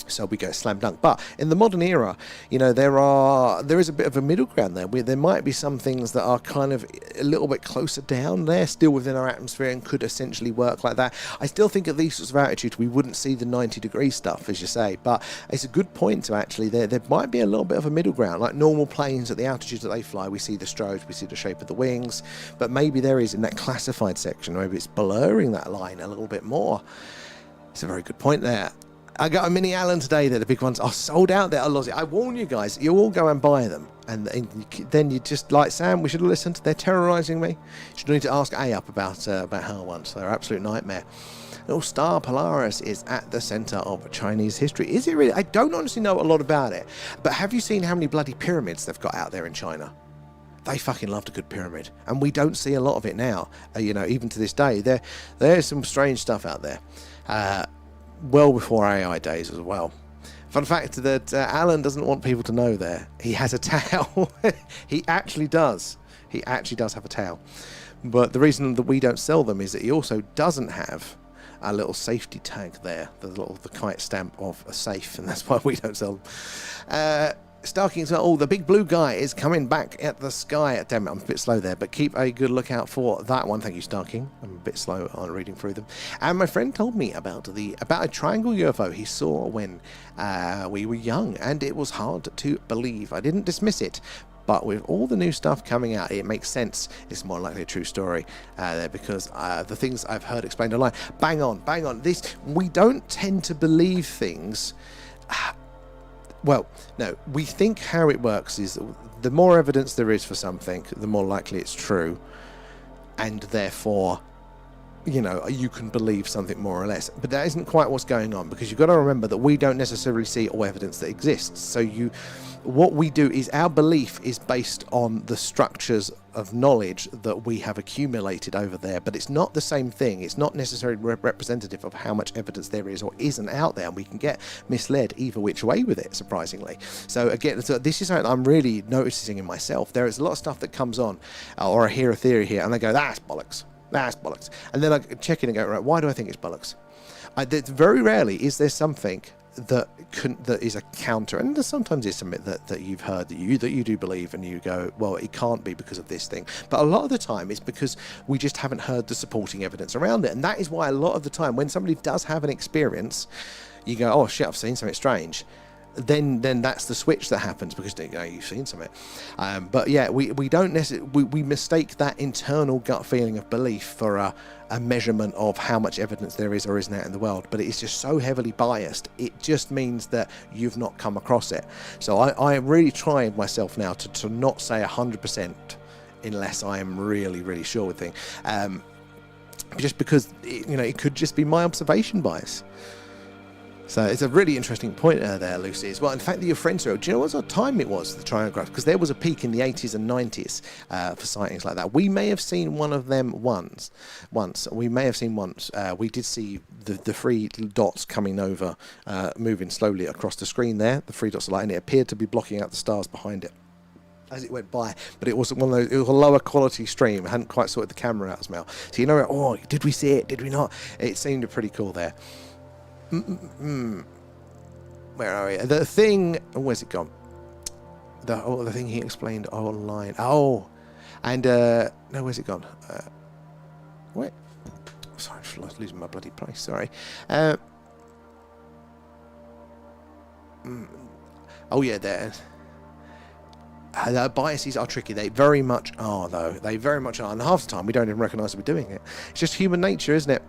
So we go slam dunk. But in the modern era, you know, there is a bit of a middle ground there. There might be some things that are kind of a little bit closer down there, still within our atmosphere, and could essentially work like that. I still think at these sorts of altitudes we wouldn't see the 90-degree stuff, as you say, but it's a good point to actually, there might be a little bit of a middle ground. Like normal planes at the altitudes that they fly, we see the strobes, we see the shape of the wings, but maybe there is in that classified section, maybe it's blurring that line a little bit more. It's a very good point there. I got a mini Allen today. They're the big ones. Are sold out there. I warn you guys. You all go and buy them, and then you just like Sam. We should have listened. They're terrorising me. You should need to ask A up about her once. They're an absolute nightmare. Little star Polaris is at the centre of Chinese history. Is it really? I don't honestly know a lot about it, but have you seen how many bloody pyramids they've got out there in China? They fucking loved a good pyramid, and we don't see a lot of it now. You know, even to this day, there's some strange stuff out there. Well before AI days as well. Fun fact that Alan doesn't want people to know there. He has a towel. He actually does. He actually does have a towel. But the reason that we don't sell them is that he also doesn't have a little safety tag there. The kite stamp of a safe, and that's why we don't sell them. Starking's got, the big blue guy is coming back at the sky. Damn it, I'm a bit slow there, but keep a good lookout for that one. Thank you, Starking. I'm a bit slow on reading through them. And my friend told me about a triangle UFO he saw when we were young, and it was hard to believe. I didn't dismiss it, but with all the new stuff coming out, it makes sense. It's more likely a true story because the things I've heard explained online. Bang on. We don't tend to believe things. Well, no, we think how it works is the more evidence there is for something, the more likely it's true. And therefore, you know, you can believe something more or less. But that isn't quite what's going on, because you've got to remember that we don't necessarily see all evidence that exists. So what we do is our belief is based on the structures of knowledge that we have accumulated over there, but it's not the same thing. It's not necessarily representative of how much evidence there is or isn't out there, and we can get misled either which way with it, surprisingly. So again, this is something I'm really noticing in myself. There is a lot of stuff that comes on, or I hear a theory here, and I go, that's bollocks. And then I check in and go, right, why do I think it's bollocks? Very rarely is there something that is a counter, and there sometimes is something that you've heard that you do believe, and you go, well, it can't be because of this thing. But a lot of the time it's because we just haven't heard the supporting evidence around it, and that is why a lot of the time when somebody does have an experience, you go, oh shit, I've seen something strange. Then that's the switch that happens, because you've seen something. But yeah, we don't necessarily we mistake that internal gut feeling of belief for a measurement of how much evidence there is or isn't out in the world. But it's just so heavily biased, it just means that you've not come across it. So I really try myself now to not say 100% unless I am really, really sure with things. Just because it could just be my observation bias. So it's a really interesting point there, Lucy, as well. In fact, that your friends wrote, do you know what sort of time it was, the triangle? Because there was a peak in the 80s and 90s for sightings like that. We may have seen one of them once. We may have seen once. We did see the three dots coming over, moving slowly across the screen there. The three dots of light, and it appeared to be blocking out the stars behind it as it went by. But it wasn't one of those, it was a lower quality stream. It hadn't quite sorted the camera out as well. So did we see it? Did we not? It seemed pretty cool there. Where are we? The thing. Where's it gone? The thing he explained online. Oh, and no, where's it gone? Wait. Sorry, I'm just losing my bloody place. Sorry. Oh yeah, there. Biases are tricky. They very much are, though. They very much are. And half the time, we don't even recognise we're doing it. It's just human nature, isn't it?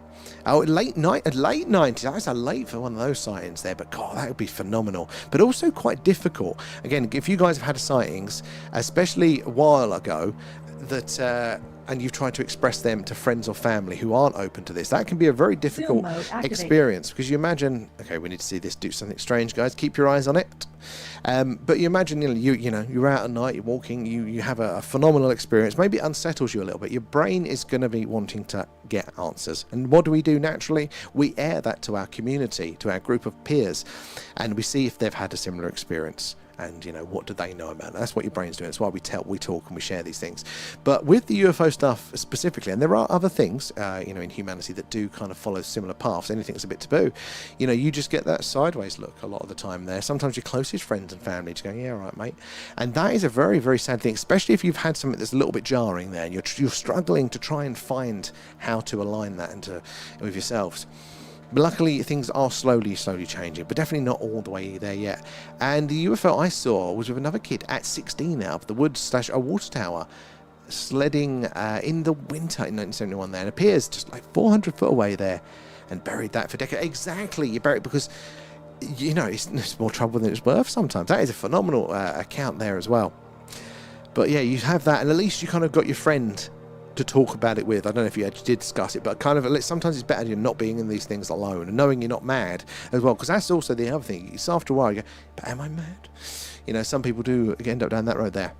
Oh, late 90s. That's a late for one of those sightings there. But, God, that would be phenomenal. But also quite difficult. Again, if you guys have had sightings, especially a while ago, that... and you've tried to express them to friends or family who aren't open to this, that can be a very difficult experience, because you imagine, okay, we need to see this do something strange, guys, keep your eyes on it. But you imagine, you're out at night, you're walking, you have a phenomenal experience, maybe it unsettles you a little bit. Your brain is going to be wanting to get answers, and what do we do naturally? We air that to our community, to our group of peers, and we see if they've had a similar experience. And, what do they know about it? That's what your brain's doing. That's why we talk and we share these things. But with the UFO stuff specifically, and there are other things, in humanity that do kind of follow similar paths, anything that's a bit taboo, you just get that sideways look a lot of the time there. Sometimes your closest friends and family just go, yeah, all right, mate. And that is a very, very sad thing, especially if you've had something that's a little bit jarring there and you're struggling to try and find how to align that with yourselves. But luckily, things are slowly changing, but definitely not all the way there yet. And the UFO I saw was with another kid at 16 out of the woods / a water tower, sledding in the winter in 1971 there. And it appears just like 400 foot away there, and buried that for decades. Exactly, you bury it because, it's more trouble than it's worth sometimes. That is a phenomenal account there as well. But yeah, you have that, and at least you kind of got your friend to talk about it with. I don't know if you did discuss it, but kind of sometimes it's better you're not being in these things alone and knowing you're not mad as well, because that's also the other thing. It's after a while you go, but am I mad? Some people do end up down that road there.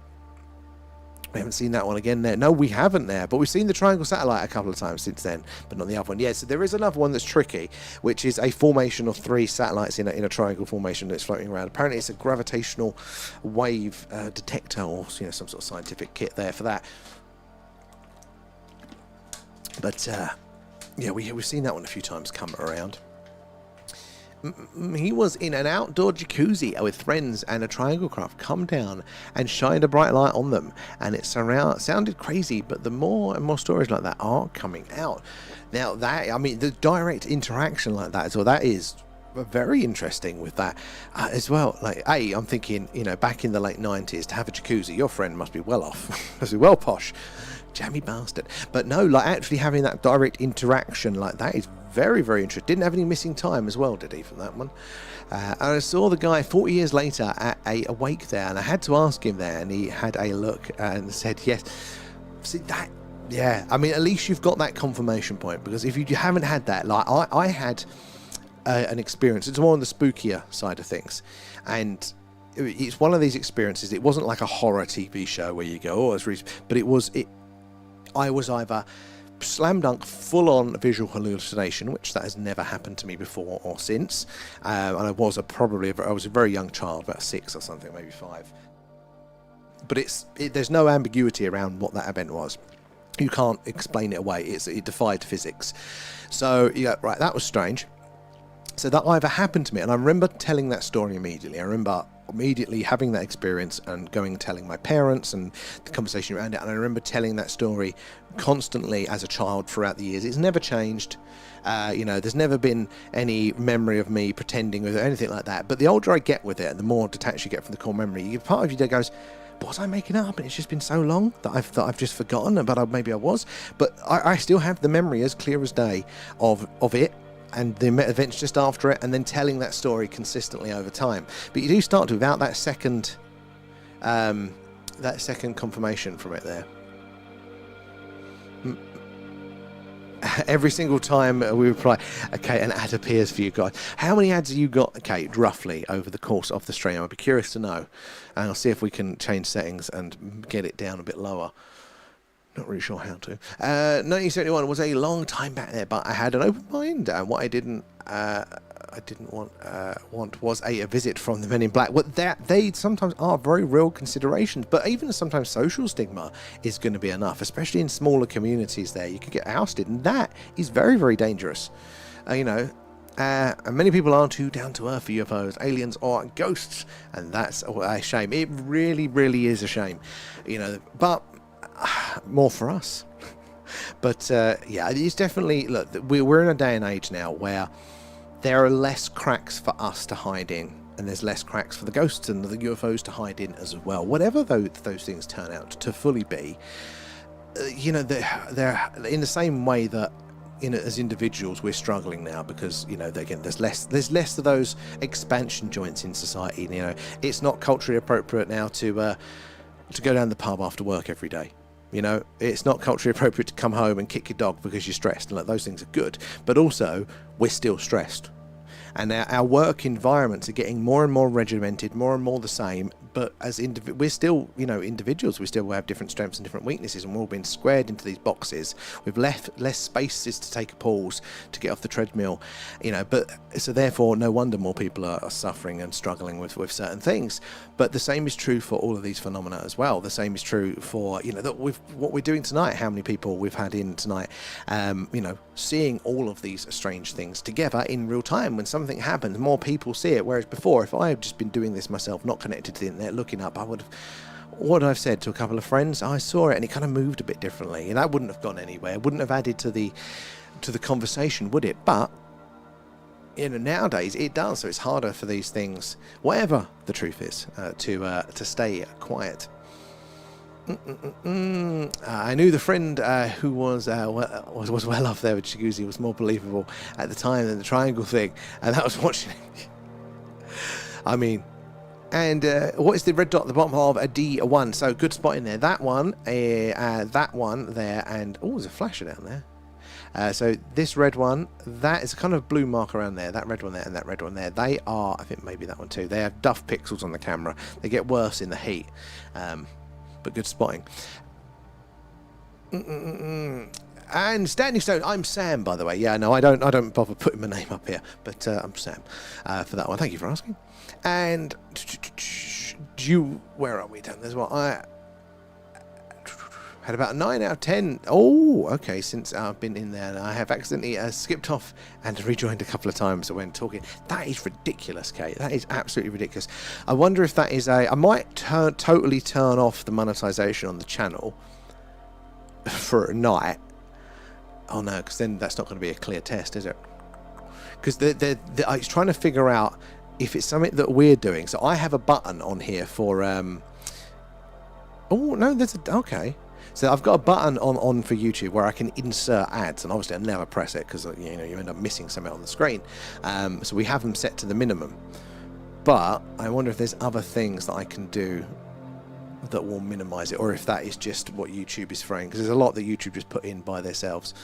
We haven't seen that one again there. No, we haven't there, but we've seen the triangle satellite a couple of times since then, but not the other one. Yeah, so there is another one that's tricky, which is a formation of 3 satellites in a triangle formation that's floating around. Apparently it's a gravitational wave detector, or some sort of scientific kit there for that. But, we've seen that one a few times come around. He was in an outdoor jacuzzi with friends, and a triangle craft come down and shined a bright light on them. And it sounded crazy, but the more and more stories like that are coming out. Now, the direct interaction like that, so that is very interesting with that as well. Like, I'm thinking, back in the late 90s, to have a jacuzzi, your friend must be well off, must be well posh. Jammy bastard. But no, actually having that direct interaction like that is very, very interesting. Didn't have any missing time as well, did he, from that one? And I saw the guy 40 years later at a wake there, and I had to ask him there, and he had a look and said, yes. See, that, yeah, at least you've got that confirmation point, because if you haven't had that, I had an experience. It's more on the spookier side of things, and it's one of these experiences. It wasn't like a horror TV show where you go, oh, it's really, but I was either slam dunk full on visual hallucination, which that has never happened to me before or since, and I was a very young child, about 6 or something, maybe 5. But there's no ambiguity around what that event was. You can't explain it away. It defied physics. So right, that was strange. So that either happened to me, and I remember telling that story immediately. I remember immediately having that experience and telling my parents and the conversation around it. And I remember telling that story constantly as a child throughout the years. It's never changed. There's never been any memory of me pretending with it or anything like that. But the older I get with it, and the more detached you get from the core memory, part of you that goes, was I making it up? And it's just been so long that I've just forgotten, but maybe I was. But I still have the memory as clear as day of it, and the events just after it, and then telling that story consistently over time. But you do start to, without that second confirmation from it there. Every single time we reply, okay, an ad appears for you guys. How many ads have you got, Kate, roughly, over the course of the stream? I'd be curious to know. And I'll see if we can change settings and get it down a bit lower. Not really sure how to. 1971 was a long time back there, but I had an open mind, and what I didn't want was a visit from the Men in Black. What they sometimes are very real considerations, but even sometimes social stigma is going to be enough, especially in smaller communities. There, you could get ousted, and that is very, very dangerous. And many people aren't too down to earth for UFOs, aliens, or ghosts, and that's a shame. It really, really is a shame. But more for us. But it's definitely, look, we're in a day and age now where there are less cracks for us to hide in and there's less cracks for the ghosts and the UFOs to hide in as well. Whatever those things turn out to fully be, you know, they're in the same way that, you know, as individuals we're struggling now because, you know, again, there's less of those expansion joints in society. You know, it's not culturally appropriate now to go down the pub after work every day. You know, it's not culturally appropriate to come home and kick your dog because you're stressed, and like, those things are good, but also we're still stressed, and our work environments are getting more and more regimented, more and more the same. But as we're still, you know, individuals. We still have different strengths and different weaknesses, and we're all being squared into these boxes with less spaces to take a pause, to get off the treadmill, you know. But so therefore, no wonder more people are suffering and struggling with certain things. But the same is true for all of these phenomena as well. The same is true for, you know, that with what we're doing tonight. How many people we've had in tonight, you know, seeing all of these strange things together in real time. When something happens, more people see it. Whereas before, if I had just been doing this myself, not connected to the internet, looking up, I would have, what I've said to a couple of friends, I saw it and it kind of moved a bit differently, and that wouldn't have gone anywhere, wouldn't have added to the conversation, would it? But, you know, nowadays it does, so it's harder for these things, whatever the truth is, to stay quiet. I knew the friend who was well off there with Jacuzzi was more believable at the time than the triangle thing, and that was watching it. I mean, and what is the red dot at the bottom of a D1? So good spot in there. That one there, and oh, there's a flasher down there. So this red one, that is a kind of blue mark around there. That red one there and that red one there. They are, I think maybe that one too. They have duff pixels on the camera. They get worse in the heat, but good spotting. And Standing Stone, I'm Sam, by the way. Yeah, no, I don't bother putting my name up here, but I'm Sam for that one. Thank you for asking. And where are we down? There's what I had about 9 out of 10. Oh, okay. Since I've been in there, I have accidentally skipped off and rejoined a couple of times when talking. That is ridiculous, Kate. That is absolutely ridiculous. I wonder if that is I might totally turn off the monetization on the channel for a night. Oh no, because then that's not going to be a clear test, is it? Because I was trying to figure out if it's something that we're doing. So I have a button on here for oh no, okay. So I've got a button on for YouTube where I can insert ads, and obviously I never press it because, you know, you end up missing something on the screen. So we have them set to the minimum. But I wonder if there's other things that I can do that will minimize it, or if that is just what YouTube is throwing, because there's a lot that YouTube just put in by themselves.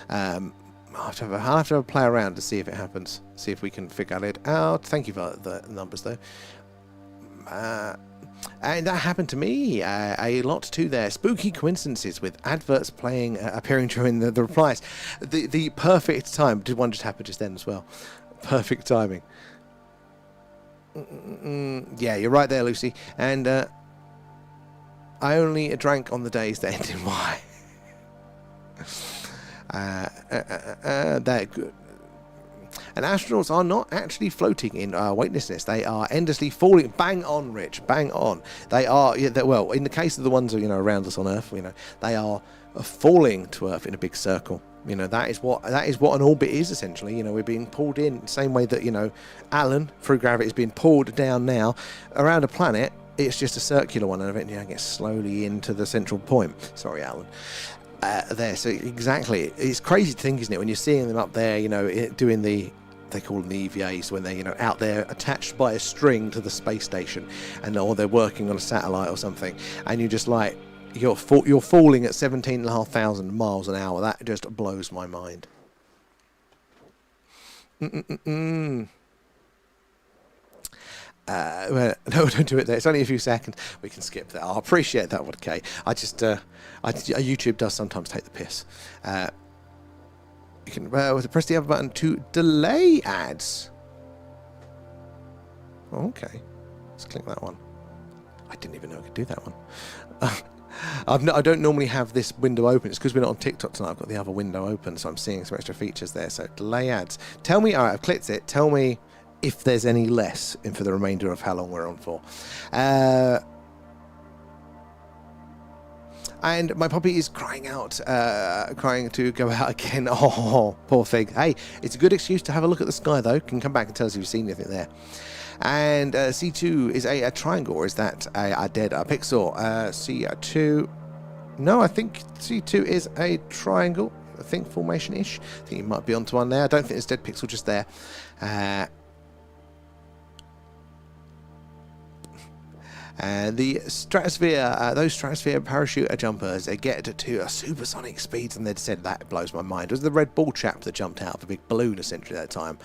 I'll have to have a play around to see if it happens, see if we can figure it out. Thank you for the numbers though. And that happened to me a lot too there. Spooky coincidences with adverts playing, appearing during the replies. The perfect time. Did one just happen just then as well? Perfect timing. Yeah, you're right there, Lucy. And I only drank on the days that end in Y. They're good. And astronauts are not actually floating in weightlessness. They are endlessly falling. Bang on, Rich. Bang on. They are, well, in the case of the ones, you know, around us on Earth, you know, they are falling to Earth in a big circle. You know, that is what an orbit is, essentially. You know, we're being pulled in the same way that, you know, Alan, through gravity, is being pulled down now around a planet. It's just a circular one, and eventually it gets slowly into the central point. Sorry, Alan. There, so exactly. It's crazy to think, isn't it, when you're seeing them up there, you know, doing they call them the EVAs, when they're, you know, out there attached by a string to the space station, and or they're working on a satellite or something, and you're just like, you're falling at 17,500 miles an hour. That just blows my mind. Well, no, don't do it there. It's only a few seconds. We can skip that. I appreciate that one, Kay. YouTube does sometimes take the piss. You can press the other button to delay ads. Okay, let's click that one. I didn't even know I could do that one. I don't normally have this window open. It's because we're not on TikTok tonight. I've got the other window open, so I'm seeing some extra features there. So delay ads. Tell me. All right, I've clicked it. Tell me if there's any less in for the remainder of how long we're on for. And my puppy is crying out, crying to go out again. Oh, poor thing. Hey, it's a good excuse to have a look at the sky, though. Can come back and tell us if you've seen anything there. And C2 is a triangle, or is that a dead pixel? C2... No, I think C2 is a triangle. I think formation-ish. I think you might be onto one there. I don't think there's dead pixel just there. The stratosphere, those stratosphere parachute jumpers, they get to supersonic speeds, and they said that blows my mind. It was the Red Bull chap that jumped out of a big balloon essentially at that time.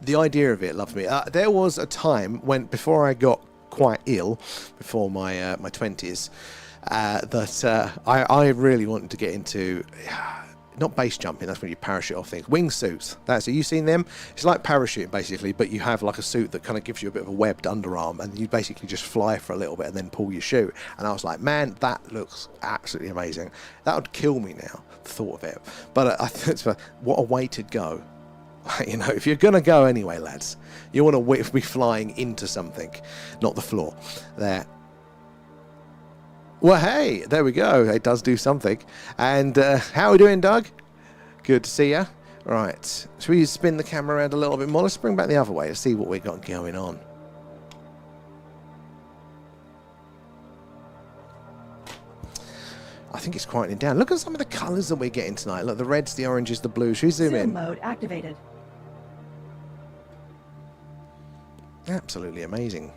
The idea of it loved me. There was a time when, before I got quite ill, before my my 20s, that I really wanted to get into. Not base jumping, that's when you parachute off things. Wingsuits, that's it. You seen them? It's like parachuting basically, but you have like a suit that kind of gives you a bit of a webbed underarm, and you basically just fly for a little bit and then pull your chute. And I was like, man, that looks absolutely amazing. That would kill me now, the thought of it. But I think what a way to go. You know, if you're going to go anyway, lads, you want to be flying into something, not the floor. There. Well, hey, there we go. It does do something. And how are we doing, Doug? Good to see you. Right. Should we spin the camera around a little bit more? Let's bring back the other way to see what we got going on. I think it's quieting down. Look at some of the colours that we're getting tonight. Look, the reds, the oranges, the blues. Should we zoom in? Mode activated. Absolutely amazing.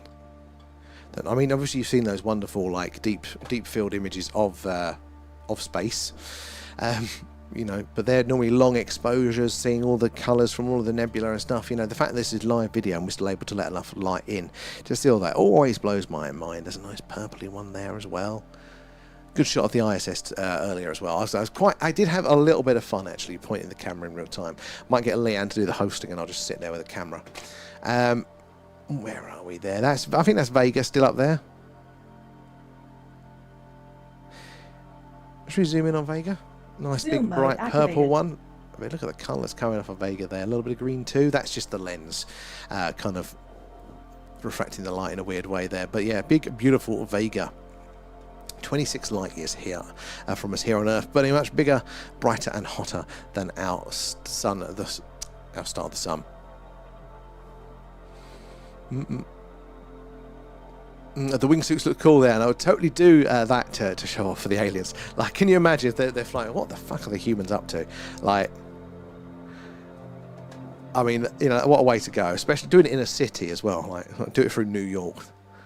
I mean, obviously you've seen those wonderful, like, deep field images of space, you know, but they're normally long exposures, seeing all the colours from all of the nebula and stuff. You know, the fact that this is live video and we're still able to let enough light in, just see all that always blows my mind. There's a nice purpley one there as well. Good shot of the ISS earlier as well. I did have a little bit of fun actually pointing the camera in real time. Might get Leanne to do the hosting and I'll just sit there with the camera. Where are we there? I think that's Vega still up there. Should we zoom in on Vega? Nice big bright purple one. I mean, look at the colours coming off of Vega there. A little bit of green too. That's just the lens kind of refracting the light in a weird way there. But yeah, big beautiful Vega. 26 light years here from us here on Earth, but much bigger, brighter and hotter than our sun, our star, the sun. The wingsuits look cool there, and I would totally do that to show off for the aliens. Like, can you imagine if they're flying? What the fuck are the humans up to? Like, I mean, you know, what a way to go, especially doing it in a city as well. Like, do it through New York.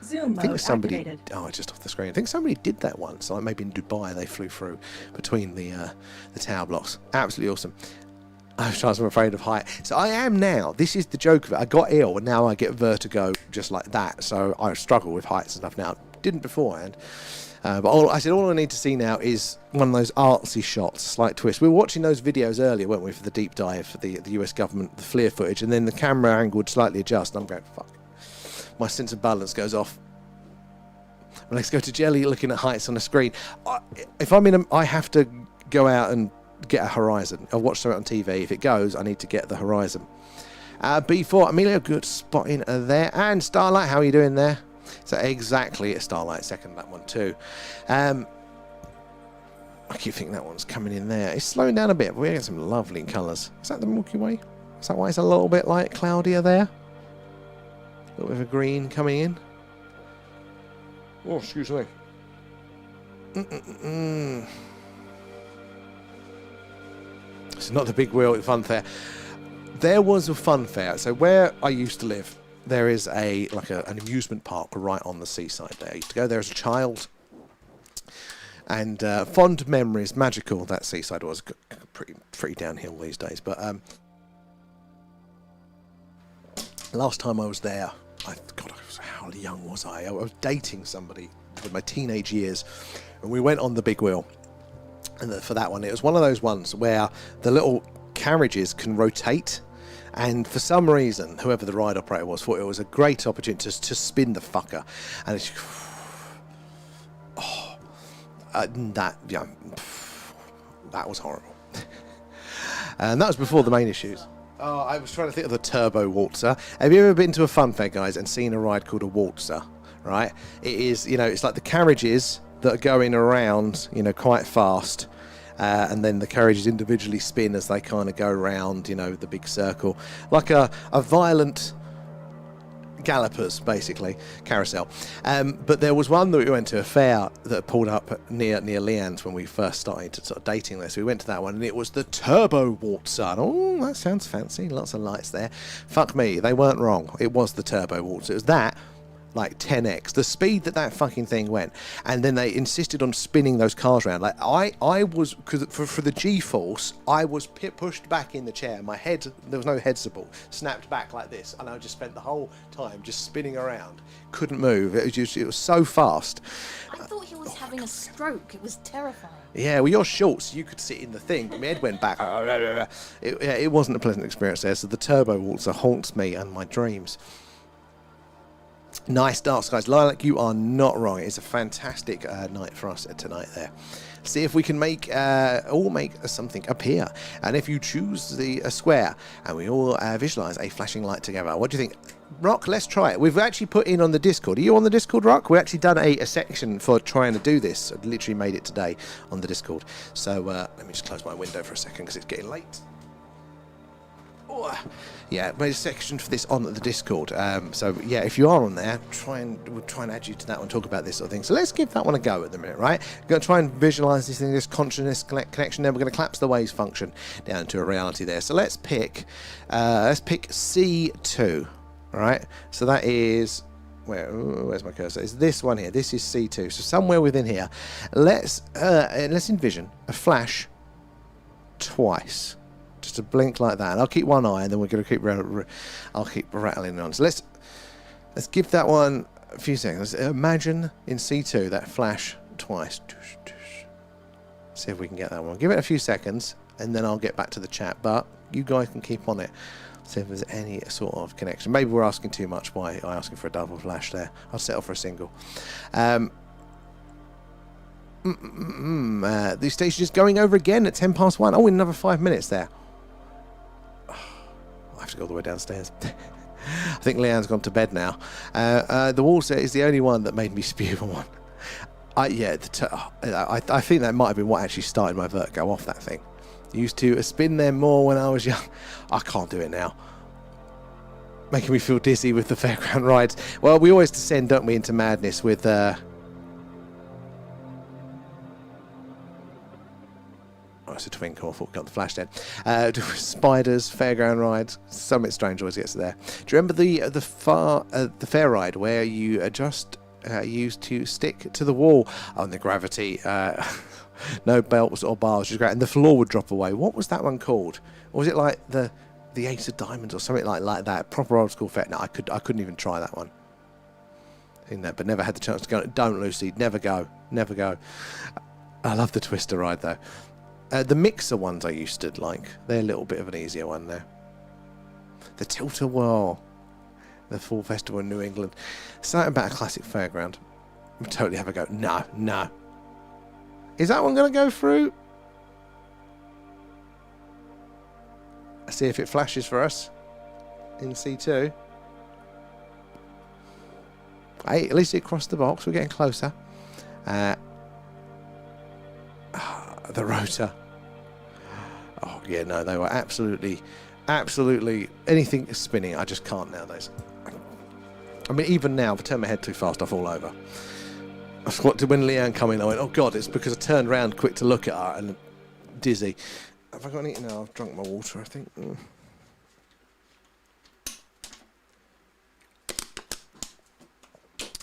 Zoom I think mode somebody. activated. Oh, it's just off the screen. I think somebody did that once. Like maybe in Dubai, they flew through between the tower blocks. Absolutely awesome. I'm afraid of height. So I am now. This is the joke of it. I got ill and now I get vertigo just like that. So I struggle with heights and stuff now. Didn't beforehand. But all I need to see now is one of those artsy shots, slight twist. We were watching those videos earlier, weren't we, for the deep dive for the US government, the FLIR footage, and then the camera angle would slightly adjust. And I'm going, fuck. My sense of balance goes off. Well, let's go to jelly looking at heights on the screen. If I'm in I have to go out and get a horizon. I'll watch something on TV. If it goes, I need to get the horizon. B4, Emilio, good spotting there. And Starlight, how are you doing there? So exactly a Starlight second, that one too. I keep thinking that one's coming in there. It's slowing down a bit, but we're getting some lovely colours. Is that the Milky Way? Is that why it's a little bit like cloudier there? A little bit of a green coming in. Oh, excuse me. It's not the big wheel fun fair. There was a fun fair. So where I used to live, there is an amusement park right on the seaside there. I used to go there as a child. And fond memories, magical. That seaside was pretty downhill these days. But last time I was there, how young was I? I was dating somebody in my teenage years, and we went on the big wheel. And for that one, it was one of those ones where the little carriages can rotate, and for some reason, whoever the ride operator was, thought it was a great opportunity to spin the fucker, and it's that was horrible. And that was before the main issues. Oh, I was trying to think of the turbo waltzer. Have you ever been to a fun fair, guys, and seen a ride called a waltzer? Right? It is, you know, it's like the carriages that are going around, you know, quite fast. And then the carriages individually spin as they kind of go around, you know, the big circle. Like a violent gallopers, basically, carousel. But there was one that we went to, a fair that pulled up near Leanne's when we first started to sort of dating this. We went to that one, and it was the Turbo Waltzer. Oh, that sounds fancy. Lots of lights there. Fuck me, they weren't wrong. It was the Turbo Waltzer. It was that, like 10x the speed that fucking thing went, and then they insisted on spinning those cars around. Like I was, because for the G-force, I was pushed back in the chair. My head, there was no head support, snapped back like this, and I just spent the whole time just spinning around, couldn't move. It was so fast. I thought he was having a stroke. It was terrifying. Yeah, well, you're short, so you could sit in the thing, but my head went back. It wasn't a pleasant experience there. So the Turbo Waltzer haunts me and my dreams. Nice dark skies. Lilac, you are not wrong. It's a fantastic night for us tonight there. See if we can make something appear. And if you choose a square and we all visualize a flashing light together, what do you think? Rock, let's try it. We've actually put in on the Discord. Are you on the Discord, Rock? We've actually done a section for trying to do this. I literally made it today on the Discord. So let me just close my window for a second because it's getting late. Yeah, made a section for this on the Discord. So yeah, if you are on there, we'll try and add you to that one, talk about this sort of thing. So let's give that one a go at the minute, right? We're going to try and visualize this thing, this consciousness connection. Then we're going to collapse the waves function down to a reality there. So let's pick C2. All right. So that is where's my cursor? It's this one here. This is C2. So somewhere within here, let's envision a flash twice. Just a blink like that, and I'll keep one eye, and then we're going to I'll keep rattling on. So let's give that one a few seconds. Imagine in C2 that flash twice. See if we can get that one. Give it a few seconds, and then I'll get back to the chat. But you guys can keep on it. See if there's any sort of connection. Maybe we're asking too much by asking for a double flash there. I'll settle for a single. The station is going over again at 1:10. Oh, in another 5 minutes there. I have to go all the way downstairs. I think Leanne's gone to bed now. The Waltzer is the only one that made me spew one. I think that might have been what actually started my vertigo off that thing. Used to spin them more when I was young. I can't do it now. Making me feel dizzy with the fairground rides. Well, we always descend, don't we, into madness with... it's a twinkle. I thought we got the flash then. Spiders, fairground rides. Something strange always gets there. Do you remember the fair ride where you just used to stick to the wall on the gravity? No belts or bars, just great, and the floor would drop away. What was that one called? Or was it like the Ace of Diamonds or something like that? Proper old school fair. No, I couldn't even try that one. In that, but never had the chance to go. Don't, Lucy. Never go. Never go. I love the Twister ride though. The mixer ones I used to like. They're a little bit of an easier one there. The Tilt-A-Whirl. The Fall Festival in New England. Something about a classic fairground. We'll totally have a go. No. Is that one going to go through? Let's see if it flashes for us. In C2. Hey, at least it crossed the box. We're getting closer. The rotor. Oh, yeah, no, they were absolutely anything spinning. I just can't nowadays. I mean, even now, if I turn my head too fast, I fall over. I forgot to when Leanne come in, I went, oh, God, it's because I turned around quick to look at her and dizzy. Have I got any? No, I've drunk my water, I think.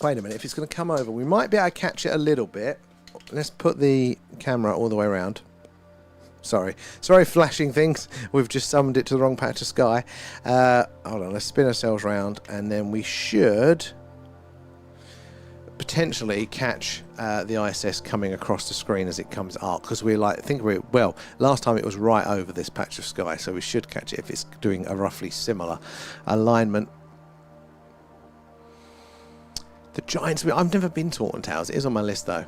Wait a minute, if it's going to come over, we might be able to catch it a little bit. Let's put the camera all the way around. Sorry, flashing things. We've just summoned it to the wrong patch of sky. Hold on, let's spin ourselves round, and then we should potentially catch the ISS coming across the screen as it comes up, because last time it was right over this patch of sky, so we should catch it if it's doing a roughly similar alignment. The Giants. I've never been to Alton Towers. It is on my list though.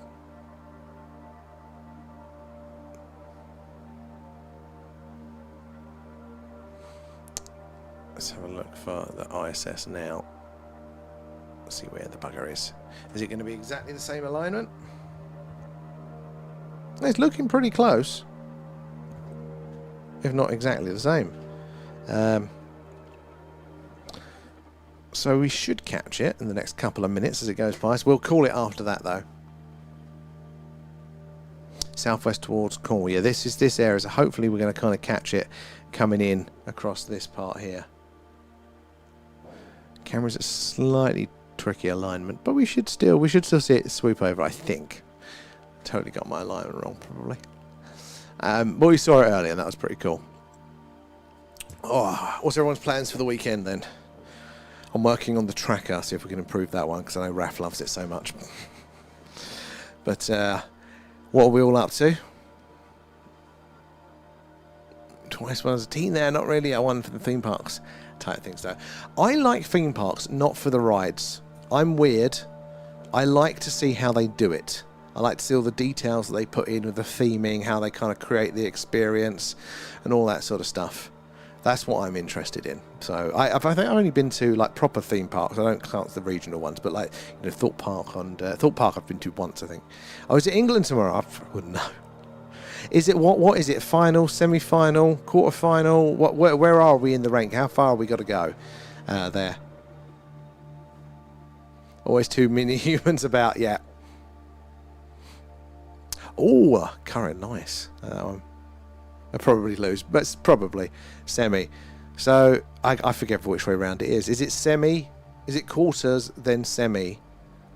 Let's have a look for the ISS now. Let's see where the bugger is. Is it going to be exactly the same alignment? It's looking pretty close, if not exactly the same. So we should catch it in the next couple of minutes as it goes by. So we'll call it after that, though. Southwest towards Cornwall. Yeah, this area. So hopefully we're going to kind of catch it coming in across this part here. Camera's at slightly tricky alignment, but we should still see it swoop over. I think. Totally got my alignment wrong, probably. But we saw it earlier, and that was pretty cool. Oh, what's everyone's plans for the weekend then? I'm working on the tracker, see if we can improve that one, because I know Raph loves it so much. But what are we all up to? Twice when I was a teen there, not really. I won for the theme parks type things though. I like theme parks, not for the rides. I'm weird. I like to see how they do it. I like to see all the details that they put in with the theming, how they kind of create the experience and all that sort of stuff. That's what I'm interested in. So I think I've only been to like proper theme parks. I don't count the regional ones, but like, you know, Thorpe Park I've been to once, I think. Oh, is it England tomorrow? I wouldn't know. Is it what is it? Final, semi-final, quarter-final? Where are we in the rank? How far have we got to go? There. Always too many humans about. Yeah. Oh, current, nice. That one. I'll probably lose, but it's probably semi. So I forget which way round it is. Is it semi? Is it quarters then semi,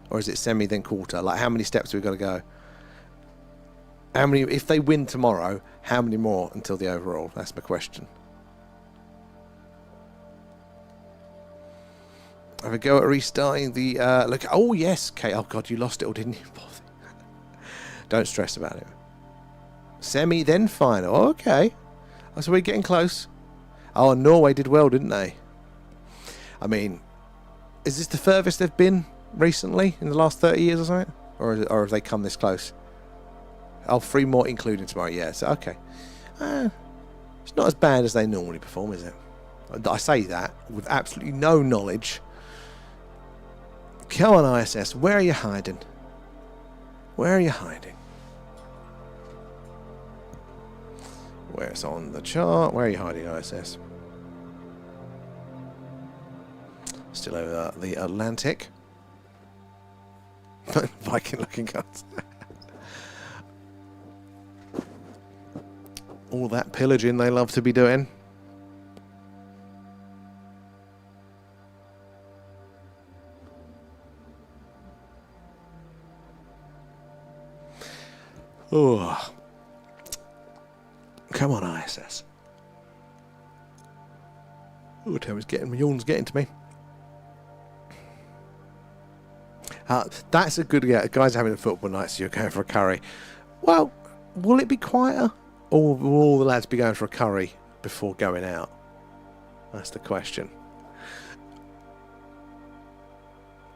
or is it semi then quarter? Like how many steps have we got to go? How many? If they win tomorrow, how many more until the overall? That's my question. Have a go at restarting the look. Oh yes, Kate. Oh god, you lost it all, didn't you? Don't stress about it. Semi, then final. Okay. Oh, so we're getting close. Oh, and Norway did well, didn't they? I mean, is this the furthest they've been recently in the last 30 years or something? Or have they come this close? Oh, 3 more including tomorrow. Yeah, so okay. It's not as bad as they normally perform, is it? I say that with absolutely no knowledge. Come on, ISS. Where are you hiding? Where are you hiding? Where's on the chart? Where are you hiding, ISS? Still over the Atlantic. Viking-looking guns. All that pillaging they love to be doing. Oh. Come on, ISS. Oh, yawn's getting to me. That's a good guys having a football night, so you're going for a curry. Well, will it be quieter? Or will all the lads be going for a curry before going out? That's the question.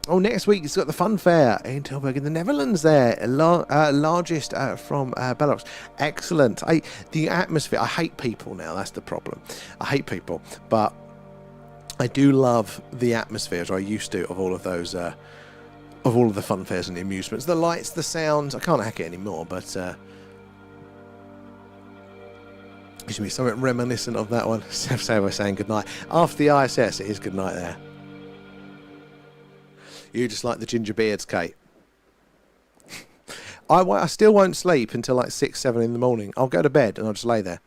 Oh, next week it's got the fun fair in Tilburg in the Netherlands there. Largest from Belarus. Excellent. The atmosphere. I hate people now. That's the problem. I hate people. But I do love the atmospheres, or I used to, of all of those, of all of the fun fairs and the amusements. The lights, the sounds. I can't hack it anymore, but gives me something reminiscent of that one. Say we're saying goodnight. After the ISS, it is goodnight there. You just like the ginger beards, Kate. I still won't sleep until like 6, 7 in the morning. I'll go to bed and I'll just lay there.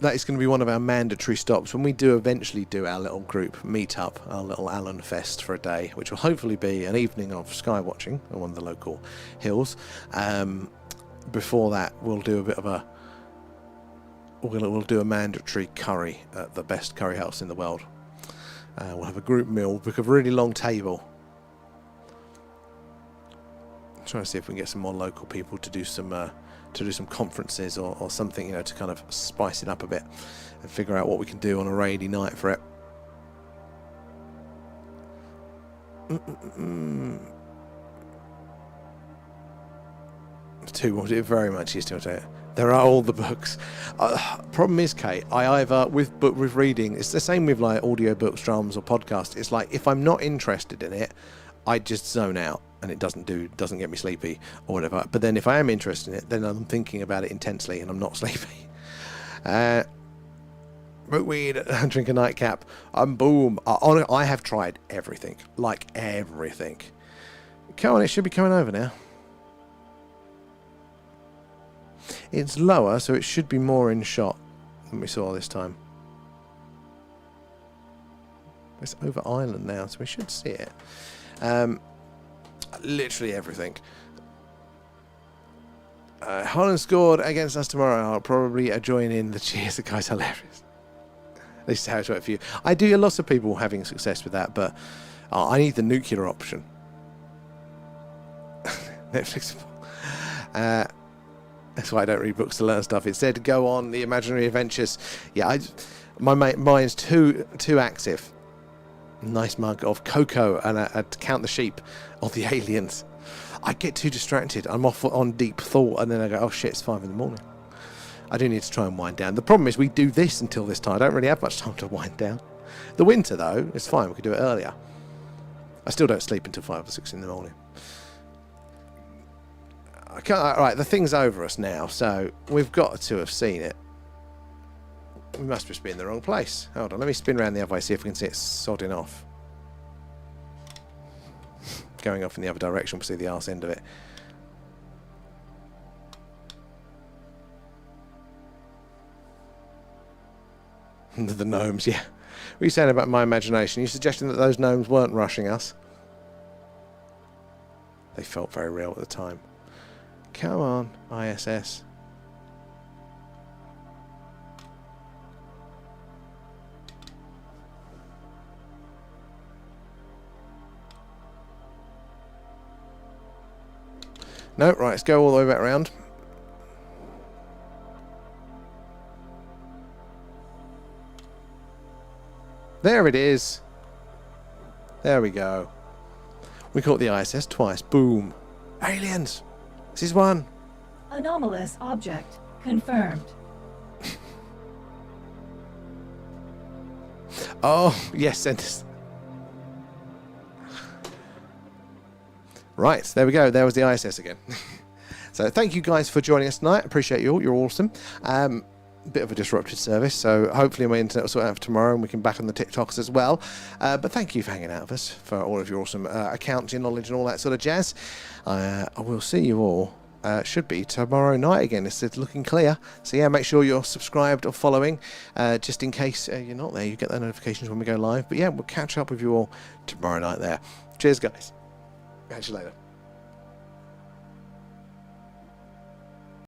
That is going to be one of our mandatory stops when we do eventually do our little group meet-up, our little Allen Fest for a day, which will hopefully be an evening of skywatching on one of the local hills. Before that, we'll do a bit of a... We'll do a mandatory curry at the best curry house in the world. We'll have a group meal, book a really long table. I'm trying to see if we can get some more local people to do some conferences or something, you know, to kind of spice it up a bit and figure out what we can do on a rainy night for it. Too very much used to it. There are all the books. Problem is, Kate, I either with reading, it's the same with like audio books, dramas, or podcasts. It's like if I'm not interested in it, I just zone out and it doesn't get me sleepy or whatever. But then if I am interested in it, then I'm thinking about it intensely and I'm not sleepy. Smoke weed, drink a nightcap, boom. I have tried everything, like everything. Come on, it should be coming over now. It's lower, so it should be more in shot than we saw this time. It's over island now, so we should see it. Literally everything. Holland scored against us tomorrow. I'll probably join in the cheers. The guy's hilarious. This is how it's worked for you. I do hear lots of people having success with that, but I need the nuclear option. Netflix. That's why I don't read books to learn stuff. It said go on the imaginary adventures. Yeah, my mind's too active. Nice mug of cocoa and to count the sheep of the aliens. I get too distracted. I'm off on deep thought and then I go, oh shit, it's 5 in the morning. I do need to try and wind down. The problem is we do this until this time. I don't really have much time to wind down. The winter though, it's fine. We could do it earlier. I still don't sleep until 5 or 6 in the morning. I can't, right, the thing's over us now, so we've got to have seen it. We must just be in the wrong place. Hold on, let me spin around the other way, see if we can see it sodding off. Going off in the other direction, we'll see the arse end of it. The gnomes, yeah. What are you saying about my imagination? Are you suggesting that those gnomes weren't rushing us? They felt very real at the time. Come on, ISS. No, right, let's go all the way back around. There it is. There we go. We caught the ISS twice. Boom. Aliens. This is one. Anomalous object confirmed. Oh, yes, send us. Right, there we go. There was the ISS again. So thank you guys for joining us tonight. Appreciate you all. You're awesome. Bit of a disrupted service, so hopefully my internet will sort out for tomorrow and we can back on the TikToks as well. But thank you for hanging out with us, for all of your awesome accounting knowledge and all that sort of jazz. I will see you all, should be tomorrow night again. It's looking clear. So yeah, make sure you're subscribed or following, just in case you're not there. You get the notifications when we go live. But yeah, we'll catch up with you all tomorrow night there. Cheers, guys. Catch you later.